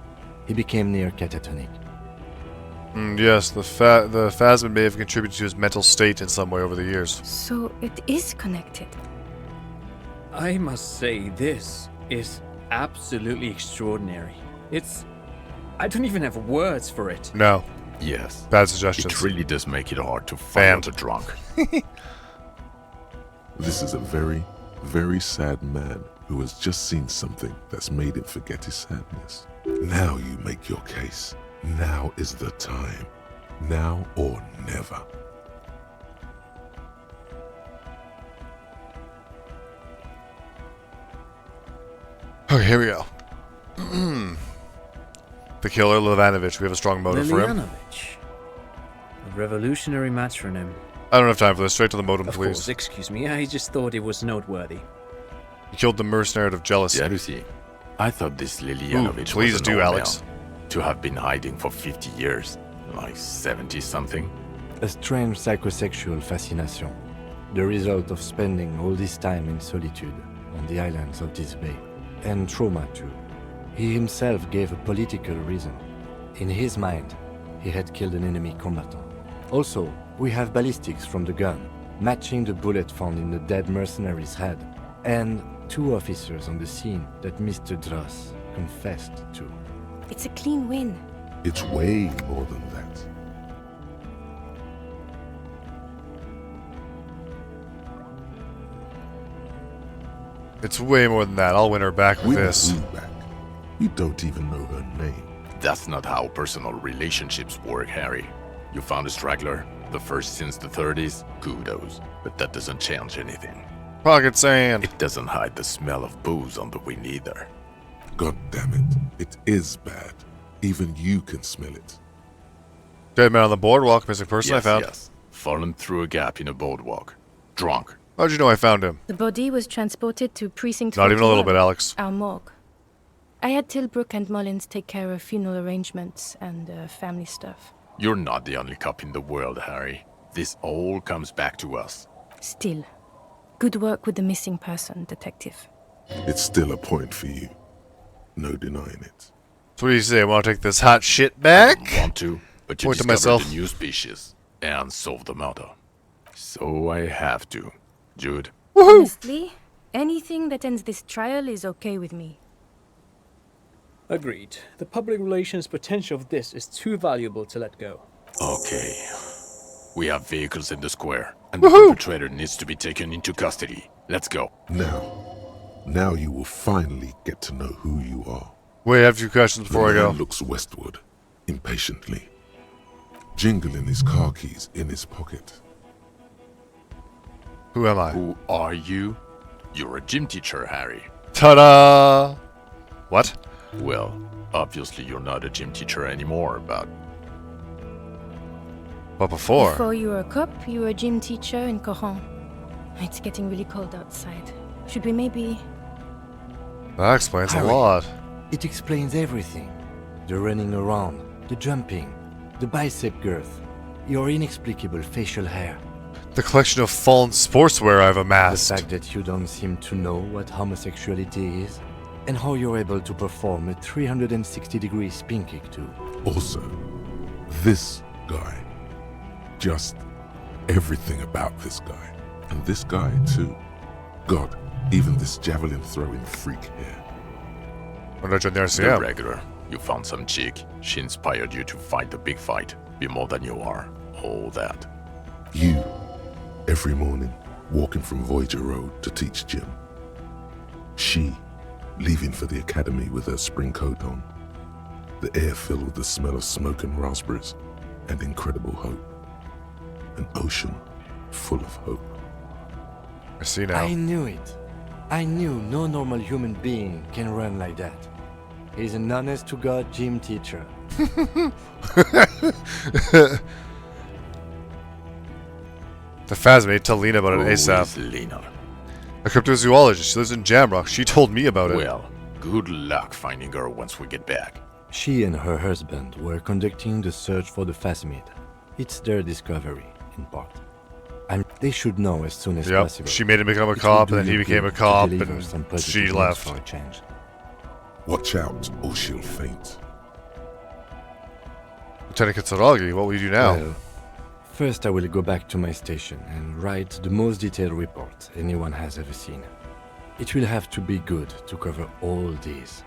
He became near catatonic. Yes, the phasmid may have contributed to his mental state in some way over the years. So it is connected. I must say, this is absolutely extraordinary. I don't even have words for it. No. Yes. Bad suggestions. It really does make it hard to find the drunk. This is a very, very sad man who has just seen something that's made him forget his sadness. Now you make your case. Now is the time. Now or never. Okay, here we go. The killer, Levanovich. We have a strong motive for him. Lilianovich. A revolutionary matronym. I don't have time for this. Straight to the modem, Of please. course, excuse me. I just thought it was noteworthy. He killed the mercenary out of jealousy. Jealousy? I thought this Lilianovich please was an do, old Alex. man, to have been hiding for 50 years. Like 70-something. A strange psychosexual fascination. The result of spending all this time in solitude on the islands of this bay. And trauma too. He himself gave a political reason. In his mind, he had killed an enemy combatant. Also, we have ballistics from the gun, matching the bullet found in the dead mercenary's head, and 2 officers on the scene that Mr. Dross confessed to. It's a clean win. It's way more than that. It's way more than that. I'll win her back with Win this. who back? You don't even know her name. That's not how personal relationships work, Harry. You found a straggler, the first since the 30s, kudos. But that doesn't change anything. Pocket sand. It doesn't hide the smell of booze on the wind either. God damn it. It is bad. Even you can smell it. Dead man on the boardwalk, missing person I found. Yes. Fallen through a gap in a boardwalk. Drunk. How'd you know I found him? The body was transported to Precinct Not even a little 41, bit, Alex. our morgue. I had Tilbrook and Mullins take care of funeral arrangements and family stuff. You're not the only cop in the world, Harry. This all comes back to us. Still, good work with the missing person, detective. It's still a point for you. No denying it. So what do you say? Want to take this hot shit back? I want to, but you Point to discovered myself. the new species and solved the murder. So I have to. Jude. Honestly, anything that ends this trial is okay with me. Agreed. The public relations potential of this is too valuable to let go. Okay. We have vehicles in the square, and the perpetrator needs to be taken into custody. Let's go. Now you will finally get to know who you are. Wait, I have a few questions before I The go. man looks westward, impatiently, jingling his car keys in his pocket. Who am I? Who are you? You're a gym teacher, Harry. Ta-da! What? Well, obviously you're not a gym teacher anymore, but... But before? Before you were a cop, you were a gym teacher in Coron. It's getting really cold outside. Should we maybe... That explains Harry, a lot. It explains everything. The running around, the jumping, the bicep girth, your inexplicable facial hair. The collection of fallen sportswear I've amassed. The fact that you don't seem to know what homosexuality is, and how you're able to perform a 360-degree spin kick too. Also, this guy. Just everything about this guy. And this guy, too. God, even this javelin throwing freak here. When I joined the The RCM. regular. You found some chick. She inspired you to fight the big fight. Be more than you are. All that. You, every morning, walking from Voyager Road to teach gym. She, leaving for the academy with her spring coat on. The air filled with the smell of smoke and raspberries, and incredible hope. An ocean full of hope. I see now. I knew it. I knew no normal human being can run like that. He's an honest-to-God gym teacher. The Phasmate, tell Lena about it Who is ASAP. Lena? A cryptozoologist. She lives in Jamrock. She told me about it. Well, good luck finding her once we get back. She and her husband were conducting the search for the Phasmid. It's their discovery, in part. And they should know as soon as Yep. possible. She made him become a It will cop, do and then he you became a good to cop, deliver and some positive she news left. for a change. Watch out, or she'll faint. Lieutenant Kitsuragi, what will you do now? Well, first I will go back to my station and write the most detailed report anyone has ever seen. It will have to be good to cover all these.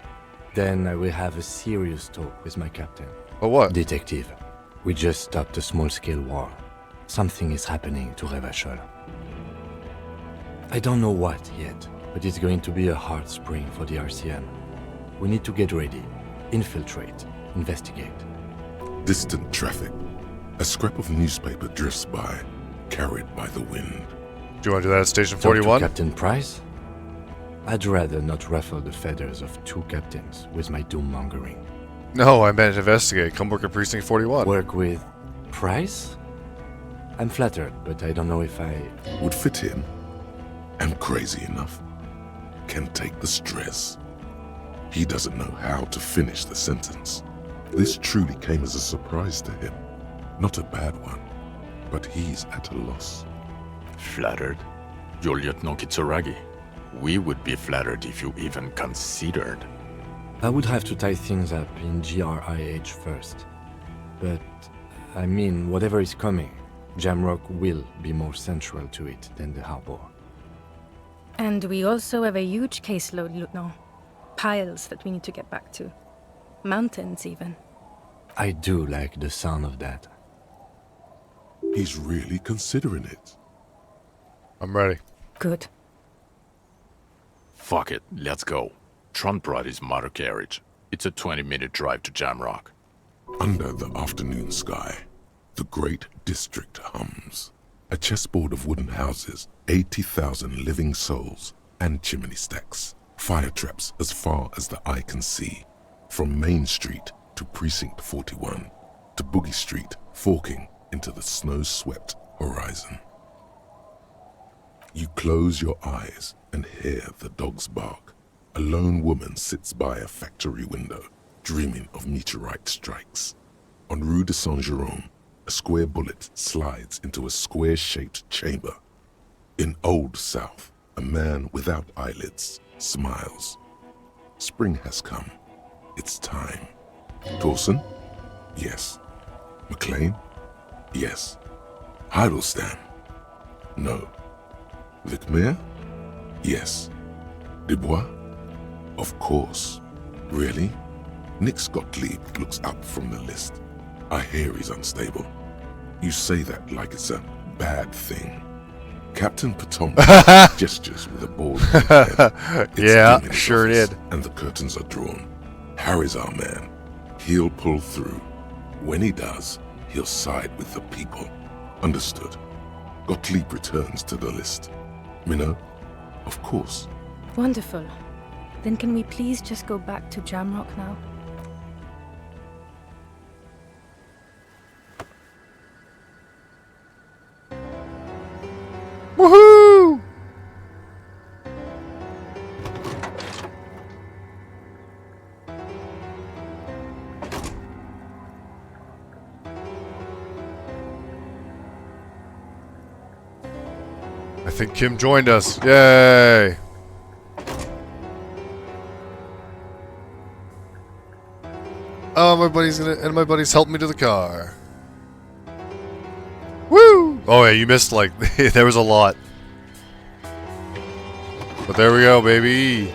Then I will have a serious talk with my captain. But what? Detective, we just stopped a small-scale war. Something is happening to Revachol. I don't know what yet, but it's going to be a hard spring for the RCM. We need to get ready, infiltrate, investigate. Distant traffic. A scrap of newspaper drifts by, carried by the wind. Do you want to do that at Station Talk to 41? Captain Price? I'd rather not ruffle the feathers of two captains with my doom-mongering. No, I meant investigate. Come work at Precinct 41. Work with Price? I'm flattered, but I don't know if I... Would fit him. Am crazy enough. Can take the stress. He doesn't know how to finish the sentence. This truly came as a surprise to him. Not a bad one, but he's at a loss. Flattered? You're Lieutenant Kitsuragi. We would be flattered if you even considered. I would have to tie things up in GRIH first. But, I mean, whatever is coming, Jamrock will be more central to it than the harbor. And we also have a huge caseload, Lieutenant. Piles that we need to get back to. Mountains, even. I do like the sound of that. He's really considering it. I'm ready. Good. Fuck it, let's go. Tron brought his motor carriage. It's a 20-minute drive to Jamrock. Under the afternoon sky, the great district hums. A chessboard of wooden houses, 80,000 living souls, and chimney stacks. Fire traps as far as the eye can see. From Main Street to Precinct 41, to Boogie Street, forking into the snow-swept horizon. You close your eyes and hear the dogs bark. A lone woman sits by a factory window, dreaming of meteorite strikes. On Rue de Saint-Jérôme, a square bullet slides into a square-shaped chamber. In Old South, a man without eyelids smiles. Spring has come. It's time. Dawson? Yes. McLean? Yes. Heidelstein? No. Vicmere? Yes. Dubois? Of course. Really? Nick Gottlieb looks up from the list. I hear he's unstable. You say that like it's a bad thing. Captain Potomac gestures with a bald head. Yeah, sure did. And the curtains are drawn. Harry's our man. He'll pull through. When he does, he'll side with the people. Understood. Gottlieb returns to the list. Minnow? Of course. Wonderful. Then can we please just go back to Jamrock now? Woohoo! I think Kim joined us. Yay! Oh, my buddy's helped me to the car. Woo! Oh yeah, you missed like there was a lot. But there we go, baby.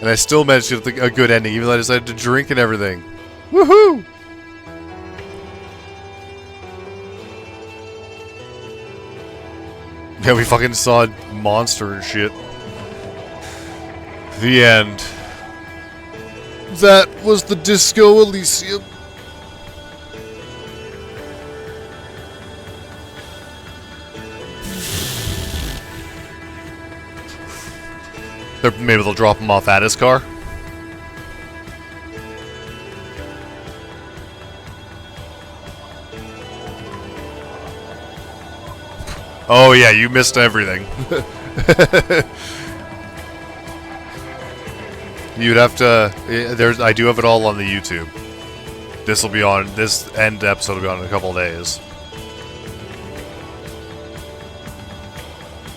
And I still managed to get a good ending, even though I decided to drink and everything. Woohoo! Yeah, we fucking saw a monster and shit. The end. That was the Disco Elysium. Maybe they'll drop him off at his car. Oh yeah, you missed everything. You'd have to. I do have it all on the YouTube. This will be on. This end episode will be on in a couple of days.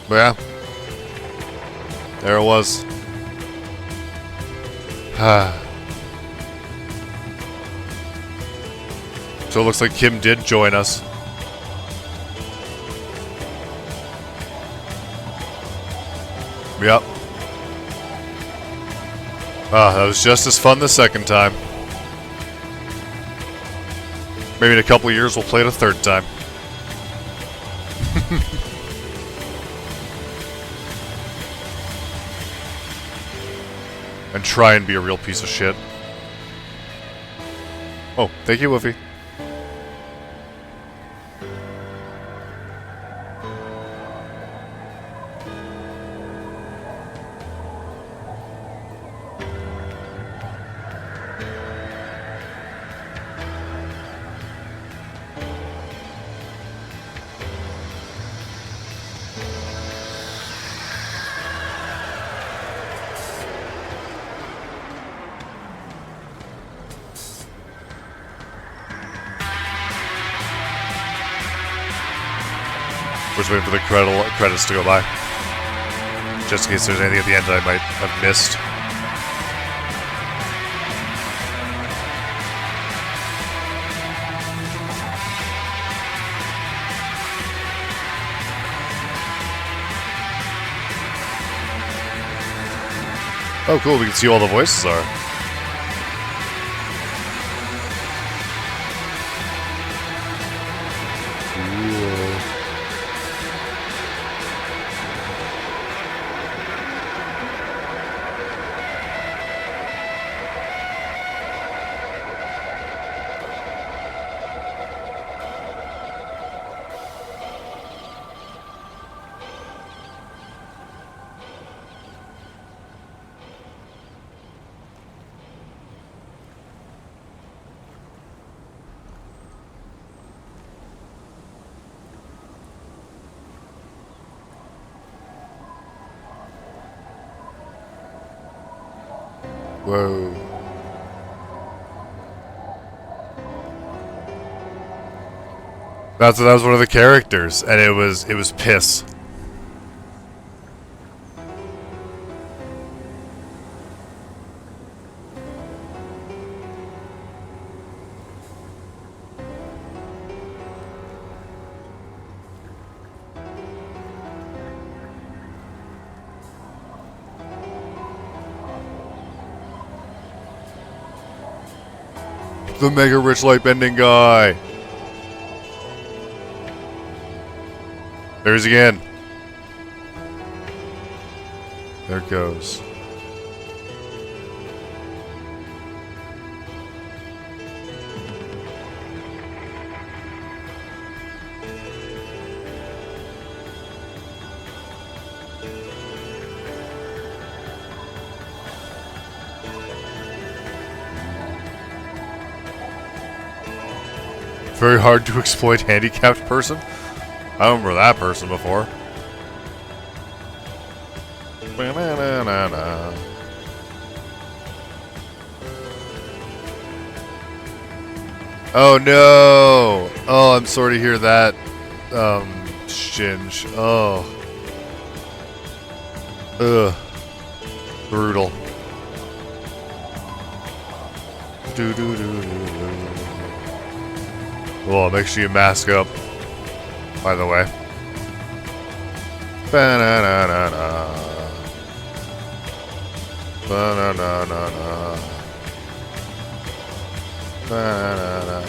But yeah, there it was. So it looks like Kim did join us. Yep. That was just as fun the second time. Maybe in a couple of years we'll play it a third time. And try and be a real piece of shit. Oh, thank you, Woofy. Just waiting for the credits to go by. Just in case there's anything at the end that I might have missed. Oh cool, we can see who all the voices are. Whoa. That was one of the characters, and it was piss. The mega rich light bending guy. There he is again. There it goes. Very hard to exploit handicapped person. I remember that person before. Ba-na-na-na-na. Oh no! Oh, I'm sorry to hear that, Shinj. Oh. Ugh. Brutal. Oh, make sure you mask up, by the way. Ba-na-na-na-na. Ba-na-na-na-na. Ba-na-na-na-na.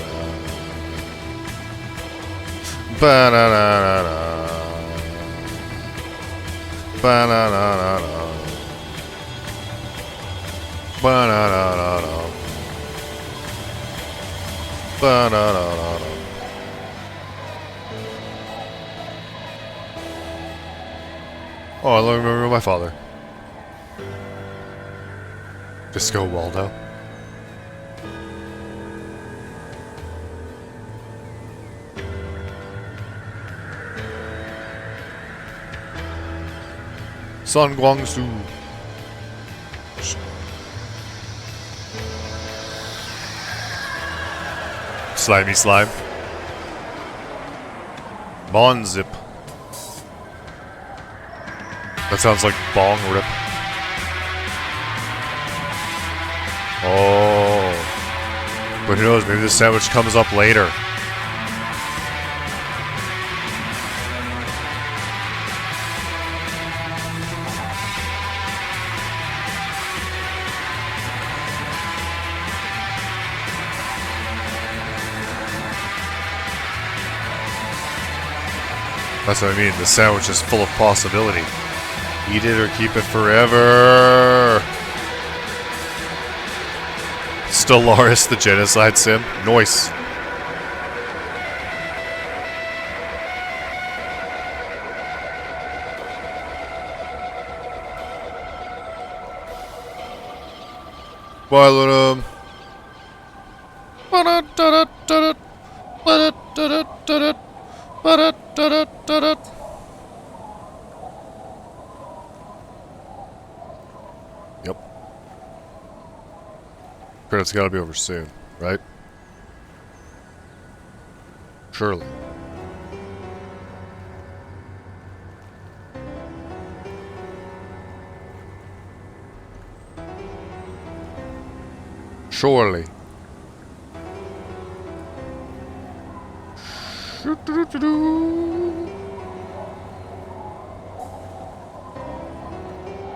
Ba-na-na-na-na. Ba-na-na-na-na. Ba-na-na-na-na. Ba-na-na-na-na. Oh, I don't remember my father. Disco Waldo. Sun Guangsu. Slimy slime. Monzip. That sounds like bong rip. Oh. But who knows, maybe the sandwich comes up later. That's what I mean, the sandwich is full of possibility. Eat it or keep it forever. Stellaris, the genocide sim. Noise. Violet. Yep. Credits gotta be over soon, right? Surely. Surely.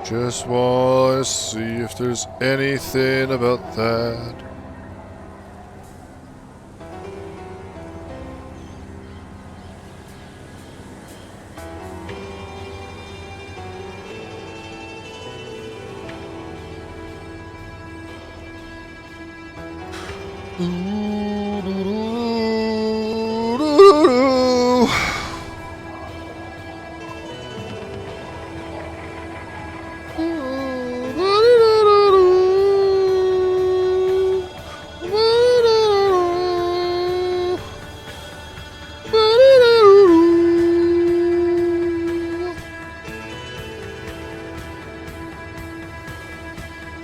Just wanna see if there's anything about that.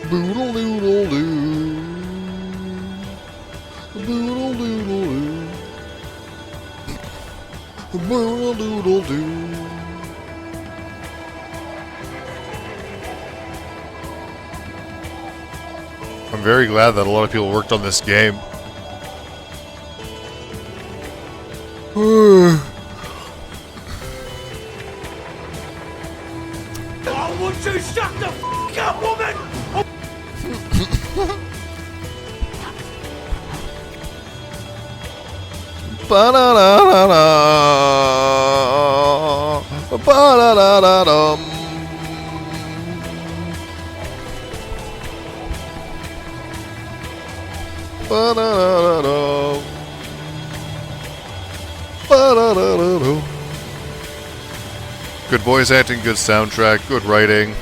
Boodle doodle. I'm very glad that a lot of people worked on this game. Oh, would you shut the f up, woman? Ba-da-da-da-da. Ba-da-da-da-dum. Ba-da-da-da-dum. Ba-da-da-da-dum. Good voice acting, good soundtrack, good writing.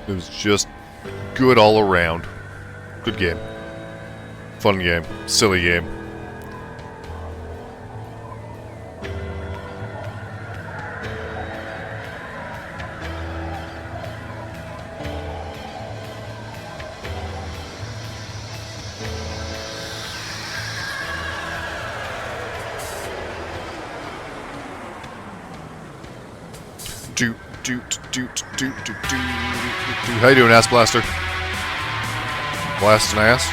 It was just good all around. Good game. Fun game. Silly game. How you doing, Ass Blaster? Blast an ass?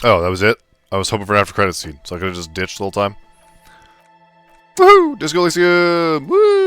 Oh, that was it? I was hoping for an after credits scene, so I could have just ditched the whole time. Woohoo! Disco Elysium! Woo!